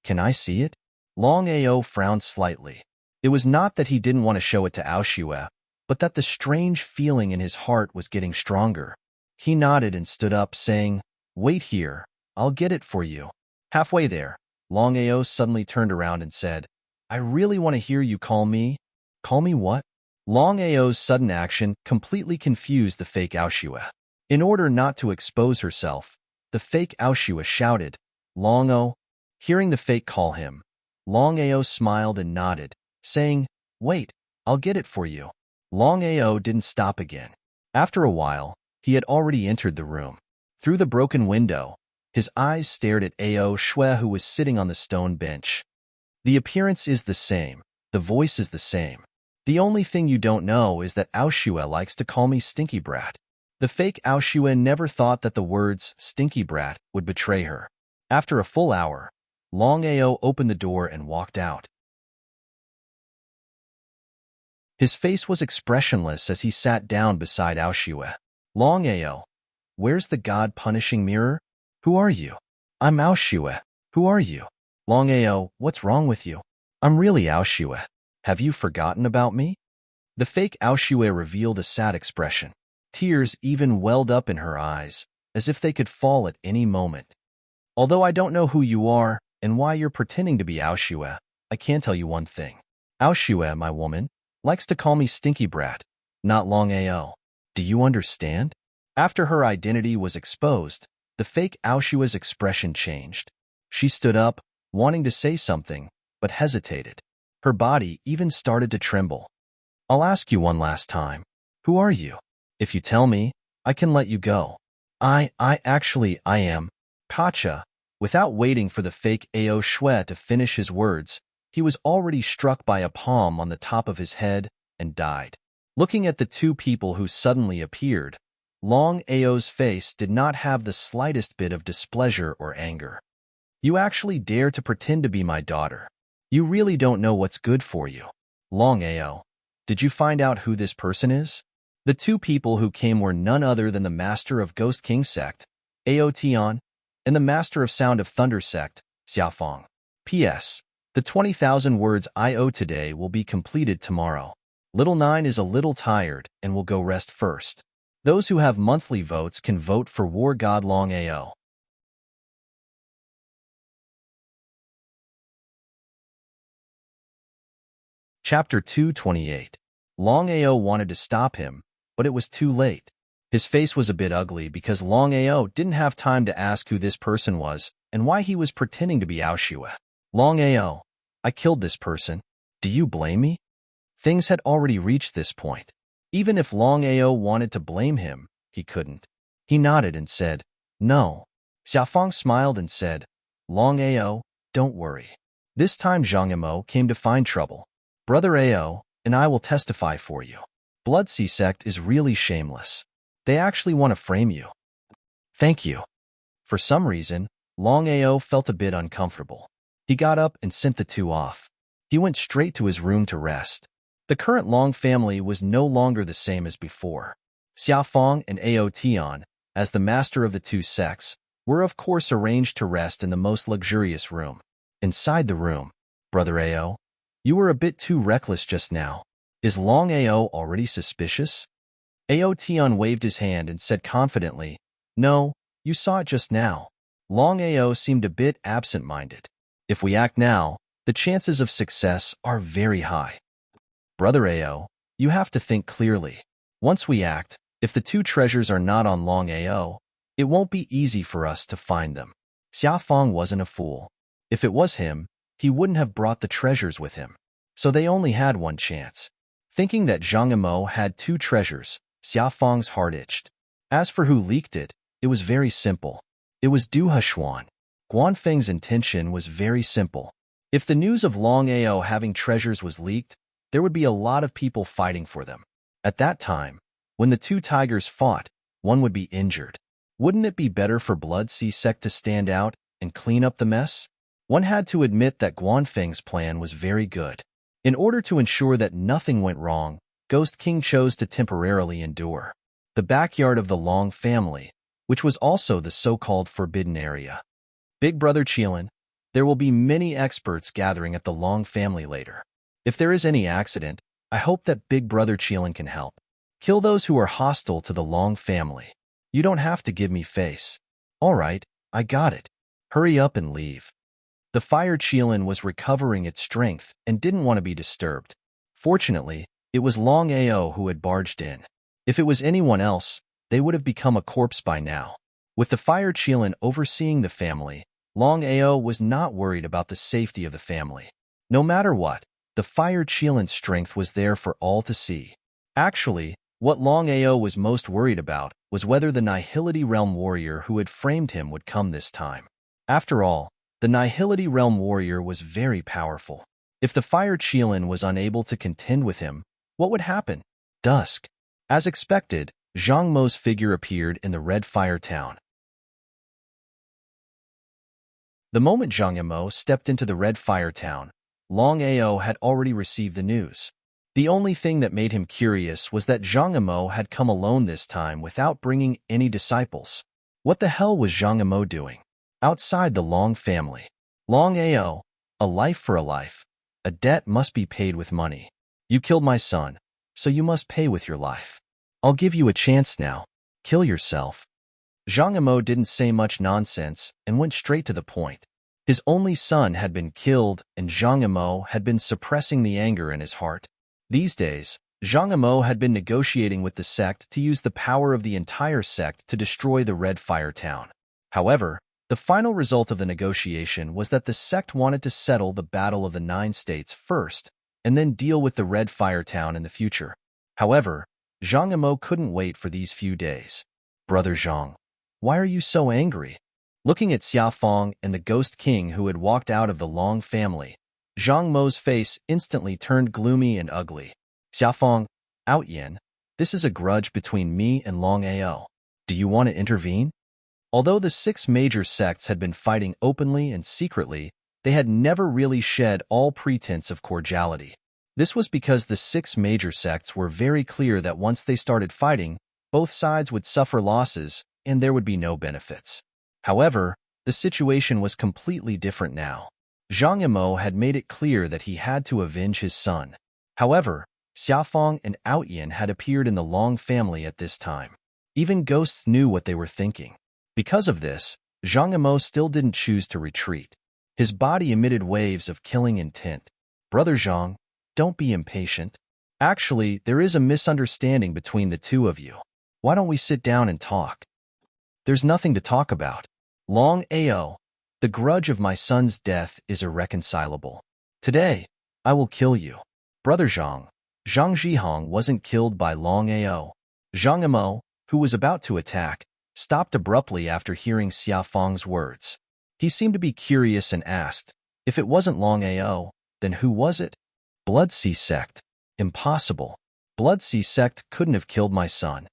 Can I see it? Long Ao frowned slightly. It was not that he didn't want to show it to Aoshue, but that the strange feeling in his heart was getting stronger. He nodded and stood up, saying, Wait here, I'll get it for you. Halfway there, Long Ao suddenly turned around and said, I really want to hear you call me. Call me what? Long Ao's sudden action completely confused the fake Aoshue. In order not to expose herself, the fake Aoshue shouted, Long O. Hearing the fake call him, Long Ao smiled and nodded, saying, Wait, I'll get it for you. Long Ao didn't stop again. After a while, he had already entered the room. Through the broken window, his eyes stared at Ao Shui, who was sitting on the stone bench. The appearance is the same, the voice is the same. The only thing you don't know is that Aoshue likes to call me Stinky Brat. The fake Aoshue never thought that the words Stinky Brat would betray her. After a full hour, Long Ao opened the door and walked out. His face was expressionless as he sat down beside Aoshue. Long Ao, where's the God-punishing mirror? Who are you? I'm Aoshue. Who are you? Long Ao, what's wrong with you? I'm really Aoshue. Have you forgotten about me? The fake Aoshue revealed a sad expression. Tears even welled up in her eyes, as if they could fall at any moment. Although I don't know who you are and why you're pretending to be Aoshue, I can tell you one thing. Aoshue, my woman, likes to call me Stinky Brat, not Long Ao. Do you understand? After her identity was exposed, the fake Aoshua's expression changed. She stood up, wanting to say something, but hesitated. Her body even started to tremble. I'll ask you one last time. Who are you? If you tell me, I can let you go. I am. Pacha. Without waiting for the fake Ao Shui to finish his words, he was already struck by a palm on the top of his head and died. Looking at the two people who suddenly appeared, Long Ao's face did not have the slightest bit of displeasure or anger. You actually dare to pretend to be my daughter. You really don't know what's good for you. Long Ao, did you find out who this person is? The two people who came were none other than the master of Ghost King sect, Ao Tian, and the master of Sound of Thunder sect, Xiaofeng. P.S. The 20,000 words I owe today will be completed tomorrow. Little 9 is a little tired and will go rest first. Those who have monthly votes can vote for War God Long Ao. Chapter 228. Long Ao wanted to stop him, but it was too late. His face was a bit ugly because Long Ao didn't have time to ask who this person was and why he was pretending to be Aoshua. Long Ao, I killed this person. Do you blame me? Things had already reached this point. Even if Long Ao wanted to blame him, he couldn't. He nodded and said, no. Xiaofeng smiled and said, Long Ao, don't worry. This time Zhang Imo came to find trouble. Brother Ao and I will testify for you. Blood Sea sect is really shameless. They actually want to frame you. Thank you. For some reason, Long Ao felt a bit uncomfortable. He got up and sent the two off. He went straight to his room to rest. The current Long family was no longer the same as before. Xiaofeng and Ao Tian, as the master of the two sects, were of course arranged to rest in the most luxurious room. Inside the room, Brother Ao, you were a bit too reckless just now. Is Long Ao already suspicious? Ao Tian waved his hand and said confidently, no, you saw it just now. Long Ao seemed a bit absent-minded. If we act now, the chances of success are very high. Brother Ao, you have to think clearly. Once we act, if the two treasures are not on Long Ao, it won't be easy for us to find them. Xiaofeng wasn't a fool. If it was him, he wouldn't have brought the treasures with him. So they only had one chance. Thinking that Zhang Imo had two treasures, Xiaofeng's heart itched. As for who leaked it, it was very simple. It was Du Heshuan. Guanfeng's intention was very simple. If the news of Long Ao having treasures was leaked, there would be a lot of people fighting for them. At that time, when the two tigers fought, one would be injured. Wouldn't it be better for Blood Sea sect to stand out and clean up the mess? One had to admit that Guanfeng's plan was very good. In order to ensure that nothing went wrong, Ghost King chose to temporarily endure. The backyard of the Long family, which was also the so-called forbidden area. Big Brother Qilin, there will be many experts gathering at the Long family later. If there is any accident, I hope that Big Brother Qilin can help. Kill those who are hostile to the Long family. You don't have to give me face. All right, I got it. Hurry up and leave. The fire Qilin was recovering its strength and didn't want to be disturbed. Fortunately, it was Long Ao who had barged in. If it was anyone else, they would have become a corpse by now. With the fire Qilin overseeing the family, Long Ao was not worried about the safety of the family. No matter what, the fire Qilin's strength was there for all to see. Actually, what Long Ao was most worried about was whether the Nihility Realm warrior who had framed him would come this time. After all, the Nihility Realm warrior was very powerful. If the fire Qilin was unable to contend with him, what would happen? Dusk. As expected, Zhang Mo's figure appeared in the Red Fire Town. The moment Zhang Mo stepped into the Red Fire Town, Long Ao had already received the news. The only thing that made him curious was that Zhang Mo had come alone this time without bringing any disciples. What the hell was Zhang Mo doing outside the Long family? Long Ao, a life for a life. A debt must be paid with money. You killed my son, so you must pay with your life. I'll give you a chance now. Kill yourself. Zhang Mo didn't say much nonsense and went straight to the point. His only son had been killed and Zhang Mo had been suppressing the anger in his heart. These days, Zhang Emo had been negotiating with the sect to use the power of the entire sect to destroy the Red Fire Town. However, the final result of the negotiation was that the sect wanted to settle the Battle of the Nine States first, and then deal with the Red Fire Town in the future. However, Zhang Emo couldn't wait for these few days. Brother Zhang, why are you so angry? Looking at Xiafang and the Ghost King who had walked out of the Long family, Zhang Mo's face instantly turned gloomy and ugly. Xiafang, Outyin, this is a grudge between me and Longao. Do you want to intervene? Although the 6 major sects had been fighting openly and secretly, they had never really shed all pretense of cordiality. This was because the 6 major sects were very clear that once they started fighting, both sides would suffer losses and there would be no benefits. However, the situation was completely different now. Zhang Emo had made it clear that he had to avenge his son. However, Xiafang and Outyin had appeared in the Long family at this time. Even ghosts knew what they were thinking. Because of this, Zhang Emo still didn't choose to retreat. His body emitted waves of killing intent. Brother Zhang, don't be impatient. Actually, there is a misunderstanding between the two of you. Why don't we sit down and talk? There's nothing to talk about. Longao, the grudge of my son's death is irreconcilable. Today, I will kill you. Brother Zhang, Zhang Zhihong wasn't killed by Longao. Zhang Emo, who was about to attack, stopped abruptly after hearing Xiafang's words. He seemed to be curious and asked, if it wasn't Longao, then who was it? Bloodsea sect. Impossible. Bloodsea sect couldn't have killed my son.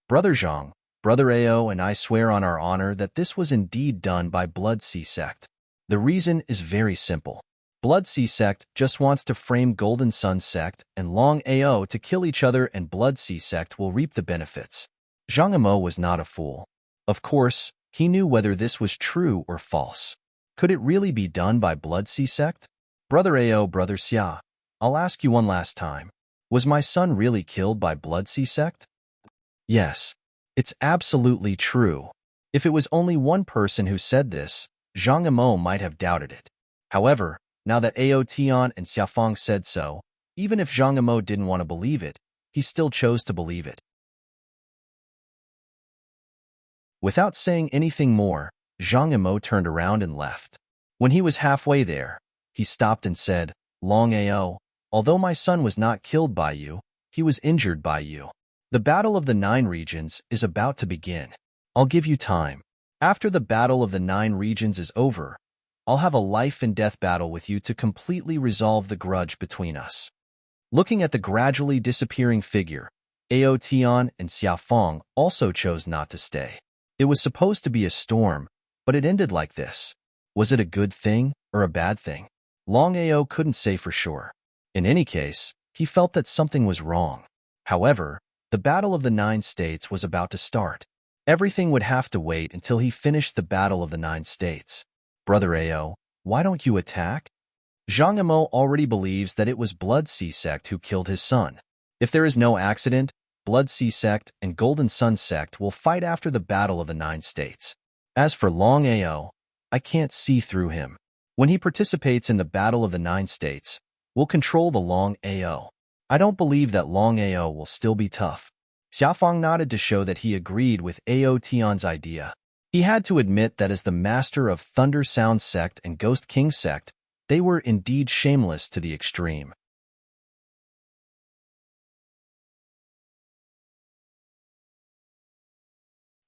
Brother Zhang, Brother Ao and I swear on our honor that this was indeed done by Bloodsea sect. The reason is very simple. Bloodsea sect just wants to frame Golden Sun sect and Long Ao to kill each other, and Bloodsea sect will reap the benefits. Zhang Emo was not a fool. Of course, he knew whether this was true or false. Could it really be done by Bloodsea sect? Brother Ao, Brother Xia, I'll ask you one last time. Was my son really killed by Bloodsea sect? Yes, it's absolutely true. If it was only one person who said this, Zhang Emo might have doubted it. However, now that Ao Tian and Xiafang said so, even if Zhang Emo didn't want to believe it, he still chose to believe it. Without saying anything more, Zhang Emo turned around and left. When he was halfway there, he stopped and said, Longao, although my son was not killed by you, he was injured by you. The Battle of the 9 Regions is about to begin. I'll give you time. After the Battle of the 9 Regions is over, I'll have a life and death battle with you to completely resolve the grudge between us. Looking at the gradually disappearing figure, Ao Tian and Xiafang also chose not to stay. It was supposed to be a storm, but it ended like this. Was it a good thing or a bad thing? Longao couldn't say for sure. In any case, he felt that something was wrong. However, the Battle of the 9 States was about to start. Everything would have to wait until he finished the Battle of the 9 States. Brother Ao, why don't you attack? Zhang Emo already believes that it was Bloodsea sect who killed his son. If there is no accident, Bloodsea sect and Golden Sun sect will fight after the Battle of the 9 States. As for Longao, I can't see through him. When he participates in the Battle of the 9 States, we'll control the Longao. I don't believe that Longao will still be tough. Xiafang nodded to show that he agreed with Ao Tian's idea. He had to admit that as the master of Thunder Sound sect and Ghost King sect, they were indeed shameless to the extreme.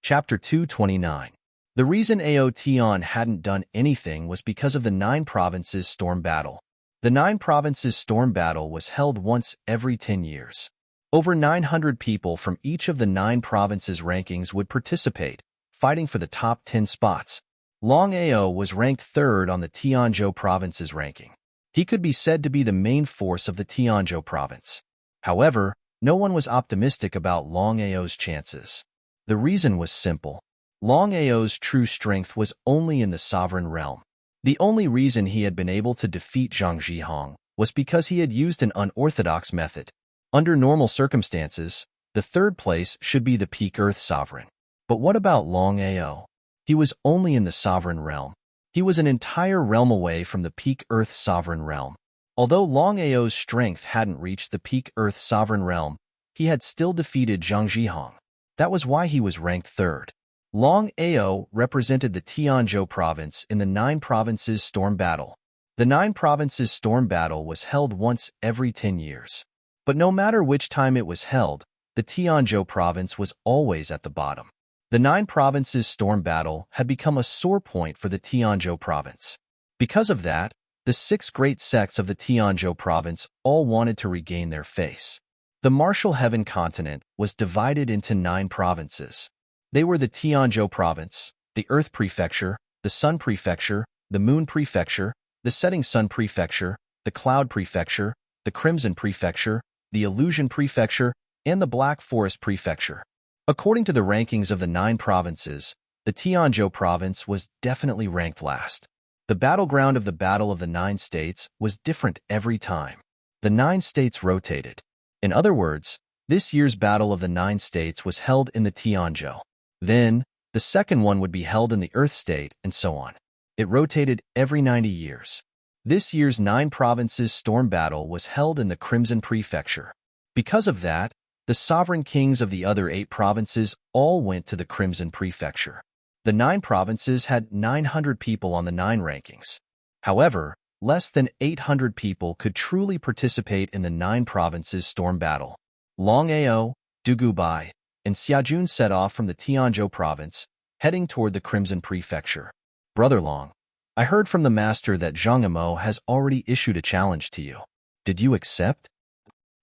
Chapter 229. The reason Ao Tian hadn't done anything was because of the 9 provinces storm battle. The 9 provinces storm battle was held once every 10 years. Over 900 people from each of the 9 provinces' rankings would participate, fighting for the top 10 spots. Longao was ranked 3rd on the Tianzhou province's ranking. He could be said to be the main force of the Tianzhou province. However, no one was optimistic about Longao's chances. The reason was simple. Longao's true strength was only in the sovereign realm. The only reason he had been able to defeat Zhang Zhihong was because he had used an unorthodox method. Under normal circumstances, the 3rd place should be the peak Earth sovereign. But what about Longao? He was only in the sovereign realm. He was an entire realm away from the peak Earth sovereign realm. Although Longao's strength hadn't reached the peak Earth sovereign realm, he had still defeated Zhang Zhihong. That was why he was ranked third. Longao represented the Tianzhou province in the Nine Provinces Storm Battle. The Nine Provinces Storm Battle was held once every 10 years. But no matter which time it was held, the Tianzhou province was always at the bottom. The Nine Provinces Storm Battle had become a sore point for the Tianzhou province. Because of that, the 6 great sects of the Tianzhou province all wanted to regain their face. The martial heaven continent was divided into 9 provinces. They were the Tianzhou province, the Earth Prefecture, the Sun Prefecture, the Moon Prefecture, the Setting Sun Prefecture, the Cloud Prefecture, the Crimson Prefecture, the Illusion Prefecture, and the Black Forest Prefecture. According to the rankings of the 9 provinces, the Tianzhou province was definitely ranked last. The battleground of the Battle of the 9 States was different every time. The 9 states rotated. In other words, this year's Battle of the 9 States was held in the Tianzhou. Then, the second one would be held in the Earth State, and so on. It rotated every 90 years. This year's 9 provinces storm battle was held in the Crimson Prefecture. Because of that, the sovereign kings of the other 8 provinces all went to the Crimson Prefecture. The 9 provinces had 900 people on the 9 rankings. However, less than 800 people could truly participate in the 9 provinces storm battle. Longao, Dugubai, and Xiajun set off from the Tianzhou province, heading toward the Crimson Prefecture. Brother Long, I heard from the master that Zhang Emo has already issued a challenge to you. Did you accept?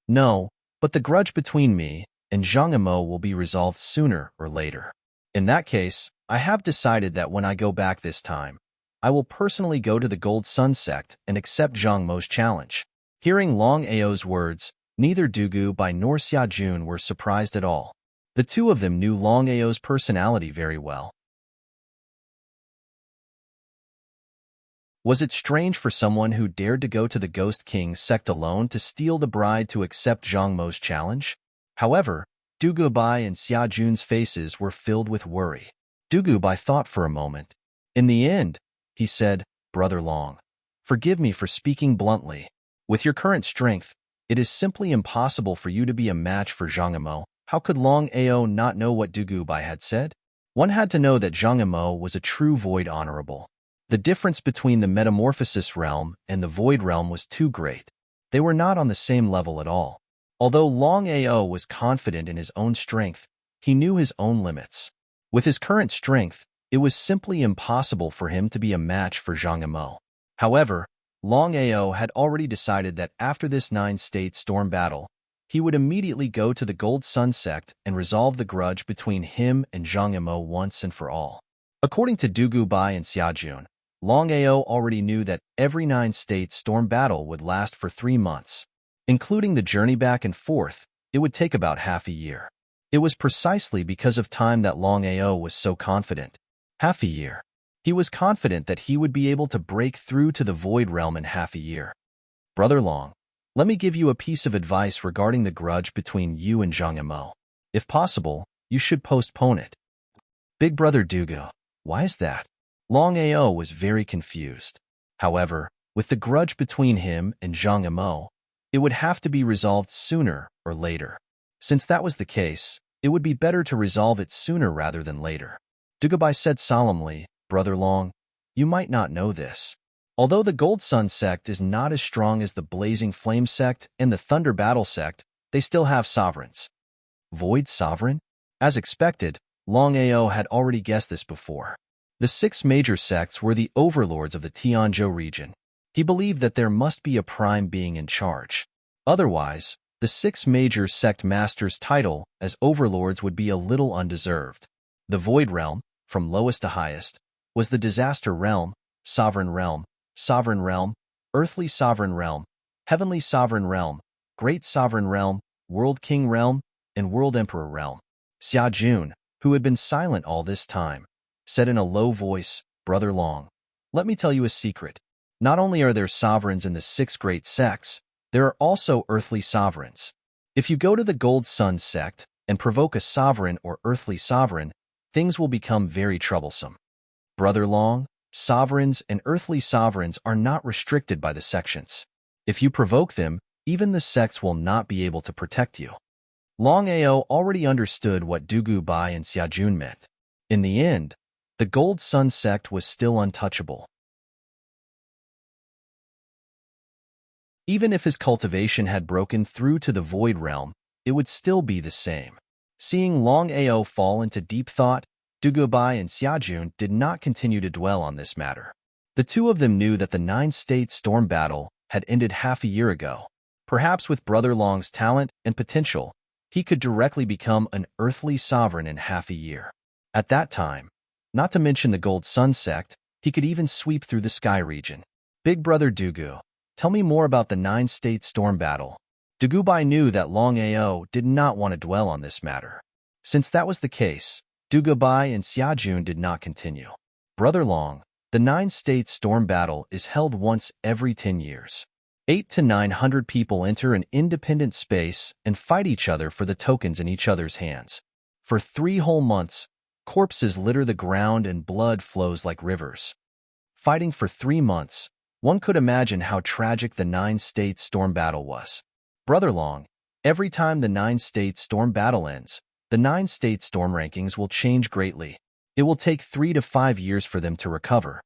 No, but the grudge between me and Zhang Emo will be resolved sooner or later. In that case, I have decided that when I go back this time, I will personally go to the Gold Sun sect and accept Zhang Mo's challenge. Hearing Long Ao's words, neither Dugu Bai nor Xiajun were surprised at all. The two of them knew Long Ao's personality very well. Was it strange for someone who dared to go to the Ghost King sect alone to steal the bride to accept Zhang Mo's challenge? However, Dugu Bai and Xiajun's faces were filled with worry. Dugu Bai thought for a moment. In the end, he said, Brother Long, forgive me for speaking bluntly. With your current strength, it is simply impossible for you to be a match for Zhang Emo. How could Long Ao not know what Dugu Bai had said? One had to know that Zhang Emo was a true Void Honorable. The difference between the Metamorphosis realm and the Void realm was too great. They were not on the same level at all. Although Long Ao was confident in his own strength, he knew his own limits. With his current strength, it was simply impossible for him to be a match for Zhang Emo. However, Long Ao had already decided that after this 9-state storm battle, he would immediately go to the Gold Sun sect and resolve the grudge between him and Zhang Emo once and for all. According to Dugu Bai and Xiajun, Long Ao already knew that every 9-state storm battle would last for 3 months. Including the journey back and forth, it would take about half a year. It was precisely because of time that Long Ao was so confident. Half a year. He was confident that he would be able to break through to the Void Realm in half a year. Brother Long, let me give you a piece of advice regarding the grudge between you and Zhang Emo. If possible, you should postpone it. Big Brother Dugu, why is that? Long Ao was very confused. However, with the grudge between him and Zhang Emo, it would have to be resolved sooner or later. Since that was the case, it would be better to resolve it sooner rather than later. Dugu Bai said solemnly, Brother Long, you might not know this. Although the Gold Sun sect is not as strong as the Blazing Flame sect and the Thunder Battle sect, they still have sovereigns. Void Sovereign? As expected, Long Ao had already guessed this before. The 6 major sects were the overlords of the Tianzhou region. He believed that there must be a prime being in charge. Otherwise, the 6 major sect masters' title as overlords would be a little undeserved. The Void Realm, from lowest to highest, was the Disaster Realm, Sovereign Realm, Earthly Sovereign Realm, Heavenly Sovereign Realm, Great Sovereign Realm, World King Realm, and World Emperor Realm. Xiajun, who had been silent all this time, said in a low voice, Brother Long, let me tell you a secret. Not only are there sovereigns in the 6 great sects, there are also earthly sovereigns. If you go to the Gold Sun sect and provoke a sovereign or earthly sovereign, things will become very troublesome. Brother Long, sovereigns and earthly sovereigns are not restricted by the sections. If you provoke them, even the sects will not be able to protect you. Longao already understood what Dugu Bai and Xiajun meant. In the end, the Gold Sun sect was still untouchable. Even if his cultivation had broken through to the Void Realm, it would still be the same. Seeing Longao fall into deep thought, Dugu Bai and Xiajun did not continue to dwell on this matter. The two of them knew that the nine-state storm battle had ended half a year ago. Perhaps with Brother Long's talent and potential, he could directly become an earthly sovereign in half a year. At that time, not to mention the Gold Sun sect, he could even sweep through the sky region. Big Brother Dugu, tell me more about the nine-state storm battle. Dugu Bai knew that Longao did not want to dwell on this matter. Since that was the case, Dugu Bai and Xiajun did not continue. Brother Long, the nine-state storm battle is held once every 10 years. 800 to 900 people enter an independent space and fight each other for the tokens in each other's hands. For 3 whole months, corpses litter the ground and blood flows like rivers. Fighting for 3 months, one could imagine how tragic the nine-state storm battle was. Brother Long, every time the nine-state storm battle ends, the nine-state storm rankings will change greatly. It will take 3 to 5 years for them to recover.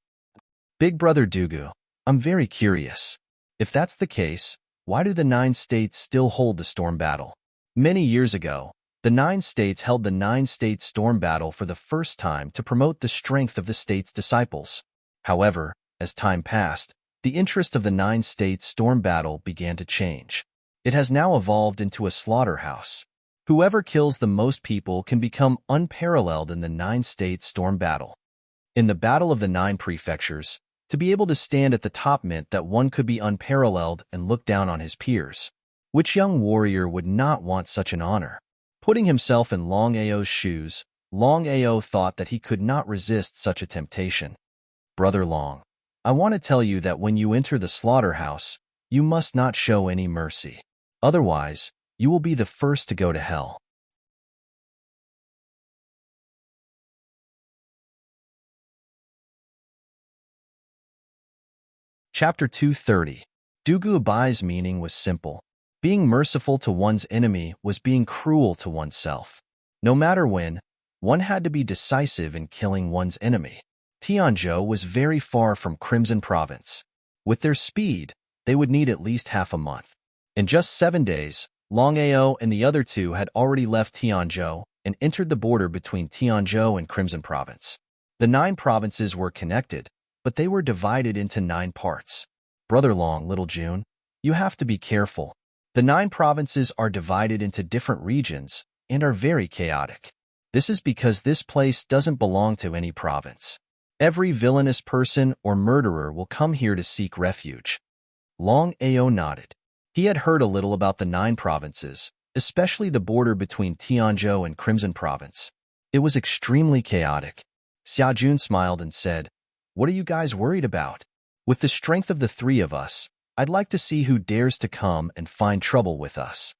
Big Brother Dugu, I'm very curious. If that's the case, why do the 9 states still hold the storm battle? Many years ago, the 9 states held the 9-state storm battle for the first time to promote the strength of the state's disciples. However, as time passed, the interest of the 9-state storm battle began to change. It has now evolved into a slaughterhouse. Whoever kills the most people can become unparalleled in the 9-state storm battle. In the Battle of the 9 Prefectures, to be able to stand at the top meant that one could be unparalleled and look down on his peers. Which young warrior would not want such an honor? Putting himself in Longao's shoes, Longao thought that he could not resist such a temptation. Brother Long, I want to tell you that when you enter the slaughterhouse, you must not show any mercy. Otherwise, you will be the first to go to hell. Chapter 230. Dugu Bai's meaning was simple. Being merciful to one's enemy was being cruel to oneself. No matter when, one had to be decisive in killing one's enemy. Tianzhou was very far from Crimson Province. With their speed, they would need at least half a month. In just 7 days, Longao and the other two had already left Tianzhou and entered the border between Tianzhou and Crimson Province. The 9 provinces were connected, but they were divided into 9 parts. Brother Long, Little June, you have to be careful. The 9 provinces are divided into different regions and are very chaotic. This is because this place doesn't belong to any province. Every villainous person or murderer will come here to seek refuge. Longao nodded. He had heard a little about the 9 provinces, especially the border between Tianzhou and Crimson Province. It was extremely chaotic. Xiajun smiled and said, "What are you guys worried about? With the strength of the 3 of us, I'd like to see who dares to come and find trouble with us."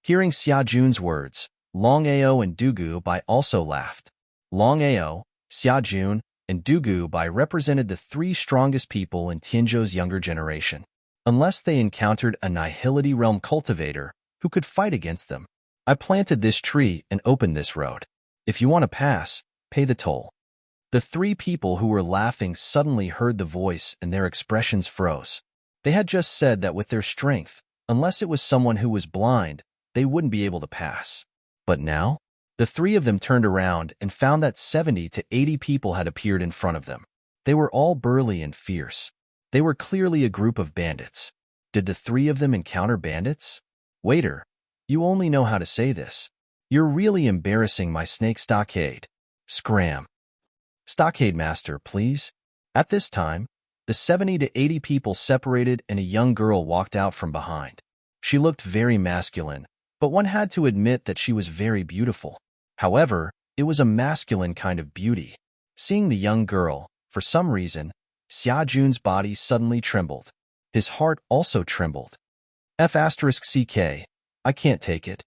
Hearing Xiajun's words, Longao and Dugu Bai also laughed. Longao, Xiajun, and Dugu Bai represented the 3 strongest people in Tianzhou's younger generation. Unless they encountered a Nihility Realm cultivator who could fight against them. I planted this tree and opened this road. If you want to pass, pay the toll. The 3 people who were laughing suddenly heard the voice and their expressions froze. They had just said that with their strength, unless it was someone who was blind, they wouldn't be able to pass. But now, the 3 of them turned around and found that 70 to 80 people had appeared in front of them. They were all burly and fierce. They were clearly a group of bandits. Did the 3 of them encounter bandits? Waiter, you only know how to say this. You're really embarrassing my snake stockade. Scram. Stockade master, please. At this time, the 70 to 80 people separated and a young girl walked out from behind. She looked very masculine, but one had to admit that she was very beautiful. However, it was a masculine kind of beauty. Seeing the young girl, for some reason, Xiajun's body suddenly trembled. His heart also trembled. F*CK, I can't take it.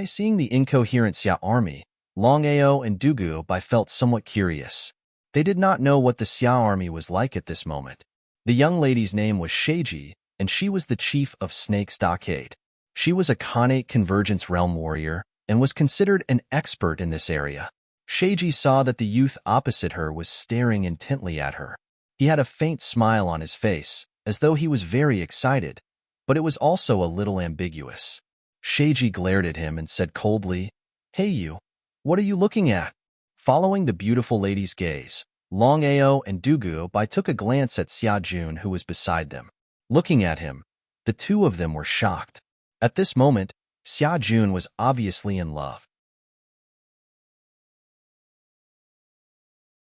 Seeing the incoherent Xia army, Longao and Dugu Bai felt somewhat curious. They did not know what the Xia army was like at this moment. The young lady's name was Sheiji, and she was the chief of Snake Stockade. She was a Khanate Convergence Realm warrior and was considered an expert in this area. Sheiji saw that the youth opposite her was staring intently at her. He had a faint smile on his face, as though he was very excited, but it was also a little ambiguous. Sheiji glared at him and said coldly, "Hey you, what are you looking at?" Following the beautiful lady's gaze, Longao and Dugubai took a glance at Xiajun, who was beside them. Looking at him, the two of them were shocked. At this moment, Xiajun was obviously in love.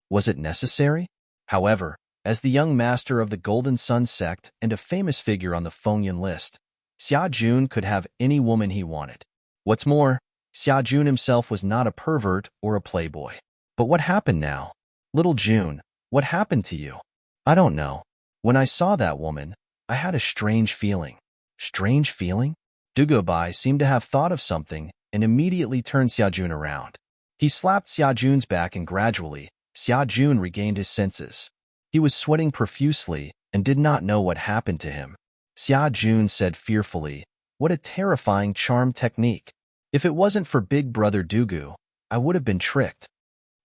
Was it necessary? However, as the young master of the Golden Sun sect and a famous figure on the Fengyan list, Xiajun could have any woman he wanted. What's more, Xiajun himself was not a pervert or a playboy. But what happened now? Little June, what happened to you? I don't know. When I saw that woman, I had a strange feeling. Strange feeling? Dugubai seemed to have thought of something and immediately turned Xiajun around. He slapped Xiajun's back and gradually, Xiajun regained his senses. He was sweating profusely and did not know what happened to him. Xiajun said fearfully, "What a terrifying charm technique. If it wasn't for Big Brother Dugu, I would have been tricked."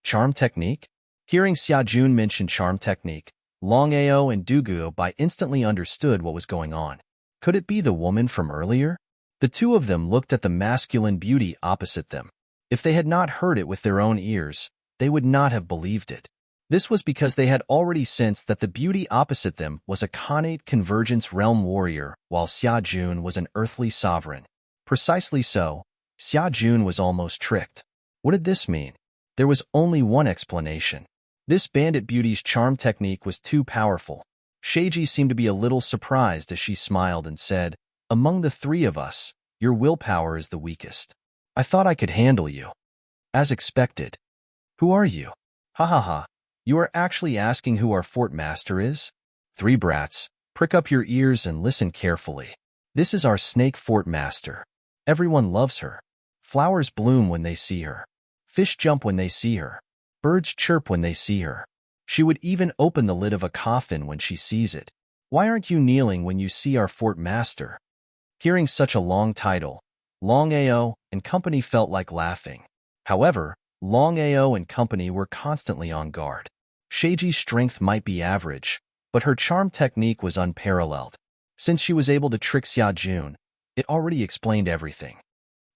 Charm technique? Hearing Xiajun mention charm technique, Longao and Dugubai instantly understood what was going on. Could it be the woman from earlier? The two of them looked at the masculine beauty opposite them. If they had not heard it with their own ears, they would not have believed it. This was because they had already sensed that the beauty opposite them was a Khanate Convergence Realm warrior, while Xiajun was an earthly sovereign. Precisely so, Xiajun was almost tricked. What did this mean? There was only one explanation. This bandit beauty's charm technique was too powerful. Sheiji seemed to be a little surprised as she smiled and said, "Among the three of us, your willpower is the weakest. I thought I could handle you." As expected. Who are you? Ha ha ha. You are actually asking who our fort master is? Three brats, prick up your ears and listen carefully. This is our snake fort master. Everyone loves her. Flowers bloom when they see her. Fish jump when they see her. Birds chirp when they see her. She would even open the lid of a coffin when she sees it. Why aren't you kneeling when you see our fort master? Hearing such a long title, Longao and company felt like laughing. However, Longao and company were constantly on guard. Sheiji's strength might be average, but her charm technique was unparalleled. Since she was able to trick Xiajun, it already explained everything.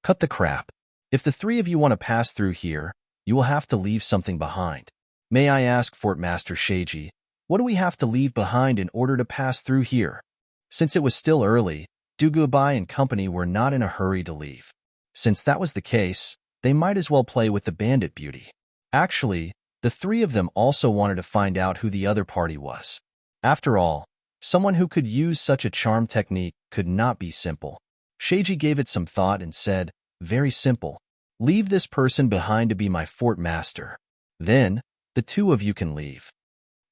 Cut the crap. If the three of you want to pass through here, you will have to leave something behind. May I ask, Fort Master Sheiji, what do we have to leave behind in order to pass through here? Since it was still early, Dugubai and company were not in a hurry to leave. Since that was the case, they might as well play with the bandit beauty. Actually, the three of them also wanted to find out who the other party was. After all, someone who could use such a charm technique could not be simple. Sheiji gave it some thought and said, "Very simple. Leave this person behind to be my fort master. Then, the two of you can leave."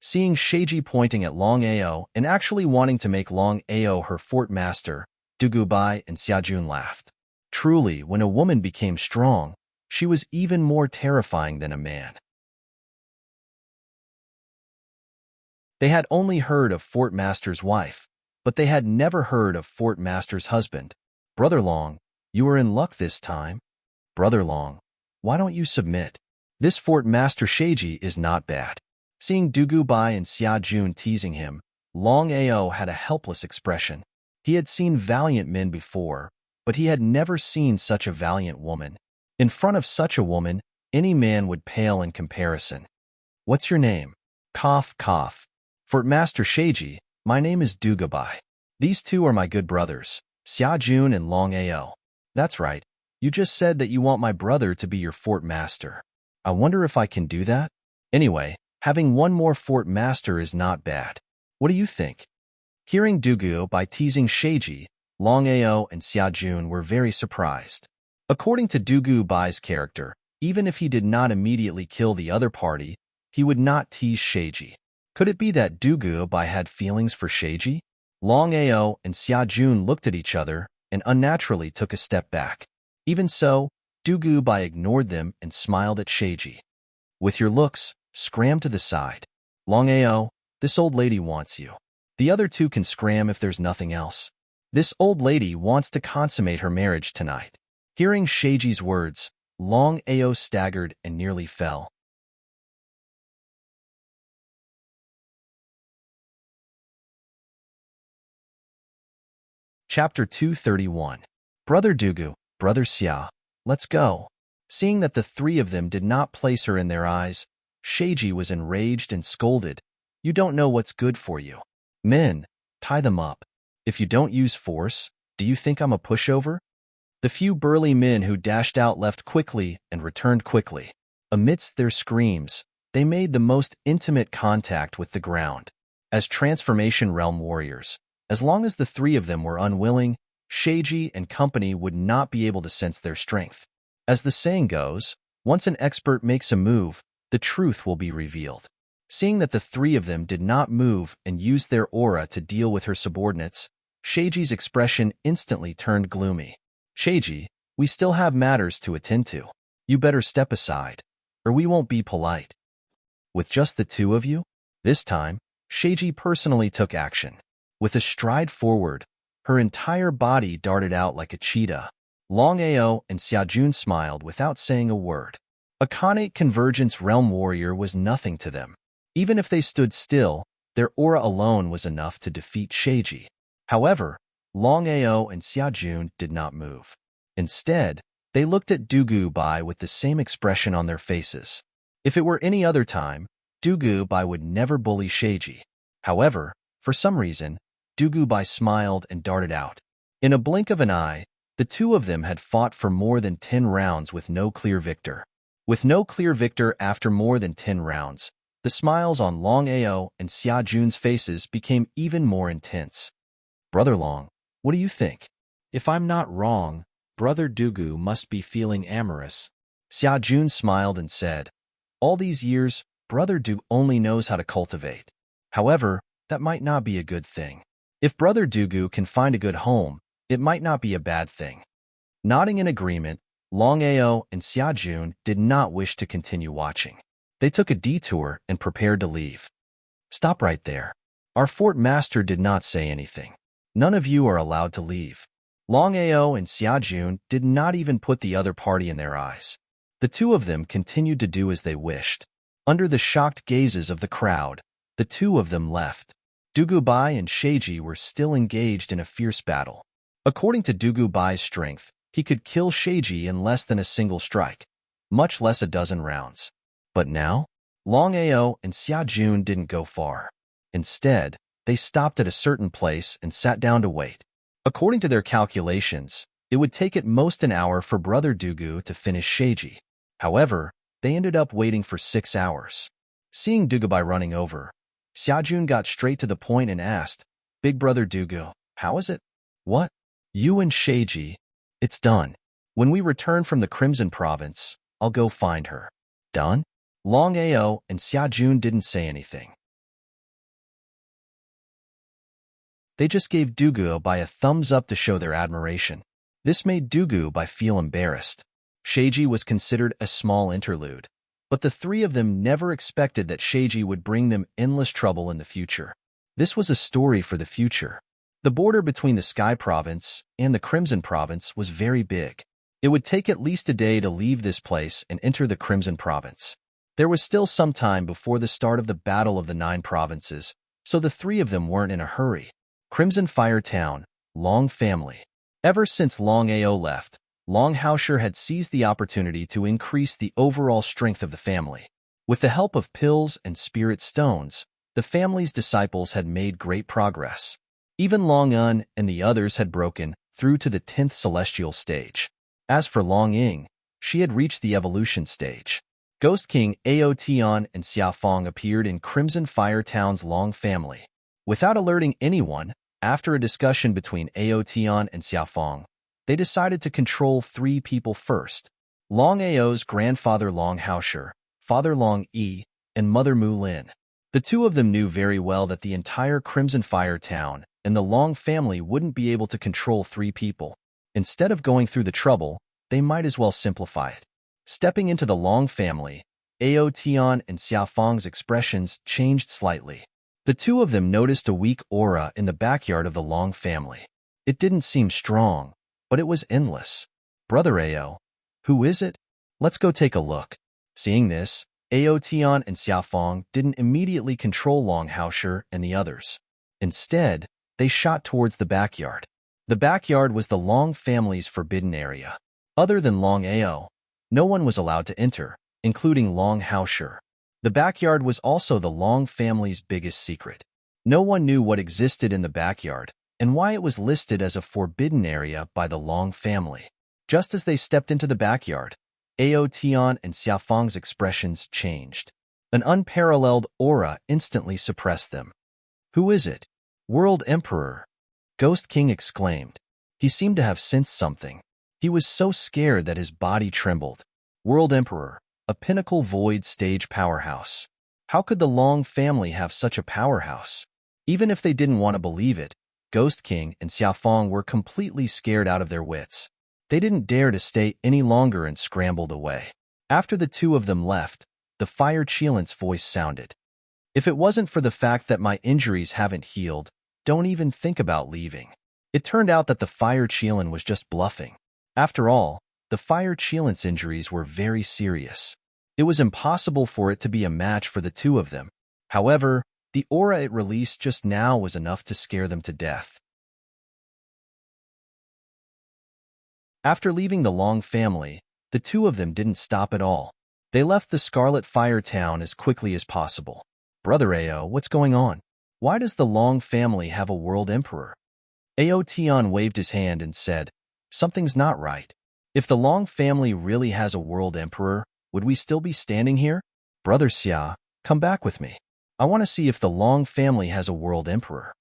Seeing Sheiji pointing at Longao and actually wanting to make Longao her fort master, Dugubai and Xiajun laughed. Truly, when a woman became strong, she was even more terrifying than a man. They had only heard of Fort Master's wife, but they had never heard of Fort Master's husband. "Brother Long, you are in luck this time. Brother Long, why don't you submit? This Fort Master Sheiji is not bad." Seeing Dugubai and Xiajun teasing him, Longao had a helpless expression. He had seen valiant men before, but he had never seen such a valiant woman. In front of such a woman, any man would pale in comparison. "What's your name?" Cough, cough. "Fort Master Sheiji, my name is Dugubai. These two are my good brothers, Xiajun and Longao." "That's right. You just said that you want my brother to be your fort master. I wonder if I can do that? Anyway, having one more fort master is not bad. What do you think?" Hearing Dugubai teasing Sheiji, Longao and Xiajun were very surprised. According to Dugubai's character, even if he did not immediately kill the other party, he would not tease Sheiji. Could it be that Dugubai had feelings for Sheiji? Longao and Xiajun looked at each other and unnaturally took a step back. Even so, Dugubai ignored them and smiled at Sheiji. "With your looks, scram to the side. Longao, this old lady wants you." The other two can scram if there's nothing else. This old lady wants to consummate her marriage tonight. Hearing Sheiji's words, Longao staggered and nearly fell. Chapter 231. Brother Dugu, Brother Xia, let's go. Seeing that the three of them did not place her in their eyes, Sheiji was enraged and scolded. You don't know what's good for you. Men, tie them up. If you don't use force, do you think I'm a pushover? The few burly men who dashed out left quickly and returned quickly. Amidst their screams, they made the most intimate contact with the ground. As transformation realm warriors, as long as the three of them were unwilling, Sheiji and company would not be able to sense their strength. As the saying goes, once an expert makes a move, the truth will be revealed. Seeing that the three of them did not move and used their aura to deal with her subordinates, Sheiji's expression instantly turned gloomy. Sheiji, we still have matters to attend to. You better step aside, or we won't be polite. With just the two of you? This time, Sheiji personally took action. With a stride forward, her entire body darted out like a cheetah. Longao and Xiajun smiled without saying a word. A Khanate Convergence Realm warrior was nothing to them. Even if they stood still, their aura alone was enough to defeat Sheiji. However, Longao and Xiajun did not move. Instead, they looked at Dugu Bai with the same expression on their faces. If it were any other time, Dugu Bai would never bully Sheiji. However, for some reason, Dugu Bai smiled and darted out. In a blink of an eye, the two of them had fought for more than 10 rounds with no clear victor. With no clear victor after more than 10 rounds, the smiles on Longao and Xiajun's faces became even more intense. Brother Long, what do you think? If I'm not wrong, Brother Dugu must be feeling amorous. Xiajun smiled and said, all these years, Brother Dugu only knows how to cultivate. However, that might not be a good thing. If Brother Dugu can find a good home, it might not be a bad thing. Nodding in agreement, Longao and Xiajun did not wish to continue watching. They took a detour and prepared to leave. Stop right there. Our fort master did not say anything. None of you are allowed to leave. Longao and Xiajun did not even put the other party in their eyes. The two of them continued to do as they wished. Under the shocked gazes of the crowd, the two of them left. Dugu Bai and Sheiji were still engaged in a fierce battle. According to Dugu Bai's strength, he could kill Sheiji in less than a single strike, much less a dozen rounds. But now, Longao and Xiajun didn't go far. Instead, they stopped at a certain place and sat down to wait. According to their calculations, it would take at most an hour for Brother Dugu to finish Sheiji. However, they ended up waiting for 6 hours. Seeing Dugu Bai running over, Xiajun got straight to the point and asked, Big Brother Dugu, how is it? What? You and Sheiji? It's done. When we return from the Crimson Province, I'll go find her. Done? Longao and Xiajun didn't say anything. They just gave Dugu Bai a thumbs up to show their admiration. This made Dugu Bai feel embarrassed. Sheiji was considered a small interlude, but the three of them never expected that Sheiji would bring them endless trouble in the future. This was a story for the future. The border between the Sky Province and the Crimson Province was very big. It would take at least a day to leave this place and enter the Crimson Province. There was still some time before the start of the Battle of the 9 Provinces, so the three of them weren't in a hurry. Crimson Fire Town, Long family. Ever since Longao left, Longhausher had seized the opportunity to increase the overall strength of the family. With the help of pills and spirit stones, the family's disciples had made great progress. Even Long Un and the others had broken through to the 10th celestial stage. As for Long Ying, she had reached the evolution stage. Ghost King Ao Tian and Xiaofeng appeared in Crimson Fire Town's Long family. Without alerting anyone, after a discussion between Ao Tian and Xiaofeng, they decided to control 3 people first. Long Ao's grandfather Long Haosher, father Long Yi, and mother Mu Lin. The two of them knew very well that the entire Crimson Fire Town and the Long family wouldn't be able to control 3 people. Instead of going through the trouble, they might as well simplify it. Stepping into the Long family, Ao Tian and Xiaofeng's expressions changed slightly. The two of them noticed a weak aura in the backyard of the Long family. It didn't seem strong, but it was endless. Brother Ao, who is it? Let's go take a look. Seeing this, Ao Tian and Xiaofang didn't immediately control Long Haosher and the others. Instead, they shot towards the backyard. The backyard was the Long family's forbidden area. Other than Long Ao, no one was allowed to enter, including Long Haosher. The backyard was also the Long family's biggest secret. No one knew what existed in the backyard and why it was listed as a forbidden area by the Long family. Just as they stepped into the backyard, Ao Tian and Xiaofang's expressions changed. An unparalleled aura instantly suppressed them. Who is it? World Emperor! Ghost King exclaimed. He seemed to have sensed something. He was so scared that his body trembled. World Emperor, a pinnacle void stage powerhouse. How could the Long family have such a powerhouse? Even if they didn't want to believe it, Ghost King and Xiaofang were completely scared out of their wits. They didn't dare to stay any longer and scrambled away. After the two of them left, the Fire Cheelant's voice sounded. If it wasn't for the fact that my injuries haven't healed, don't even think about leaving. It turned out that the Fire Cheelant was just bluffing. After all, the Fire Cheelant's injuries were very serious. It was impossible for it to be a match for the two of them. However, the aura it released just now was enough to scare them to death. After leaving the Long family, the two of them didn't stop at all. They left the Scarlet Fire town as quickly as possible. Brother Ao, what's going on? Why does the Long family have a world emperor? Ao Tian waved his hand and said, something's not right. If the Long family really has a world emperor, would we still be standing here? Brother Xia, come back with me. I want to see if the Long family has a world emperor.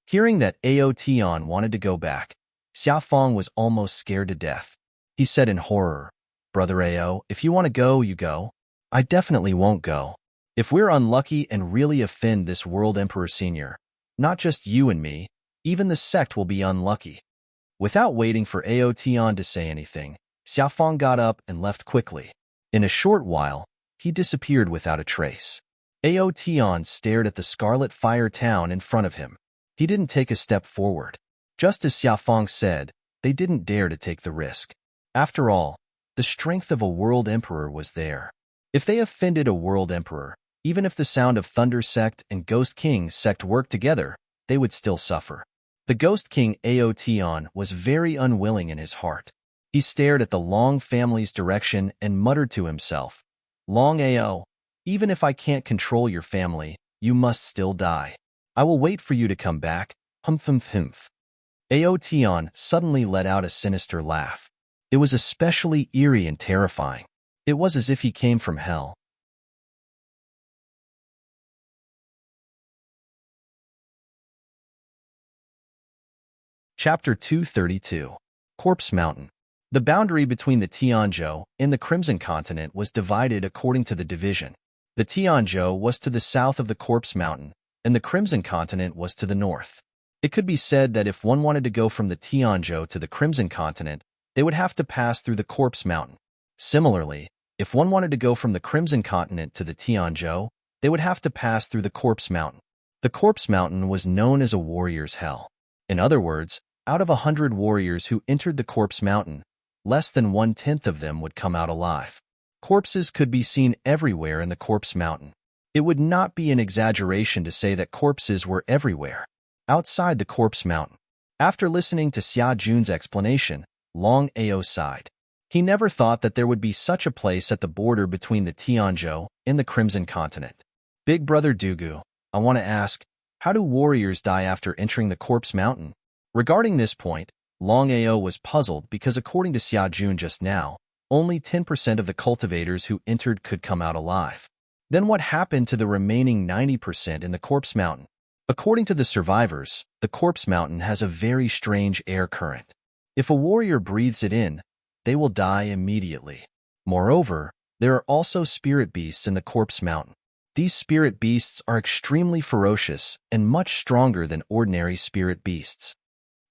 Hearing that Ao Tian wanted to go back, Xiaofang was almost scared to death. He said in horror, Brother Ao, if you want to go, you go. I definitely won't go. If we're unlucky and really offend this World Emperor Senior, not just you and me, even the sect will be unlucky. Without waiting for Ao Tian to say anything, Xiaofang got up and left quickly. In a short while, he disappeared without a trace. Ao Tian stared at the Scarlet Fire town in front of him. He didn't take a step forward. Just as Xiaofang said, they didn't dare to take the risk. After all, the strength of a world emperor was there. If they offended a world emperor, even if the Sound of Thunder sect and Ghost King sect worked together, they would still suffer. The Ghost King Ao Tian was very unwilling in his heart. He stared at the Long family's direction and muttered to himself, Long Ao, even if I can't control your family, you must still die. I will wait for you to come back, humph humph humph. Ao Tian suddenly let out a sinister laugh. It was especially eerie and terrifying. It was as if he came from hell. Chapter 232. Corpse Mountain. The boundary between the Tianzhou and the Crimson Continent was divided according to the division. The Tianzhou was to the south of the Corpse Mountain, and the Crimson Continent was to the north. It could be said that if one wanted to go from the Tianzhou to the Crimson Continent, they would have to pass through the Corpse Mountain. Similarly, if one wanted to go from the Crimson Continent to the Tianzhou, they would have to pass through the Corpse Mountain. The Corpse Mountain was known as a warrior's hell. In other words, out of 100 warriors who entered the Corpse Mountain, less than 1/10 of them would come out alive. Corpses could be seen everywhere in the Corpse Mountain. It would not be an exaggeration to say that corpses were everywhere. Outside the Corpse Mountain. After listening to Xia Jun's explanation, Long Ao sighed. He never thought that there would be such a place at the border between the Tianzhou and the Crimson Continent. Big Brother Dugu, I want to ask, how do warriors die after entering the Corpse Mountain? Regarding this point, Long Ao was puzzled because according to Xia Jun just now, only 10% of the cultivators who entered could come out alive. Then what happened to the remaining 90% in the Corpse Mountain? According to the survivors, the Corpse Mountain has a very strange air current. If a warrior breathes it in, they will die immediately. Moreover, there are also spirit beasts in the Corpse Mountain. These spirit beasts are extremely ferocious and much stronger than ordinary spirit beasts.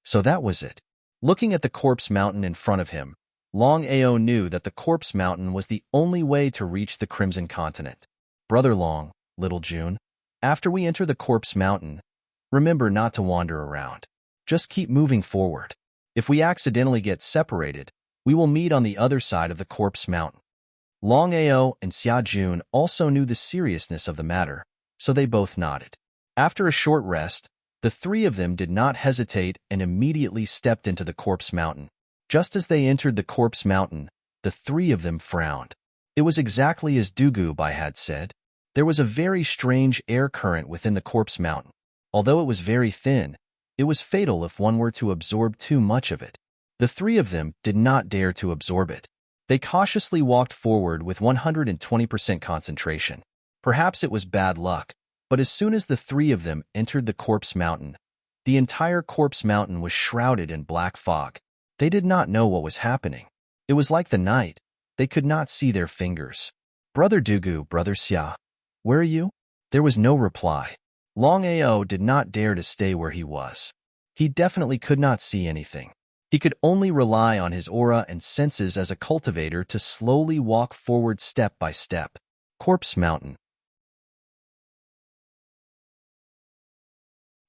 So that was it. Looking at the Corpse Mountain in front of him, Long Ao knew that the Corpse Mountain was the only way to reach the Crimson Continent. Brother Long, Little June, After we enter the corpse mountain, remember not to wander around. Just keep moving forward. If we accidentally get separated, we will meet on the other side of the corpse mountain. Longao and Xiajun also knew the seriousness of the matter, so they both nodded. After a short rest, the three of them did not hesitate and immediately stepped into the corpse mountain. Just as they entered the corpse mountain, the three of them frowned. It was exactly as Dugubai had said. There was a very strange air current within the corpse mountain. Although it was very thin, it was fatal if one were to absorb too much of it. The three of them did not dare to absorb it. They cautiously walked forward with 120% concentration. Perhaps it was bad luck, but as soon as the three of them entered the corpse mountain, the entire corpse mountain was shrouded in black fog. They did not know what was happening. It was like the night. They could not see their fingers. Brother Dugu, Brother Xia, where are you? There was no reply. Longao did not dare to stay where he was. He definitely could not see anything. He could only rely on his aura and senses as a cultivator to slowly walk forward step by step. Corpse Mountain.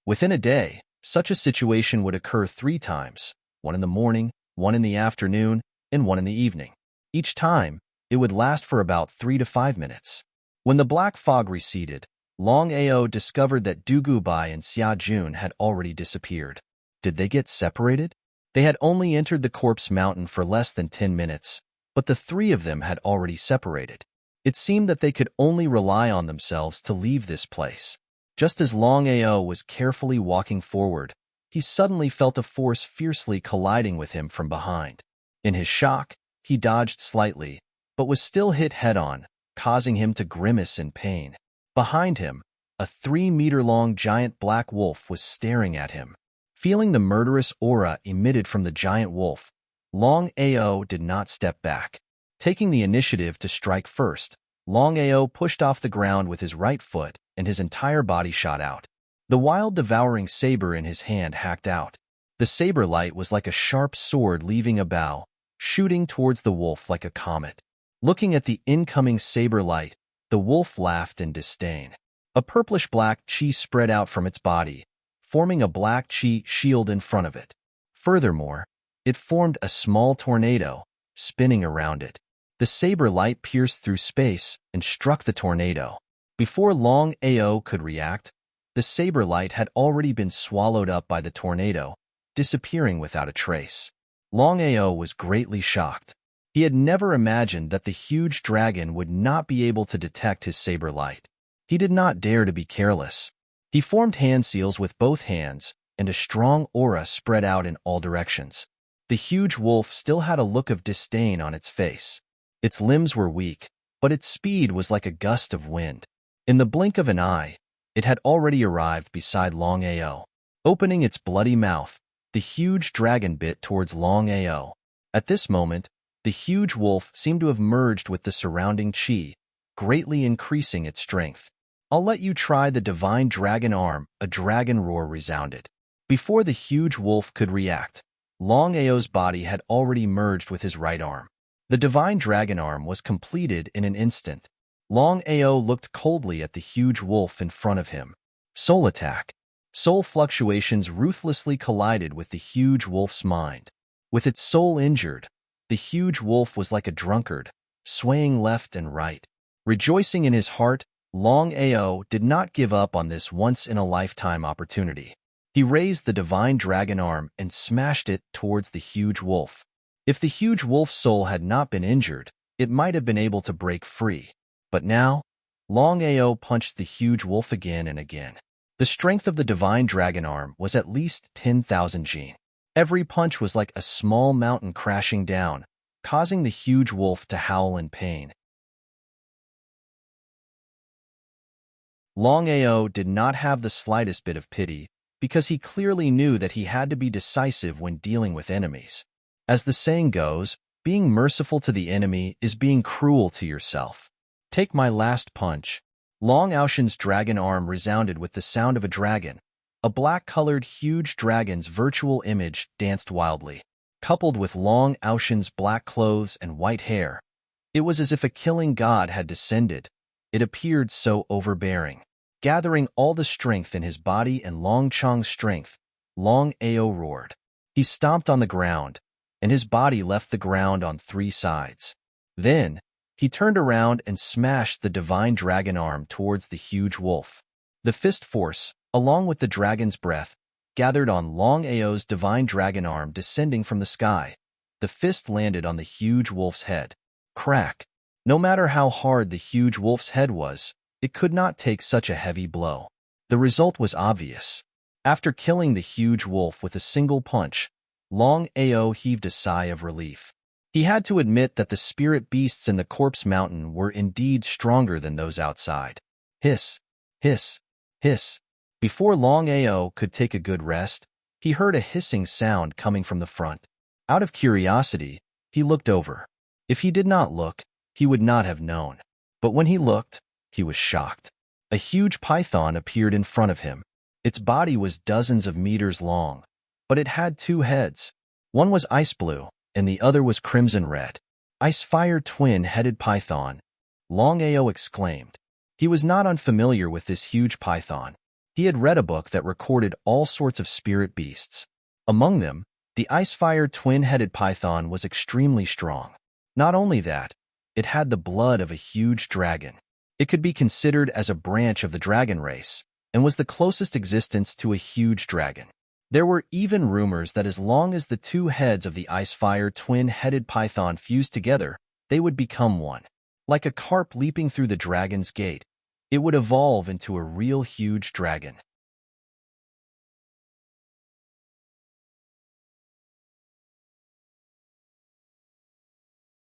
Within a day, such a situation would occur 3 times, one in the morning, one in the afternoon, and one in the evening. Each time, it would last for about 3 to 5 minutes. When the black fog receded, Longao discovered that Dugubai and Xiajun had already disappeared. Did they get separated? They had only entered the corpse mountain for less than 10 minutes, but the three of them had already separated. It seemed that they could only rely on themselves to leave this place. Just as Longao was carefully walking forward, he suddenly felt a force fiercely colliding with him from behind. In his shock, he dodged slightly, but was still hit head-on, causing him to grimace in pain. Behind him, a 3-meter-long giant black wolf was staring at him. Feeling the murderous aura emitted from the giant wolf, Longao did not step back. Taking the initiative to strike first, Longao pushed off the ground with his right foot, and his entire body shot out. The wild devouring saber in his hand hacked out. The saber light was like a sharp sword leaving a bow, shooting towards the wolf like a comet. Looking at the incoming saber light, the wolf laughed in disdain. A purplish-black chi spread out from its body, forming a black chi shield in front of it. Furthermore, it formed a small tornado, spinning around it. The saber light pierced through space and struck the tornado. Before Longao could react, the saber light had already been swallowed up by the tornado, disappearing without a trace. Longao was greatly shocked. He had never imagined that the huge dragon would not be able to detect his saber light. He did not dare to be careless. He formed hand seals with both hands, and a strong aura spread out in all directions. The huge wolf still had a look of disdain on its face. Its limbs were weak, but its speed was like a gust of wind. In the blink of an eye, it had already arrived beside Longao. Opening its bloody mouth, the huge dragon bit towards Longao. At this moment, the huge wolf seemed to have merged with the surrounding chi, greatly increasing its strength. I'll let you try the divine dragon arm, a dragon roar resounded. Before the huge wolf could react, Longao's body had already merged with his right arm. The divine dragon arm was completed in an instant. Longao looked coldly at the huge wolf in front of him. Soul attack. Soul fluctuations ruthlessly collided with the huge wolf's mind. With its soul injured, the huge wolf was like a drunkard, swaying left and right. Rejoicing in his heart, Longao did not give up on this once-in-a-lifetime opportunity. He raised the divine dragon arm and smashed it towards the huge wolf. If the huge wolf's soul had not been injured, it might have been able to break free. But now, Longao punched the huge wolf again and again. The strength of the divine dragon arm was at least 10,000 jin. Every punch was like a small mountain crashing down, causing the huge wolf to howl in pain. Longao did not have the slightest bit of pity, because he clearly knew that he had to be decisive when dealing with enemies. As the saying goes, being merciful to the enemy is being cruel to yourself. Take my last punch. Longao's dragon arm resounded with the sound of a dragon. A black-colored huge dragon's virtual image danced wildly. Coupled with Longao's black clothes and white hair, it was as if a killing god had descended. It appeared so overbearing. Gathering all the strength in his body and Long Chong's strength, Longao roared. He stomped on the ground, and his body left the ground on 3 sides. Then, he turned around and smashed the divine dragon arm towards the huge wolf. The fist force, along with the dragon's breath, gathered on Longao's divine dragon arm descending from the sky. The fist landed on the huge wolf's head. Crack! No matter how hard the huge wolf's head was, it could not take such a heavy blow. The result was obvious. After killing the huge wolf with a single punch, Longao heaved a sigh of relief. He had to admit that the spirit beasts in the corpse mountain were indeed stronger than those outside. Hiss, hiss, hiss. Before Longao could take a good rest, he heard a hissing sound coming from the front. Out of curiosity, he looked over. If he did not look, he would not have known. But when he looked, he was shocked. A huge python appeared in front of him. Its body was dozens of meters long, but it had 2 heads. One was ice blue, and the other was crimson red. Ice-fire twin-headed python, Longao exclaimed. He was not unfamiliar with this huge python. He had read a book that recorded all sorts of spirit beasts. Among them, the ice-fire twin-headed python was extremely strong. Not only that, it had the blood of a huge dragon. It could be considered as a branch of the dragon race, and was the closest existence to a huge dragon. There were even rumors that as long as the 2 heads of the ice-fire twin-headed python fused together, they would become one. Like a carp leaping through the dragon's gate, it would evolve into a real huge dragon.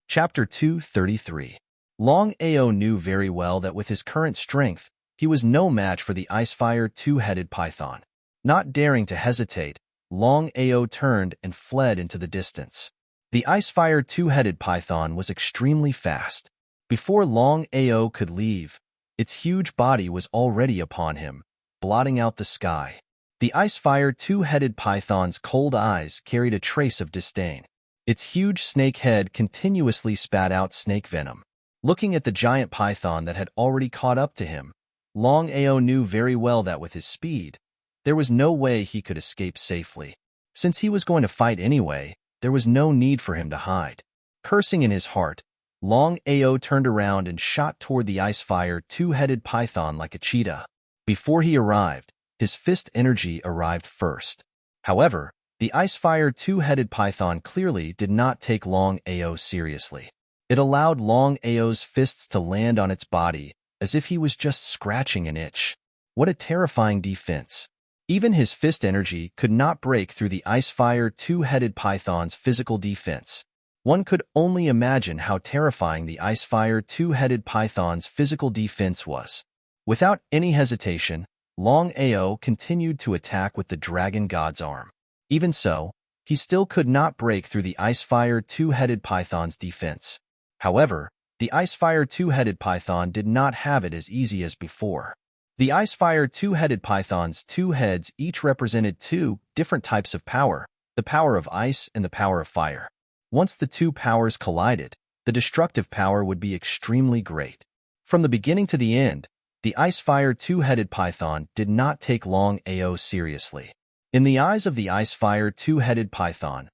Chapter 233. Longao knew very well that with his current strength, he was no match for the ice-fire 2-headed python. Not daring to hesitate, Longao turned and fled into the distance. The ice-fire 2-headed python was extremely fast. Before Longao could leave, its huge body was already upon him, blotting out the sky. The ice-fire 2-headed python's cold eyes carried a trace of disdain. Its huge snake head continuously spat out snake venom. Looking at the giant python that had already caught up to him, Longao knew very well that with his speed, there was no way he could escape safely. Since he was going to fight anyway, there was no need for him to hide. Cursing in his heart, Longao turned around and shot toward the ice-fire 2-headed python like a cheetah. Before he arrived, his fist energy arrived first. However, the ice-fire 2-headed python clearly did not take Longao seriously. It allowed Longao's fists to land on its body as if he was just scratching an itch. What a terrifying defense. Even his fist energy could not break through the ice-fire 2-headed python's physical defense. One could only imagine how terrifying the ice-fire 2-headed python's physical defense was. Without any hesitation, Longao continued to attack with the dragon god's arm. Even so, he still could not break through the ice-fire 2-headed python's defense. However, the ice-fire 2-headed python did not have it as easy as before. The ice-fire 2-headed python's 2 heads each represented 2 different types of power, the power of ice and the power of fire. Once the 2 powers collided, the destructive power would be extremely great. From the beginning to the end, the ice-fire 2-headed python did not take Longao seriously. In the eyes of the ice-fire 2-headed python,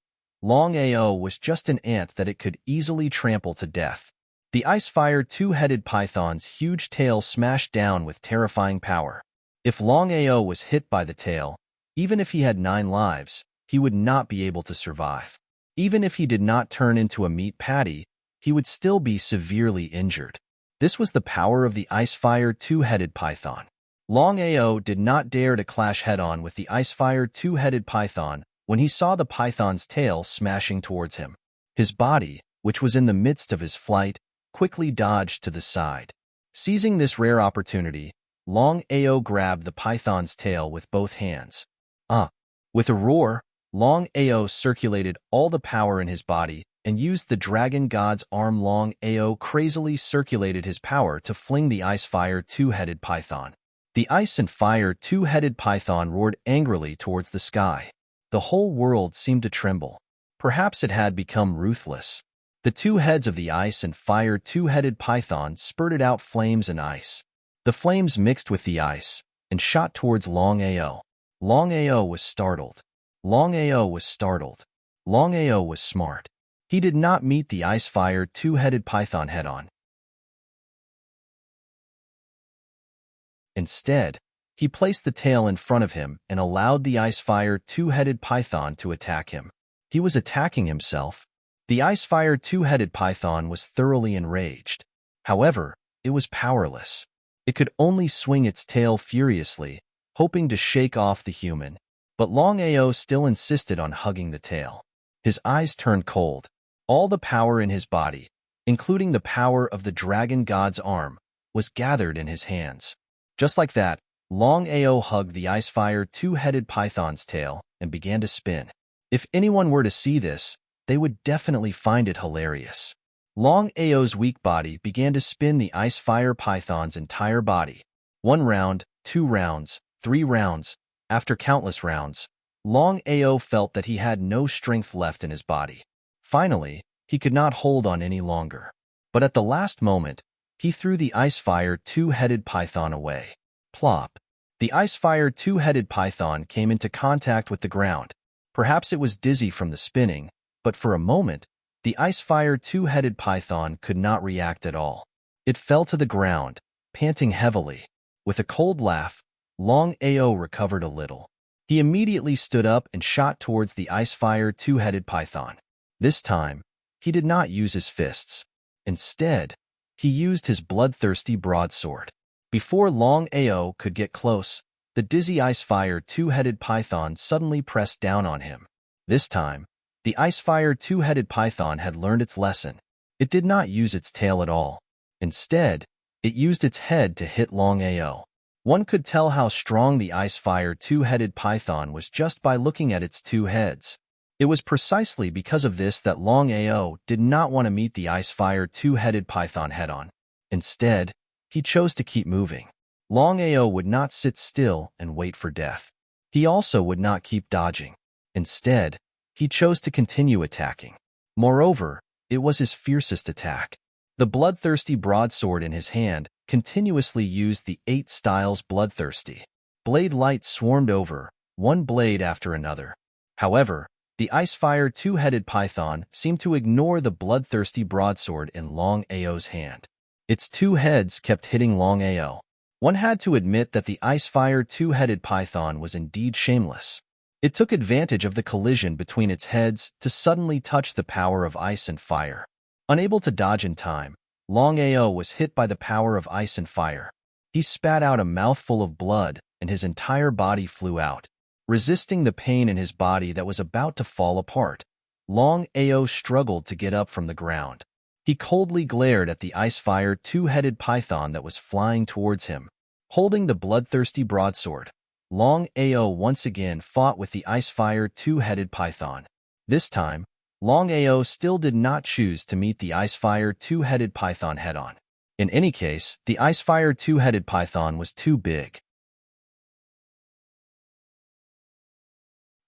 Longao was just an ant that it could easily trample to death. The ice-fire 2-headed python's huge tail smashed down with terrifying power. If Longao was hit by the tail, even if he had 9 lives, he would not be able to survive. Even if he did not turn into a meat patty, he would still be severely injured. This was the power of the ice-fire 2-headed python. Longao did not dare to clash head-on with the ice-fire 2-headed python when he saw the python's tail smashing towards him. His body, which was in the midst of his flight, quickly dodged to the side. Seizing this rare opportunity, Longao grabbed the python's tail with both hands. With a roar, Longao circulated all the power in his body and used the dragon god's arm. Longao crazily circulated his power to fling the ice-fire 2-headed python. The ice and fire 2-headed python roared angrily towards the sky. The whole world seemed to tremble. Perhaps it had become ruthless. The 2 heads of the ice and fire 2-headed python spurted out flames and ice. The flames mixed with the ice and shot towards Longao. Longao was startled. Longao was startled. Longao was smart. He did not meet the ice-fire two-headed python head-on. Instead, he placed the tail in front of him and allowed the ice-fire two-headed python to attack him. He was attacking himself. The ice-fire two-headed python was thoroughly enraged. However, it was powerless. It could only swing its tail furiously, hoping to shake off the human. But Longao still insisted on hugging the tail. His eyes turned cold. All the power in his body, including the power of the dragon god's arm, was gathered in his hands. Just like that, Longao hugged the ice-fire two-headed python's tail and began to spin. If anyone were to see this, they would definitely find it hilarious. Longao's weak body began to spin the ice-fire python's entire body. 1 round, 2 rounds, 3 rounds. After countless rounds, Longao felt that he had no strength left in his body. Finally, he could not hold on any longer. But at the last moment, he threw the ice-fire two-headed python away. Plop! The ice-fire two-headed python came into contact with the ground. Perhaps it was dizzy from the spinning, but for a moment, the ice-fire two-headed python could not react at all. It fell to the ground, panting heavily. With a cold laugh, Longao recovered a little. He immediately stood up and shot towards the ice-fire two-headed python. This time, he did not use his fists. Instead, he used his bloodthirsty broadsword. Before Longao could get close, the dizzy ice-fire two-headed python suddenly pressed down on him. This time, the ice-fire two-headed python had learned its lesson. It did not use its tail at all. Instead, it used its head to hit Longao. One could tell how strong the ice-fire two-headed python was just by looking at its two heads. It was precisely because of this that Longao did not want to meet the ice-fire two-headed python head-on. Instead, he chose to keep moving. Longao would not sit still and wait for death. He also would not keep dodging. Instead, he chose to continue attacking. Moreover, it was his fiercest attack. The bloodthirsty broadsword in his hand continuously used the 8 styles bloodthirsty. Blade light swarmed over, one blade after another. However, the ice-fire two-headed python seemed to ignore the bloodthirsty broadsword in Longao's hand. Its 2 heads kept hitting Longao. One had to admit that the ice-fire two-headed python was indeed shameless. It took advantage of the collision between its heads to suddenly touch the power of ice and fire. Unable to dodge in time, Longao was hit by the power of ice and fire. He spat out a mouthful of blood, and his entire body flew out. Resisting the pain in his body that was about to fall apart, Longao struggled to get up from the ground. He coldly glared at the ice-fire two-headed python that was flying towards him. Holding the bloodthirsty broadsword, Longao once again fought with the ice-fire two-headed python. This time, Longao still did not choose to meet the ice-fire two-headed python head-on. In any case, the ice-fire two-headed python was too big.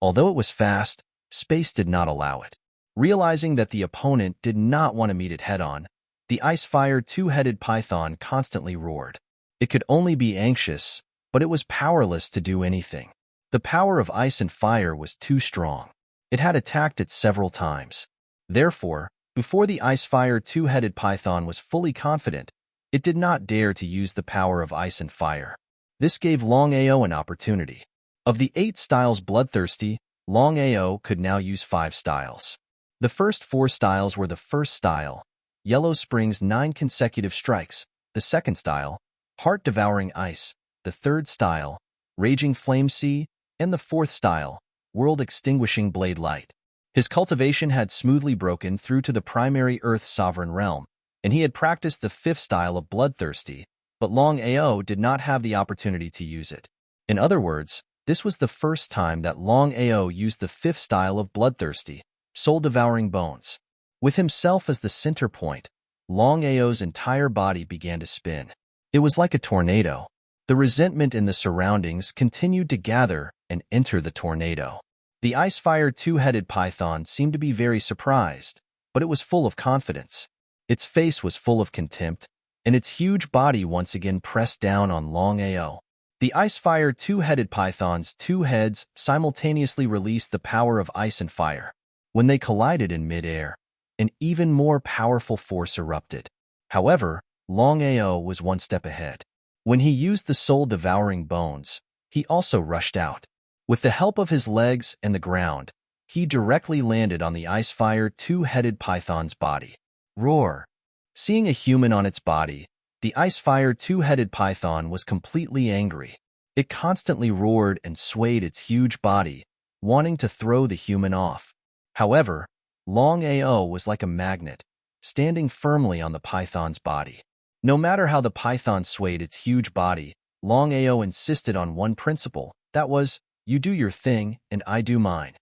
Although it was fast, space did not allow it. Realizing that the opponent did not want to meet it head-on, the ice-fire two-headed python constantly roared. It could only be anxious, but it was powerless to do anything. The power of ice and fire was too strong. It had attacked it several times. Therefore, before the ice-fire two-headed python was fully confident, it did not dare to use the power of ice and fire. This gave Longao an opportunity. Of the 8 styles bloodthirsty, Longao could now use 5 styles. The first 4 styles were the first style, Yellow Spring's 9 consecutive strikes, the second style, Heart-devouring ice, the third style, Raging Flame Sea, and the fourth style, World-extinguishing blade light. His cultivation had smoothly broken through to the primary Earth sovereign realm, and he had practiced the 5th style of bloodthirsty, but Longao did not have the opportunity to use it. In other words, this was the first time that Longao used the 5th style of bloodthirsty, soul-devouring bones. With himself as the center point, Longao's entire body began to spin. It was like a tornado. The resentment in the surroundings continued to gather and enter the tornado. The ice-fire two-headed python seemed to be very surprised, but it was full of confidence. Its face was full of contempt, and its huge body once again pressed down on Longao. The Icefire two-headed python's two heads simultaneously released the power of ice and fire. When they collided in midair, an even more powerful force erupted. However, Longao was one step ahead. When he used the soul-devouring bones, he also rushed out. With the help of his legs and the ground, he directly landed on the Icefire two-headed python's body. Roar! Seeing a human on its body, the Icefire two-headed python was completely angry. It constantly roared and swayed its huge body, wanting to throw the human off. However, Longao was like a magnet, standing firmly on the python's body. No matter how the python swayed its huge body, Longao insisted on one principle, that was, you do your thing and I do mine.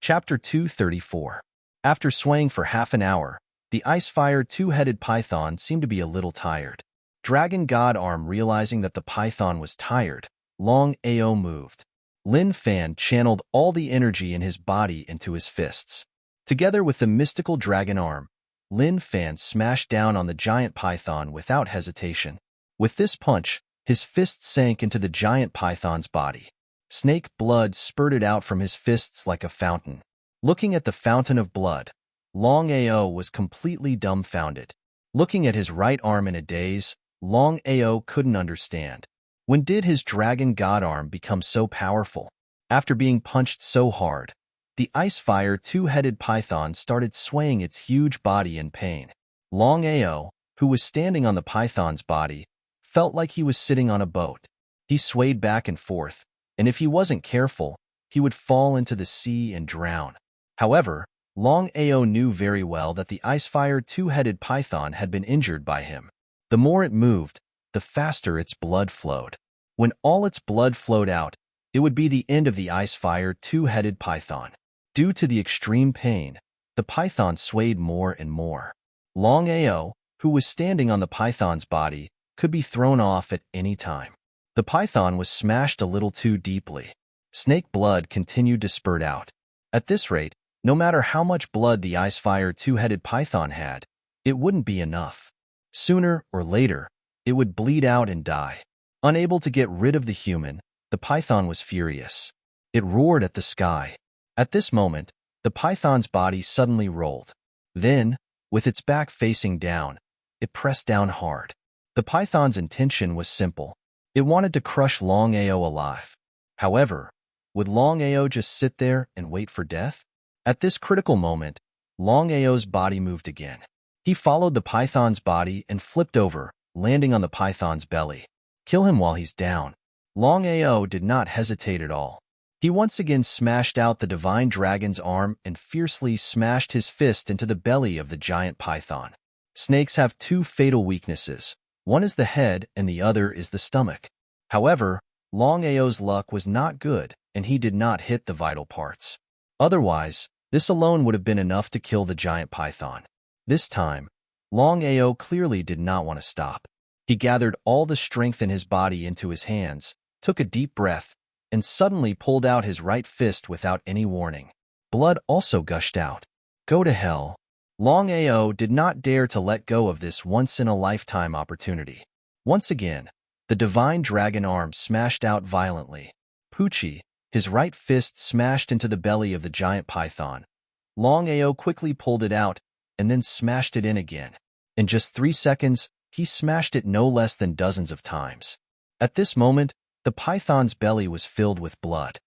Chapter 234. After swaying for half an hour, the Icefire two-headed python seemed to be a little tired. Dragon God Arm realizing that the python was tired, Longao moved. Lin Fan channeled all the energy in his body into his fists. Together with the mystical dragon arm, Lin Fan smashed down on the giant python without hesitation. With this punch, his fist sank into the giant python's body. Snake blood spurted out from his fists like a fountain. Looking at the fountain of blood, Longao was completely dumbfounded. Looking at his right arm in a daze, Longao couldn't understand. When did his dragon god arm become so powerful? After being punched so hard, the Icefire two-headed python started swaying its huge body in pain. Longao, who was standing on the python's body, felt like he was sitting on a boat. He swayed back and forth, and if he wasn't careful, he would fall into the sea and drown. However, Longao knew very well that the Icefire two-headed python had been injured by him. The more it moved, the faster its blood flowed. When all its blood flowed out, it would be the end of the Icefire two-headed python. Due to the extreme pain, the python swayed more and more. Longao, who was standing on the python's body, could be thrown off at any time. The python was smashed a little too deeply. Snake blood continued to spurt out. At this rate, no matter how much blood the Icefire two-headed python had, it wouldn't be enough. Sooner or later, it would bleed out and die. Unable to get rid of the human, the python was furious. It roared at the sky. At this moment, the python's body suddenly rolled. Then, with its back facing down, it pressed down hard. The python's intention was simple. It wanted to crush Longao alive. However, would Longao just sit there and wait for death? At this critical moment, Longao's body moved again. He followed the python's body and flipped over, landing on the python's belly. Kill him while he's down. Longao did not hesitate at all. He once again smashed out the divine dragon's arm and fiercely smashed his fist into the belly of the giant python. Snakes have two fatal weaknesses. One is the head and the other is the stomach. However, Longao's luck was not good and he did not hit the vital parts. Otherwise, this alone would have been enough to kill the giant python. This time, Longao clearly did not want to stop. He gathered all the strength in his body into his hands, took a deep breath, and suddenly pulled out his right fist without any warning. Blood also gushed out. Go to hell. Longao did not dare to let go of this once-in-a-lifetime opportunity. Once again, the divine dragon arm smashed out violently. Poochie, his right fist smashed into the belly of the giant python. Longao quickly pulled it out and then smashed it in again. In just 3 seconds, he smashed it no less than dozens of times. At this moment, the python's belly was filled with blood.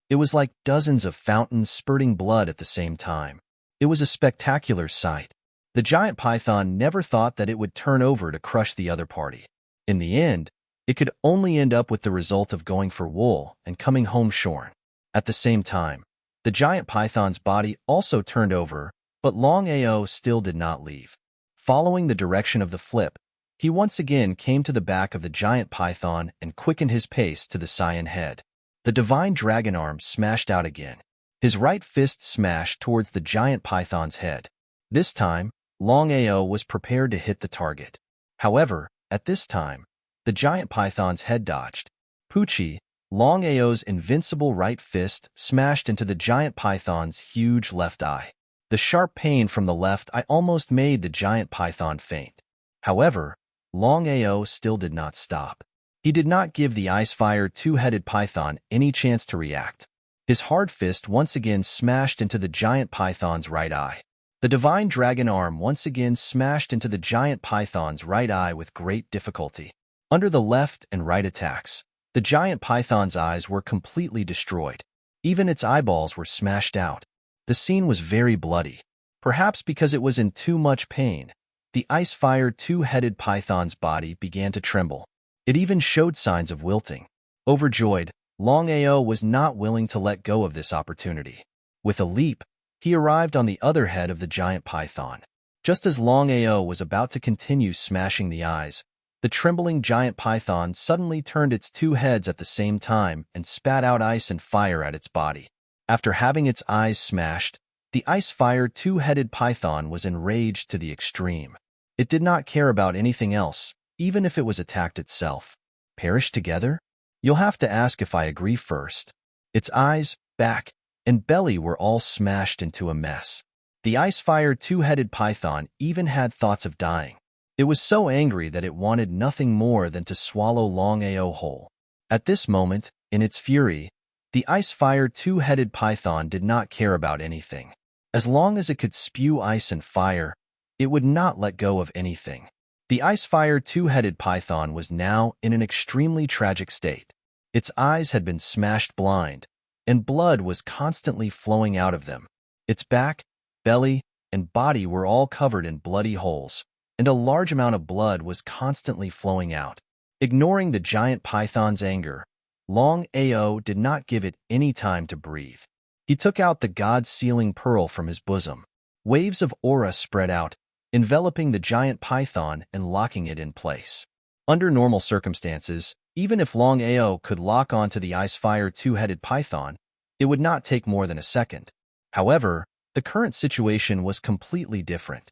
It was like dozens of fountains spurting blood at the same time. It was a spectacular sight. The giant python never thought that it would turn over to crush the other party. In the end, it could only end up with the result of going for wool and coming home shorn. At the same time, the giant python's body also turned over, but Longao still did not leave. Following the direction of the flip, he once again came to the back of the giant python and quickened his pace to the cyan head. The divine dragon arm smashed out again. His right fist smashed towards the giant python's head. This time, Longao was prepared to hit the target. However, at this time, The giant python's head dodged. Poochie, Longao's invincible right fist, smashed into the giant python's huge left eye. The sharp pain from the left eye almost made the giant python faint. However, Longao still did not stop. He did not give the ice-fire two-headed python any chance to react. His hard fist once again smashed into the giant python's right eye. The divine dragon arm once again smashed into the giant python's right eye with great difficulty. Under the left and right attacks, the giant python's eyes were completely destroyed. Even its eyeballs were smashed out. The scene was very bloody. Perhaps because it was in too much pain, the ice-fire two-headed python's body began to tremble. It even showed signs of wilting. Overjoyed, Longao was not willing to let go of this opportunity. With a leap, he arrived on the other head of the giant python. Just as Longao was about to continue smashing the eyes, the trembling giant python suddenly turned its two heads at the same time and spat out ice and fire at its body. After having its eyes smashed, the ice-fire two-headed python was enraged to the extreme. It did not care about anything else, even if it was attacked itself. Perish together? You'll have to ask if I agree first. Its eyes, back, and belly were all smashed into a mess. The ice-fire two-headed python even had thoughts of dying. It was so angry that it wanted nothing more than to swallow Longao whole. At this moment, in its fury, the ice-fire two-headed python did not care about anything. As long as it could spew ice and fire, it would not let go of anything. The ice-fire two-headed python was now in an extremely tragic state. Its eyes had been smashed blind, and blood was constantly flowing out of them. Its back, belly, and body were all covered in bloody holes, and a large amount of blood was constantly flowing out. Ignoring the giant python's anger, Longao did not give it any time to breathe. He took out the god-sealing pearl from his bosom. Waves of aura spread out, enveloping the giant python and locking it in place. Under normal circumstances, even if Longao could lock onto the ice-fire two-headed python, it would not take more than a second. However, the current situation was completely different.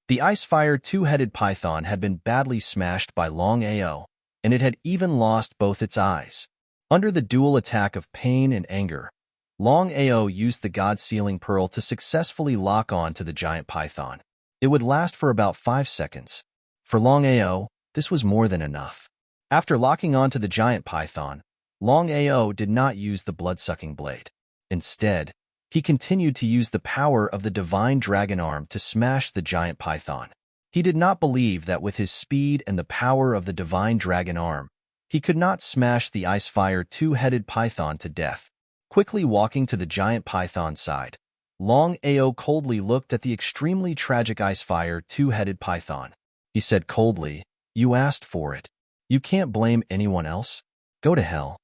The ice-fire two-headed python had been badly smashed by Longao, and it had even lost both its eyes. Under the dual attack of pain and anger, Longao used the god-sealing pearl to successfully lock on to the giant python. It would last for about 5 seconds. For Longao, this was more than enough. After locking onto the giant python, Longao did not use the blood-sucking blade. Instead, he continued to use the power of the divine dragon arm to smash the giant python. He did not believe that with his speed and the power of the divine dragon arm, he could not smash the ice-fire two-headed python to death. Quickly walking to the giant python's side, Longao coldly looked at the extremely tragic ice-fire two-headed python. He said coldly, "You asked for it. You can't blame anyone else. Go to hell."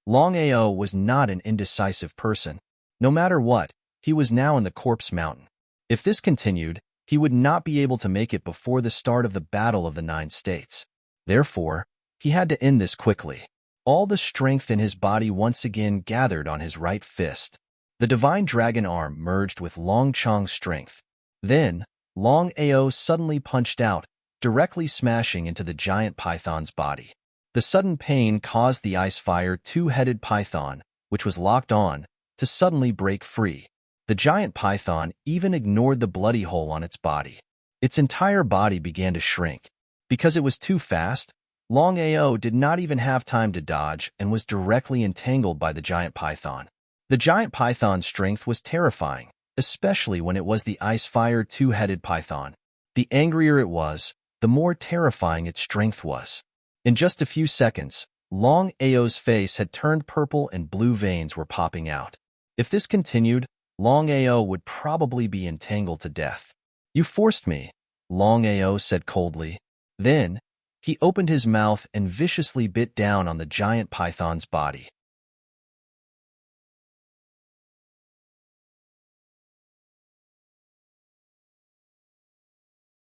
Longao was not an indecisive person. No matter what, he was now in the Corpse Mountain. If this continued, he would not be able to make it before the start of the Battle of the 9 States. Therefore, he had to end this quickly. All the strength in his body once again gathered on his right fist. The divine dragon arm merged with Long Chong's strength. Then, Longao suddenly punched out, directly smashing into the giant python's body. The sudden pain caused the ice-fire two-headed python, which was locked on, to suddenly break free. The giant python even ignored the bloody hole on its body. Its entire body began to shrink. Because it was too fast, Longao did not even have time to dodge and was directly entangled by the giant python. The giant python's strength was terrifying, especially when it was the ice-fire two-headed python. The angrier it was, the more terrifying its strength was. In just a few seconds, Longao's face had turned purple and blue veins were popping out. If this continued, Longao would probably be entangled to death. "You forced me," Longao said coldly. Then, he opened his mouth and viciously bit down on the giant python's body.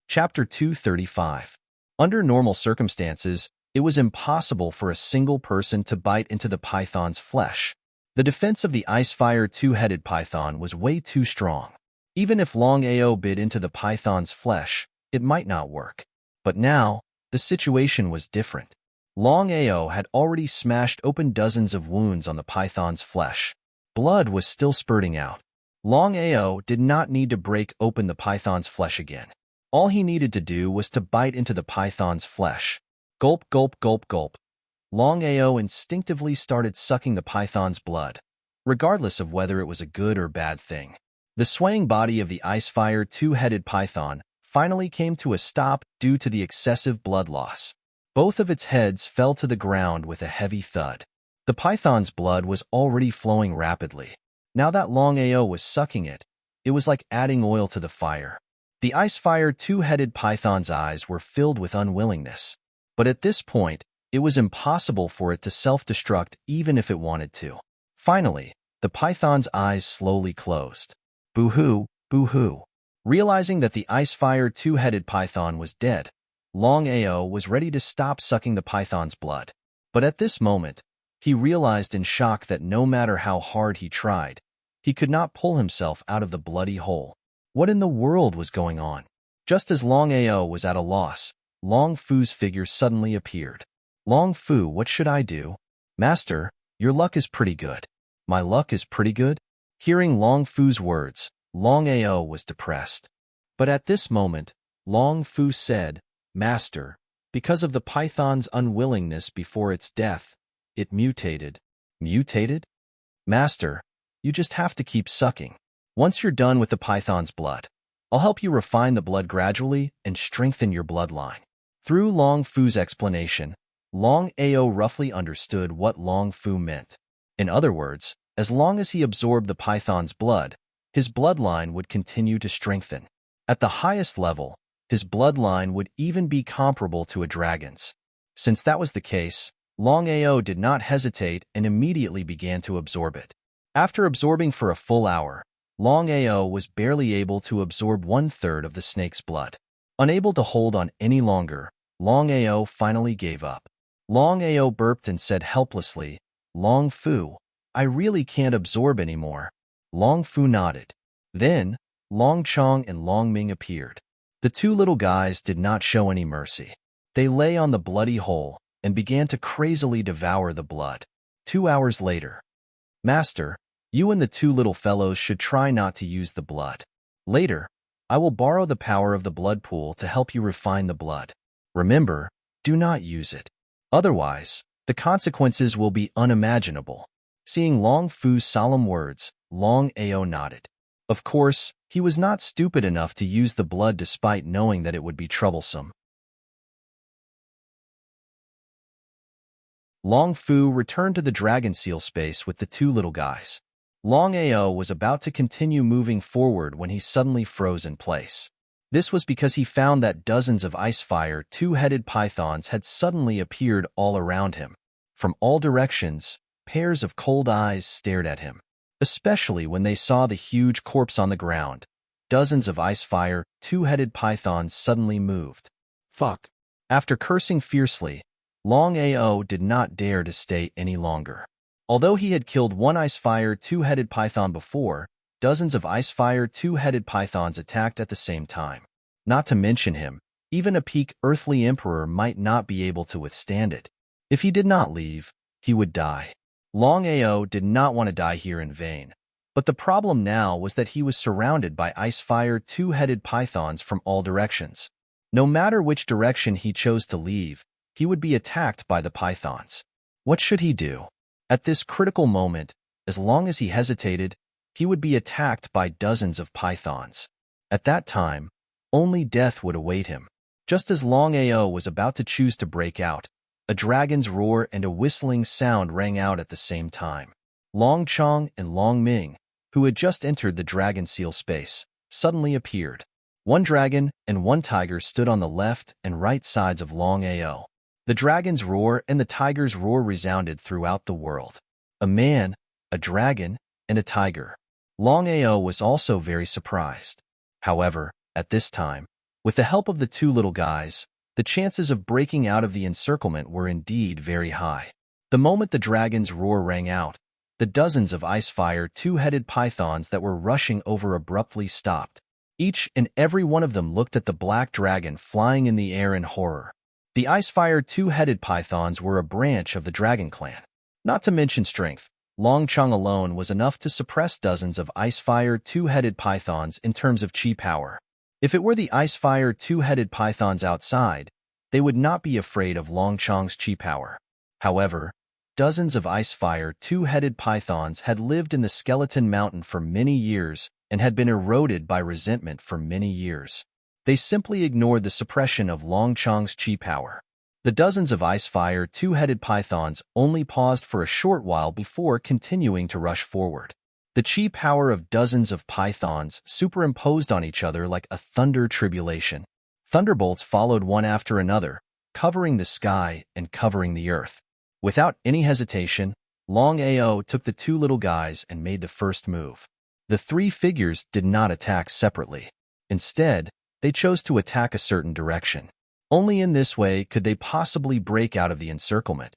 Chapter 235. Under normal circumstances, it was impossible for a single person to bite into the python's flesh. The defense of the ice-fire two-headed python was way too strong. Even if Longao bit into the python's flesh, it might not work. But now, the situation was different. Longao had already smashed open dozens of wounds on the python's flesh. Blood was still spurting out. Longao did not need to break open the python's flesh again. All he needed to do was to bite into the python's flesh. Gulp, gulp, gulp, gulp. Longao instinctively started sucking the python's blood, regardless of whether it was a good or bad thing. The swaying body of the ice-fire two-headed python finally came to a stop due to the excessive blood loss. Both of its heads fell to the ground with a heavy thud. The python's blood was already flowing rapidly. Now that Longao was sucking it, it was like adding oil to the fire. The ice-fire two-headed python's eyes were filled with unwillingness. But at this point, it was impossible for it to self-destruct even if it wanted to. Finally, the python's eyes slowly closed. Boo-hoo, boo-hoo. Realizing that the ice-fire two-headed python was dead, Longao was ready to stop sucking the python's blood. But at this moment, he realized in shock that no matter how hard he tried, he could not pull himself out of the bloody hole. What in the world was going on? Just as Longao was at a loss, Long Fu's figure suddenly appeared. Long Fu, what should I do? Master, your luck is pretty good. My luck is pretty good? Hearing Long Fu's words, Longao was depressed. But at this moment, Long Fu said, Master, because of the python's unwillingness before its death, it mutated. Mutated? Master, you just have to keep sucking. Once you're done with the python's blood, I'll help you refine the blood gradually and strengthen your bloodline. Through Long Fu's explanation, Longao roughly understood what Long Fu meant. In other words, as long as he absorbed the python's blood, his bloodline would continue to strengthen. At the highest level, his bloodline would even be comparable to a dragon's. Since that was the case, Longao did not hesitate and immediately began to absorb it. After absorbing for a full hour, Longao was barely able to absorb 1/3 of the snake's blood. Unable to hold on any longer, Longao finally gave up. Longao burped and said helplessly, Long Fu, I really can't absorb anymore. Long Fu nodded. Then, Long Chong and Long Ming appeared. The two little guys did not show any mercy. They lay on the bloody hole and began to crazily devour the blood. 2 hours later, Master, you and the two little fellows should try not to use the blood. Later, I will borrow the power of the blood pool to help you refine the blood. Remember, do not use it. Otherwise, the consequences will be unimaginable. Seeing Long Fu's solemn words, Longao nodded. Of course, he was not stupid enough to use the blood despite knowing that it would be troublesome. Long Fu returned to the dragon seal space with the two little guys. Longao was about to continue moving forward when he suddenly froze in place. This was because he found that dozens of ice-fire two-headed pythons had suddenly appeared all around him. From all directions, pairs of cold eyes stared at him. Especially when they saw the huge corpse on the ground. Dozens of ice-fire two-headed pythons suddenly moved. Fuck. After cursing fiercely, Longao did not dare to stay any longer. Although he had killed one ice-fire two-headed python before, dozens of ice-fire two-headed pythons attacked at the same time. Not to mention him, even a peak earthly emperor might not be able to withstand it. If he did not leave, he would die. Longao did not want to die here in vain. But the problem now was that he was surrounded by ice-fire two-headed pythons from all directions. No matter which direction he chose to leave, he would be attacked by the pythons. What should he do? At this critical moment, as long as he hesitated, he would be attacked by dozens of pythons. At that time, only death would await him. Just as Longao was about to choose to break out, a dragon's roar and a whistling sound rang out at the same time. Long Chong and Long Ming, who had just entered the dragon seal space, suddenly appeared. One dragon and one tiger stood on the left and right sides of Longao. The dragon's roar and the tiger's roar resounded throughout the world. A man, a dragon, and a tiger. Longao was also very surprised. However, at this time, with the help of the two little guys, the chances of breaking out of the encirclement were indeed very high. The moment the dragon's roar rang out, the dozens of ice-fire two-headed pythons that were rushing over abruptly stopped. Each and every one of them looked at the black dragon flying in the air in horror. The Icefire two-headed pythons were a branch of the dragon clan. Not to mention strength, Longchong alone was enough to suppress dozens of Icefire two-headed pythons in terms of chi power. If it were the Icefire two-headed pythons outside, they would not be afraid of Longchong's chi power. However, dozens of Icefire two-headed pythons had lived in the Skeleton Mountain for many years and had been eroded by resentment for many years. They simply ignored the suppression of Longchong's chi power. The dozens of Icefire two-headed pythons only paused for a short while before continuing to rush forward. The chi power of dozens of pythons superimposed on each other like a thunder tribulation. Thunderbolts followed one after another, covering the sky and covering the earth. Without any hesitation, Longao took the two little guys and made the first move. The three figures did not attack separately. Instead, they chose to attack a certain direction. Only in this way could they possibly break out of the encirclement.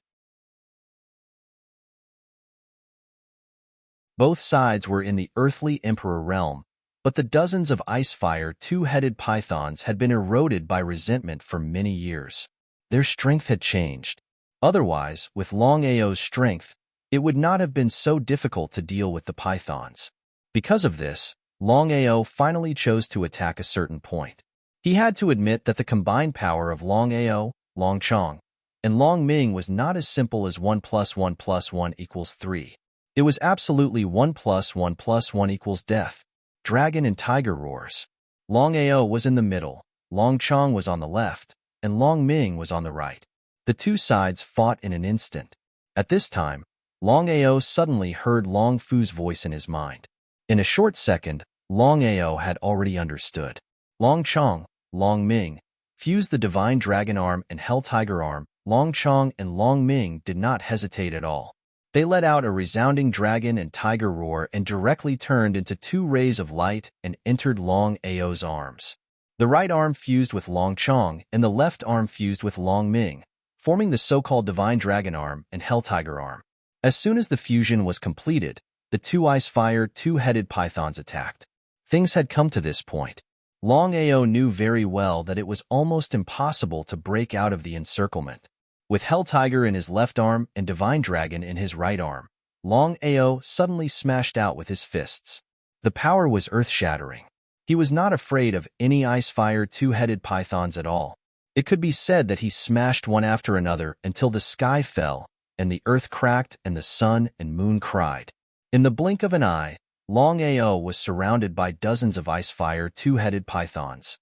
Both sides were in the earthly emperor realm, but the dozens of Icefire two-headed pythons had been eroded by resentment for many years. Their strength had changed. Otherwise, with Longao's strength, it would not have been so difficult to deal with the pythons. Because of this, Longao finally chose to attack a certain point. He had to admit that the combined power of Longao, Longchong, and Longming was not as simple as 1 + 1 + 1 = 3. It was absolutely 1 + 1 + 1 = death, dragon and tiger roars. Longao was in the middle, Longchong was on the left, and Longming was on the right. The two sides fought in an instant. At this time, Longao suddenly heard Long Fu's voice in his mind. In a short second, Longao had already understood. Longchong, Longming, fused the Divine Dragon Arm and Hell Tiger Arm. Longchong and Longming did not hesitate at all. They let out a resounding dragon and tiger roar and directly turned into two rays of light and entered Longao's arms. The right arm fused with Longchong and the left arm fused with Longming, forming the so-called Divine Dragon Arm and Hell Tiger Arm. As soon as the fusion was completed, the two Icefire two-headed pythons attacked. Things had come to this point. Longao knew very well that it was almost impossible to break out of the encirclement. With Hell Tiger in his left arm and Divine Dragon in his right arm, Longao suddenly smashed out with his fists. The power was earth-shattering. He was not afraid of any Icefire two-headed pythons at all. It could be said that he smashed one after another until the sky fell, and the earth cracked and the sun and moon cried. In the blink of an eye, Longao was surrounded by dozens of Icefire two-headed pythons.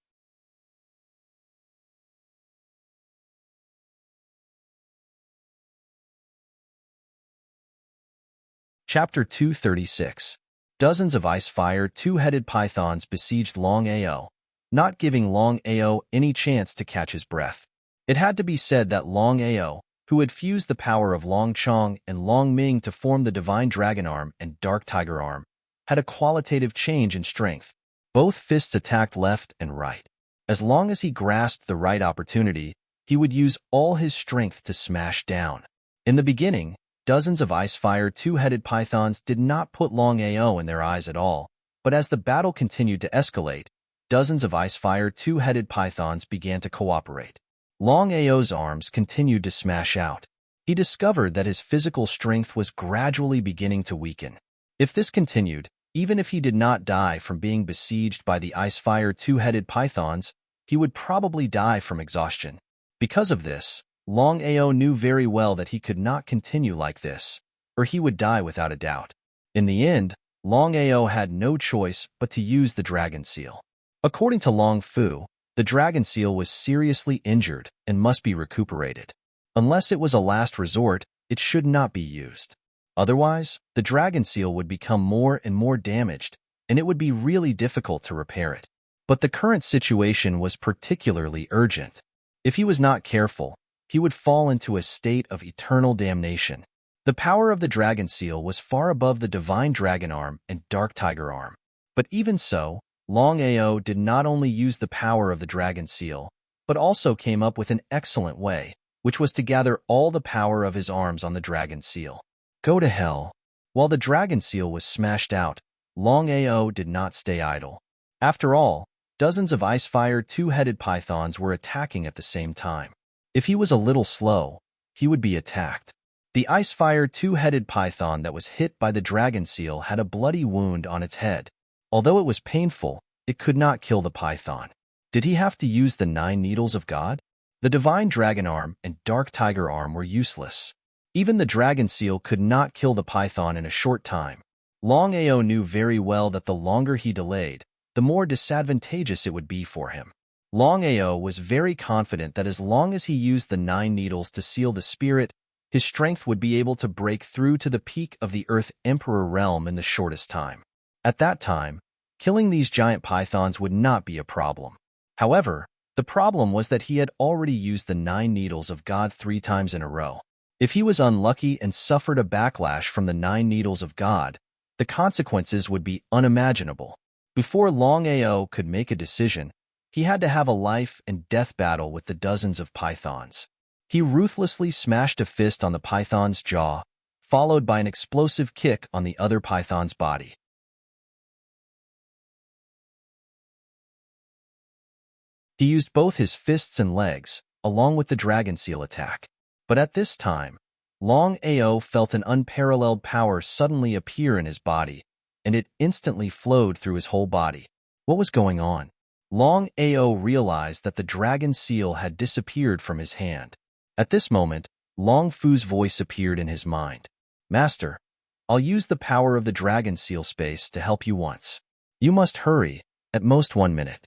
Chapter 236. Dozens of Icefire two-headed pythons besieged Longao, not giving Longao any chance to catch his breath. It had to be said that Longao, who had fused the power of Longchong and Longming to form the Divine Dragon Arm and Dark Tiger Arm, had a qualitative change in strength. Both fists attacked left and right. As long as he grasped the right opportunity, he would use all his strength to smash down. In the beginning, dozens of Icefire two-headed pythons did not put Longao in their eyes at all, but as the battle continued to escalate, dozens of Icefire two-headed pythons began to cooperate. Longao's arms continued to smash out. He discovered that his physical strength was gradually beginning to weaken. If this continued, even if he did not die from being besieged by the Icefire two-headed pythons, he would probably die from exhaustion. Because of this, Longao knew very well that he could not continue like this, or he would die without a doubt. In the end, Longao had no choice but to use the dragon seal. According to Long Fu, the dragon seal was seriously injured and must be recuperated. Unless it was a last resort, it should not be used. Otherwise, the dragon seal would become more and more damaged, and it would be really difficult to repair it. But the current situation was particularly urgent. If he was not careful, he would fall into a state of eternal damnation. The power of the dragon seal was far above the Divine Dragon Arm and Dark Tiger Arm. But even so, Longao did not only use the power of the dragon seal, but also came up with an excellent way, which was to gather all the power of his arms on the dragon seal. Go to hell. While the dragon seal was smashed out, Longao did not stay idle. After all, Dozens of ice-fire two-headed pythons were attacking at the same time. If he was a little slow, he would be attacked. The ice-fire two-headed python that was hit by the dragon seal had a bloody wound on its head. Although it was painful, it could not kill the python. Did he have to use the 9 needles of God? The divine dragon arm and dark tiger arm were useless. Even the dragon seal could not kill the python in a short time. Longao knew very well that the longer he delayed, the more disadvantageous it would be for him. Longao was very confident that as long as he used the 9 needles to seal the spirit, his strength would be able to break through to the peak of the Earth Emperor realm in the shortest time. At that time, killing these giant pythons would not be a problem. However, the problem was that he had already used the 9 needles of God 3 times in a row. If he was unlucky and suffered a backlash from the 9 needles of God, the consequences would be unimaginable. Before Longao could make a decision, he had to have a life and death battle with the dozens of pythons. He ruthlessly smashed a fist on the python's jaw, followed by an explosive kick on the other python's body. He used both his fists and legs, along with the dragon seal attack. But at this time, Longao felt an unparalleled power suddenly appear in his body, and it instantly flowed through his whole body. What was going on? Longao realized that the dragon seal had disappeared from his hand. At this moment, Long Fu's voice appeared in his mind. Master, I'll use the power of the dragon seal space to help you once. You must hurry, at most 1 minute.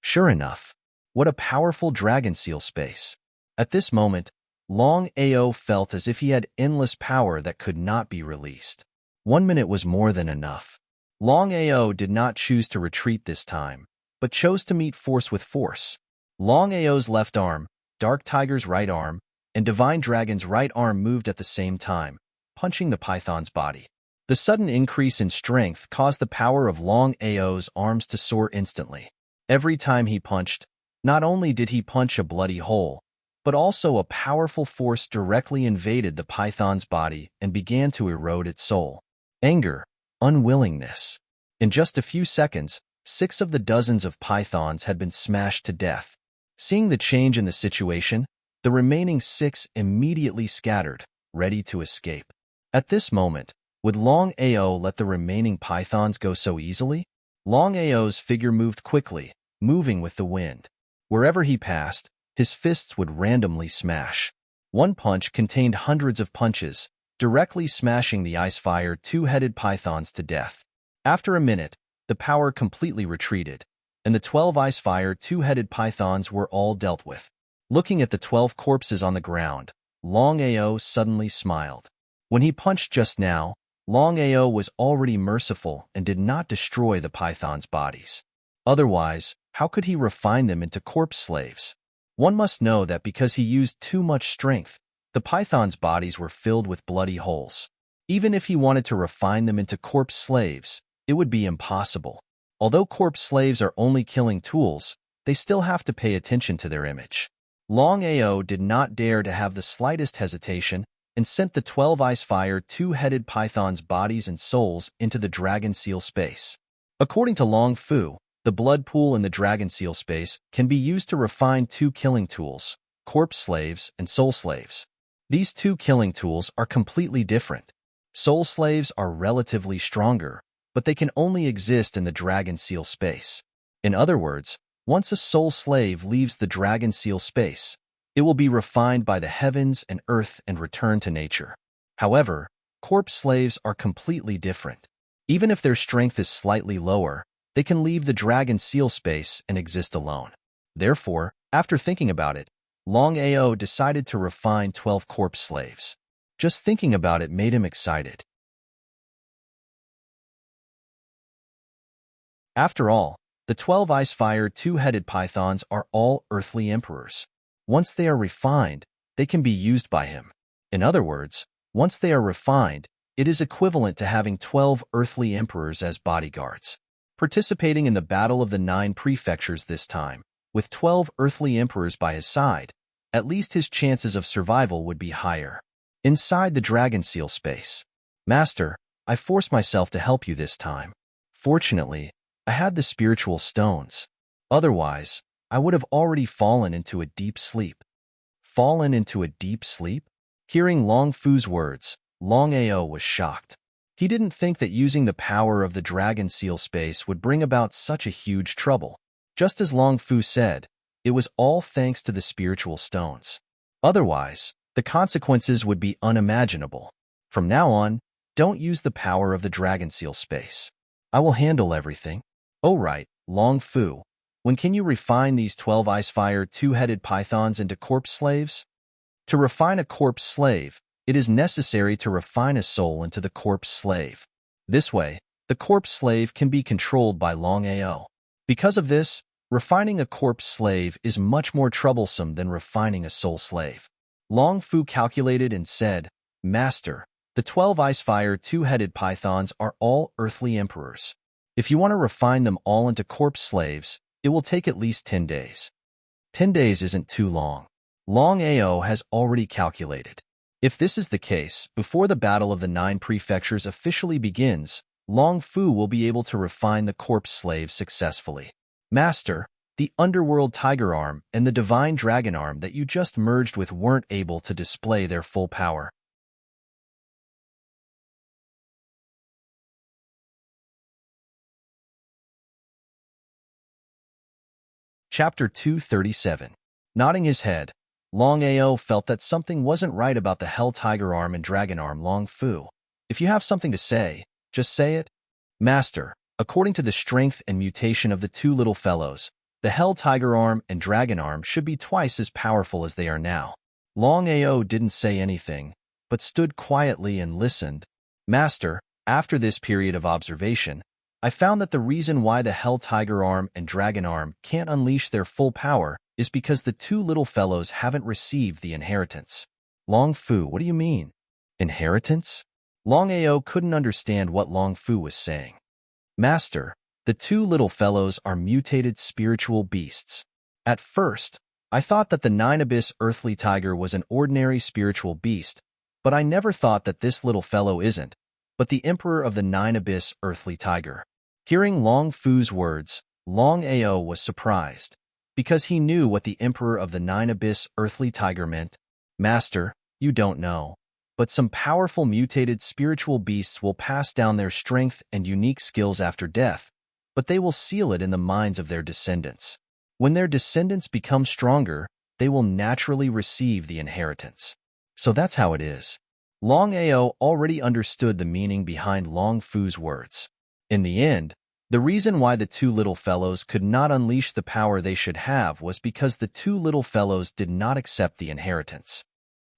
Sure enough, what a powerful dragon seal space. At this moment, Longao felt as if he had endless power that could not be released. 1 minute was more than enough. Longao did not choose to retreat this time, but chose to meet force with force. Longao's left arm, Dark Tiger's right arm, and Divine Dragon's right arm moved at the same time, punching the python's body. The sudden increase in strength caused the power of Longao's arms to soar instantly. Every time he punched, not only did he punch a bloody hole, but also a powerful force directly invaded the python's body and began to erode its soul. Anger, unwillingness. In just a few seconds, 6 of the dozens of pythons had been smashed to death. Seeing the change in the situation, the remaining 6 immediately scattered, ready to escape. At this moment, would Longao let the remaining pythons go so easily? Longao's figure moved quickly, moving with the wind. Wherever he passed, his fists would randomly smash. One punch contained hundreds of punches, directly smashing the ice-fire two-headed pythons to death. After a minute, the power completely retreated, and the 12 ice-fire two-headed pythons were all dealt with. Looking at the 12 corpses on the ground, Longao suddenly smiled. When he punched just now, Longao was already merciful and did not destroy the pythons' bodies. Otherwise, how could he refine them into corpse slaves? One must know that because he used too much strength, the pythons' bodies were filled with bloody holes. Even if he wanted to refine them into corpse slaves, it would be impossible. Although corpse slaves are only killing tools, they still have to pay attention to their image. Longao did not dare to have the slightest hesitation and sent the 12 ice-fire two-headed pythons' bodies and souls into the dragon seal space. According to Long Fu, the blood pool in the dragon seal space can be used to refine 2 killing tools, corpse slaves and soul slaves. These 2 killing tools are completely different. Soul slaves are relatively stronger, but they can only exist in the dragon seal space. In other words, once a soul slave leaves the dragon seal space, it will be refined by the heavens and earth and return to nature. However, corpse slaves are completely different. Even if their strength is slightly lower, they can leave the dragon seal space and exist alone. Therefore, after thinking about it, Longao decided to refine 12 corpse slaves. Just thinking about it made him excited. After all, the 12 ice-fire two-headed pythons are all earthly emperors. Once they are refined, they can be used by him. In other words, once they are refined, it is equivalent to having 12 earthly emperors as bodyguards. Participating in the Battle of the 9 Prefectures this time, with 12 earthly emperors by his side, at least his chances of survival would be higher. Inside the dragon seal space. Master, I forced myself to help you this time. Fortunately, I had the spiritual stones. Otherwise, I would have already fallen into a deep sleep. Fallen into a deep sleep? Hearing Long Fu's words, Longao was shocked. He didn't think that using the power of the dragon seal space would bring about such a huge trouble. Just as Long Fu said, it was all thanks to the spiritual stones. Otherwise, the consequences would be unimaginable. From now on, don't use the power of the dragon seal space. I will handle everything. Oh right, Long Fu. When can you refine these 12 Icefire two-headed pythons into corpse slaves? To refine a corpse slave, it is necessary to refine a soul into the corpse slave. This way, the corpse slave can be controlled by Longao. Because of this, refining a corpse slave is much more troublesome than refining a soul slave. Long Fu calculated and said, Master, the 12 Icefire two-headed pythons are all earthly emperors. If you want to refine them all into corpse slaves, it will take at least 10 days. 10 days isn't too long. Longao has already calculated. If this is the case, before the Battle of the Nine Prefectures officially begins, Long Fu will be able to refine the corpse slave successfully. Master, the Underworld Tiger Arm and the Divine Dragon Arm that you just merged with weren't able to display their full power. Chapter 237. Nodding his head, Longao felt that something wasn't right about the Hell Tiger Arm and Dragon Arm. Long Fu, if you have something to say, just say it. Master, according to the strength and mutation of the two little fellows, the Hell Tiger Arm and Dragon Arm should be twice as powerful as they are now. Longao didn't say anything, but stood quietly and listened. Master, after this period of observation, I found that the reason why the Hell Tiger Arm and Dragon Arm can't unleash their full power is because the two little fellows haven't received the inheritance. Long Fu, what do you mean? Inheritance? Longao couldn't understand what Long Fu was saying. Master, the two little fellows are mutated spiritual beasts. At first, I thought that the Nine Abyss Earthly Tiger was an ordinary spiritual beast, but I never thought that this little fellow isn't, but the Emperor of the Nine Abyss Earthly Tiger. Hearing Long Fu's words, Longao was surprised, because he knew what the Emperor of the Nine Abyss Earthly Tiger meant. Master, you don't know, but some powerful mutated spiritual beasts will pass down their strength and unique skills after death, but they will seal it in the minds of their descendants. When their descendants become stronger, they will naturally receive the inheritance. So that's how it is. Longao already understood the meaning behind Long Fu's words. In the end, the reason why the two little fellows could not unleash the power they should have was because the two little fellows did not accept the inheritance.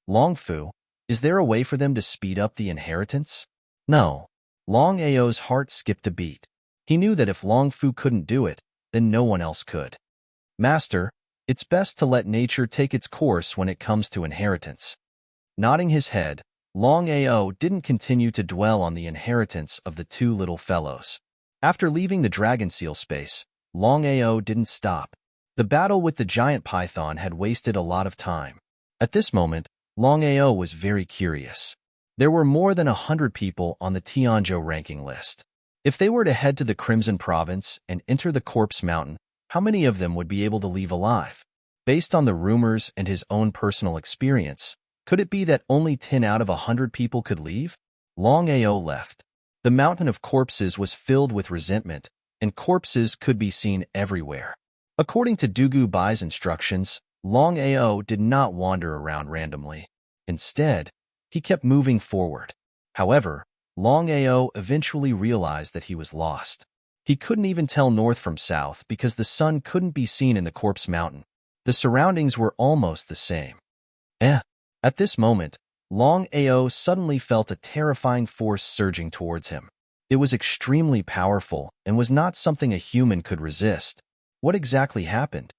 Long Fu, is there a way for them to speed up the inheritance? No. Longao's heart skipped a beat. He knew that if Long Fu couldn't do it, then no one else could. Master, it's best to let nature take its course when it comes to inheritance. Nodding his head, Longao didn't continue to dwell on the inheritance of the two little fellows. After leaving the dragon seal space, Longao didn't stop. The battle with the giant python had wasted a lot of time. At this moment, Longao was very curious. There were more than 100 people on the Tianzhou ranking list. If they were to head to the Crimson Province and enter the Corpse Mountain, how many of them would be able to leave alive? Based on the rumors and his own personal experience, could it be that only 10 out of 100 people could leave? Longao left. The mountain of corpses was filled with resentment, and corpses could be seen everywhere. According to Dugu Bai's instructions, Longao did not wander around randomly. Instead, he kept moving forward. However, Longao eventually realized that he was lost. He couldn't even tell north from south because the sun couldn't be seen in the Corpse Mountain. The surroundings were almost the same. At this moment, Longao suddenly felt a terrifying force surging towards him. It was extremely powerful and was not something a human could resist. What exactly happened?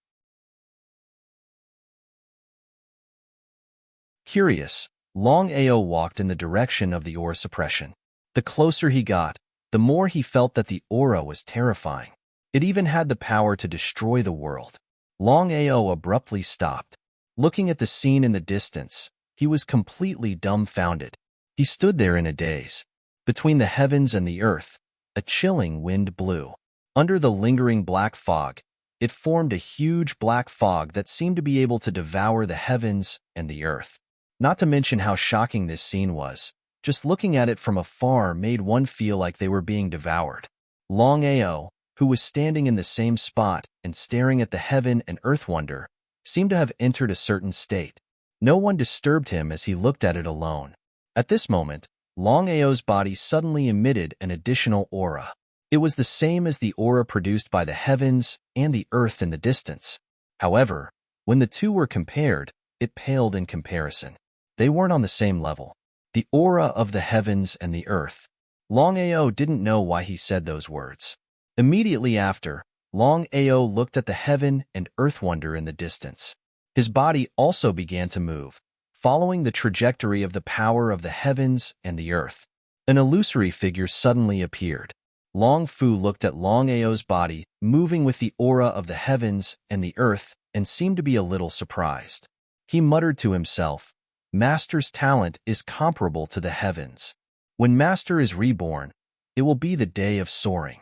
Curious, Longao walked in the direction of the aura suppression. The closer he got, the more he felt that the aura was terrifying. It even had the power to destroy the world. Longao abruptly stopped. Looking at the scene in the distance, he was completely dumbfounded. He stood there in a daze. Between the heavens and the earth, a chilling wind blew. Under the lingering black fog, it formed a huge black fog that seemed to be able to devour the heavens and the earth. Not to mention how shocking this scene was. Just looking at it from afar made one feel like they were being devoured. Longao, who was standing in the same spot and staring at the heaven and earth wonder, seemed to have entered a certain state. No one disturbed him as he looked at it alone. At this moment, Longao's body suddenly emitted an additional aura. It was the same as the aura produced by the heavens and the earth in the distance. However, when the two were compared, it paled in comparison. They weren't on the same level. The aura of the heavens and the earth. Longao didn't know why he said those words. Immediately after, Longao looked at the heaven and earth wonder in the distance. His body also began to move, following the trajectory of the power of the heavens and the earth. An illusory figure suddenly appeared. Long Fu looked at Longao's body, moving with the aura of the heavens and the earth, and seemed to be a little surprised. He muttered to himself, "Master's talent is comparable to the heavens. When Master is reborn, it will be the day of soaring.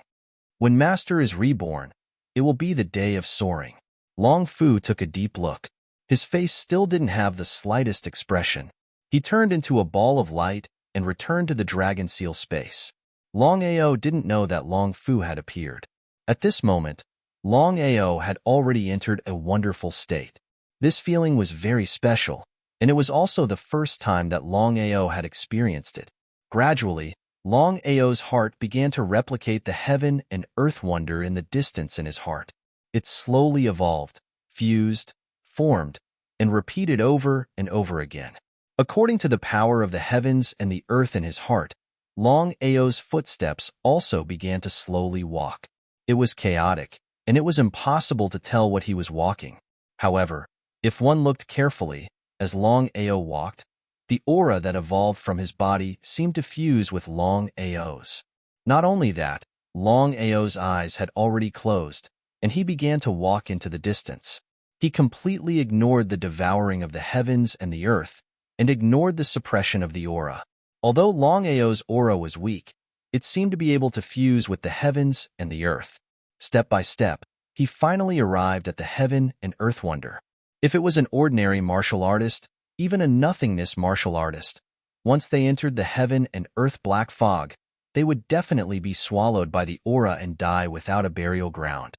When Master is reborn, it will be the day of soaring." Long Fu took a deep look. His face still didn't have the slightest expression. He turned into a ball of light and returned to the dragon seal space. Longao didn't know that Long Fu had appeared. At this moment, Longao had already entered a wonderful state. This feeling was very special, and it was also the first time that Longao had experienced it. Gradually, Longao's heart began to replicate the heaven and earth wonder in the distance in his heart. It slowly evolved, fused, formed, and repeated over and over again. According to the power of the heavens and the earth in his heart, Longao's footsteps also began to slowly walk. It was chaotic, and it was impossible to tell what he was walking. However, if one looked carefully, as Longao walked, the aura that evolved from his body seemed to fuse with Longao's. Not only that, Longao's eyes had already closed, and he began to walk into the distance. He completely ignored the devouring of the heavens and the earth, and ignored the suppression of the aura. Although Longao's aura was weak, it seemed to be able to fuse with the heavens and the earth. Step by step, he finally arrived at the heaven and earth wonder. If it was an ordinary martial artist, even a nothingness martial artist, once they entered the heaven and earth black fog, they would definitely be swallowed by the aura and die without a burial ground.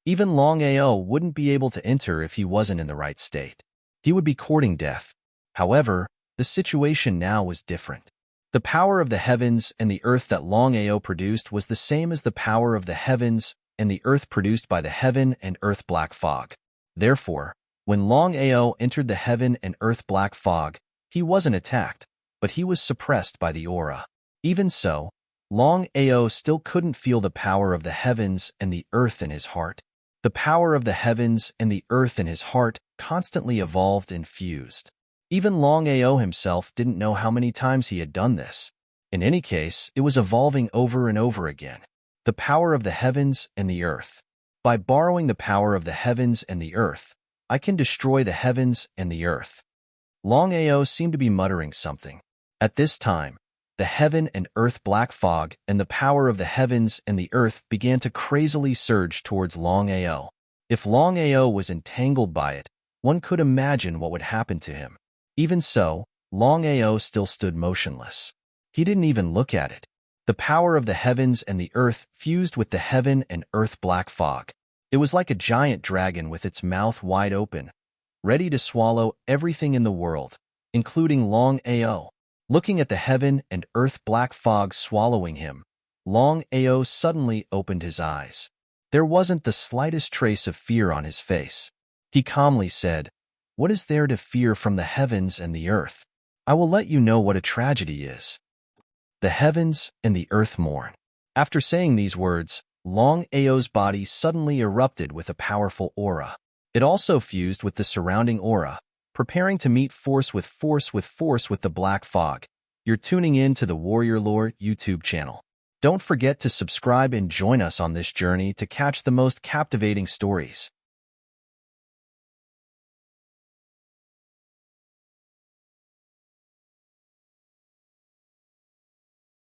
Even Longao wouldn't be able to enter if he wasn't in the right state. He would be courting death. However, the situation now was different. The power of the heavens and the earth that Longao produced was the same as the power of the heavens and the earth produced by the heaven and earth black fog. Therefore, when Longao entered the heaven and earth black fog, he wasn't attacked, but he was suppressed by the aura. Even so, Longao still couldn't feel the power of the heavens and the earth in his heart. The power of the heavens and the earth in his heart constantly evolved and fused. Even Longao himself didn't know how many times he had done this. In any case, it was evolving over and over again. The power of the heavens and the earth. By borrowing the power of the heavens and the earth, I can destroy the heavens and the earth. Longao seemed to be muttering something. At this time, the heaven and earth black fog and the power of the heavens and the earth began to crazily surge towards Longao. If Longao was entangled by it, one could imagine what would happen to him. Even so, Longao still stood motionless. He didn't even look at it. The power of the heavens and the earth fused with the heaven and earth black fog. It was like a giant dragon with its mouth wide open, ready to swallow everything in the world, including Longao. Looking at the heaven and earth black fog swallowing him, Longao suddenly opened his eyes. There wasn't the slightest trace of fear on his face. He calmly said, "What is there to fear from the heavens and the earth? I will let you know what a tragedy is. The heavens and the earth mourn." After saying these words, Longao's body suddenly erupted with a powerful aura. It also fused with the surrounding aura, preparing to meet force with the black fog. You're tuning in to the Warrior Lore YouTube channel. Don't forget to subscribe and join us on this journey to catch the most captivating stories.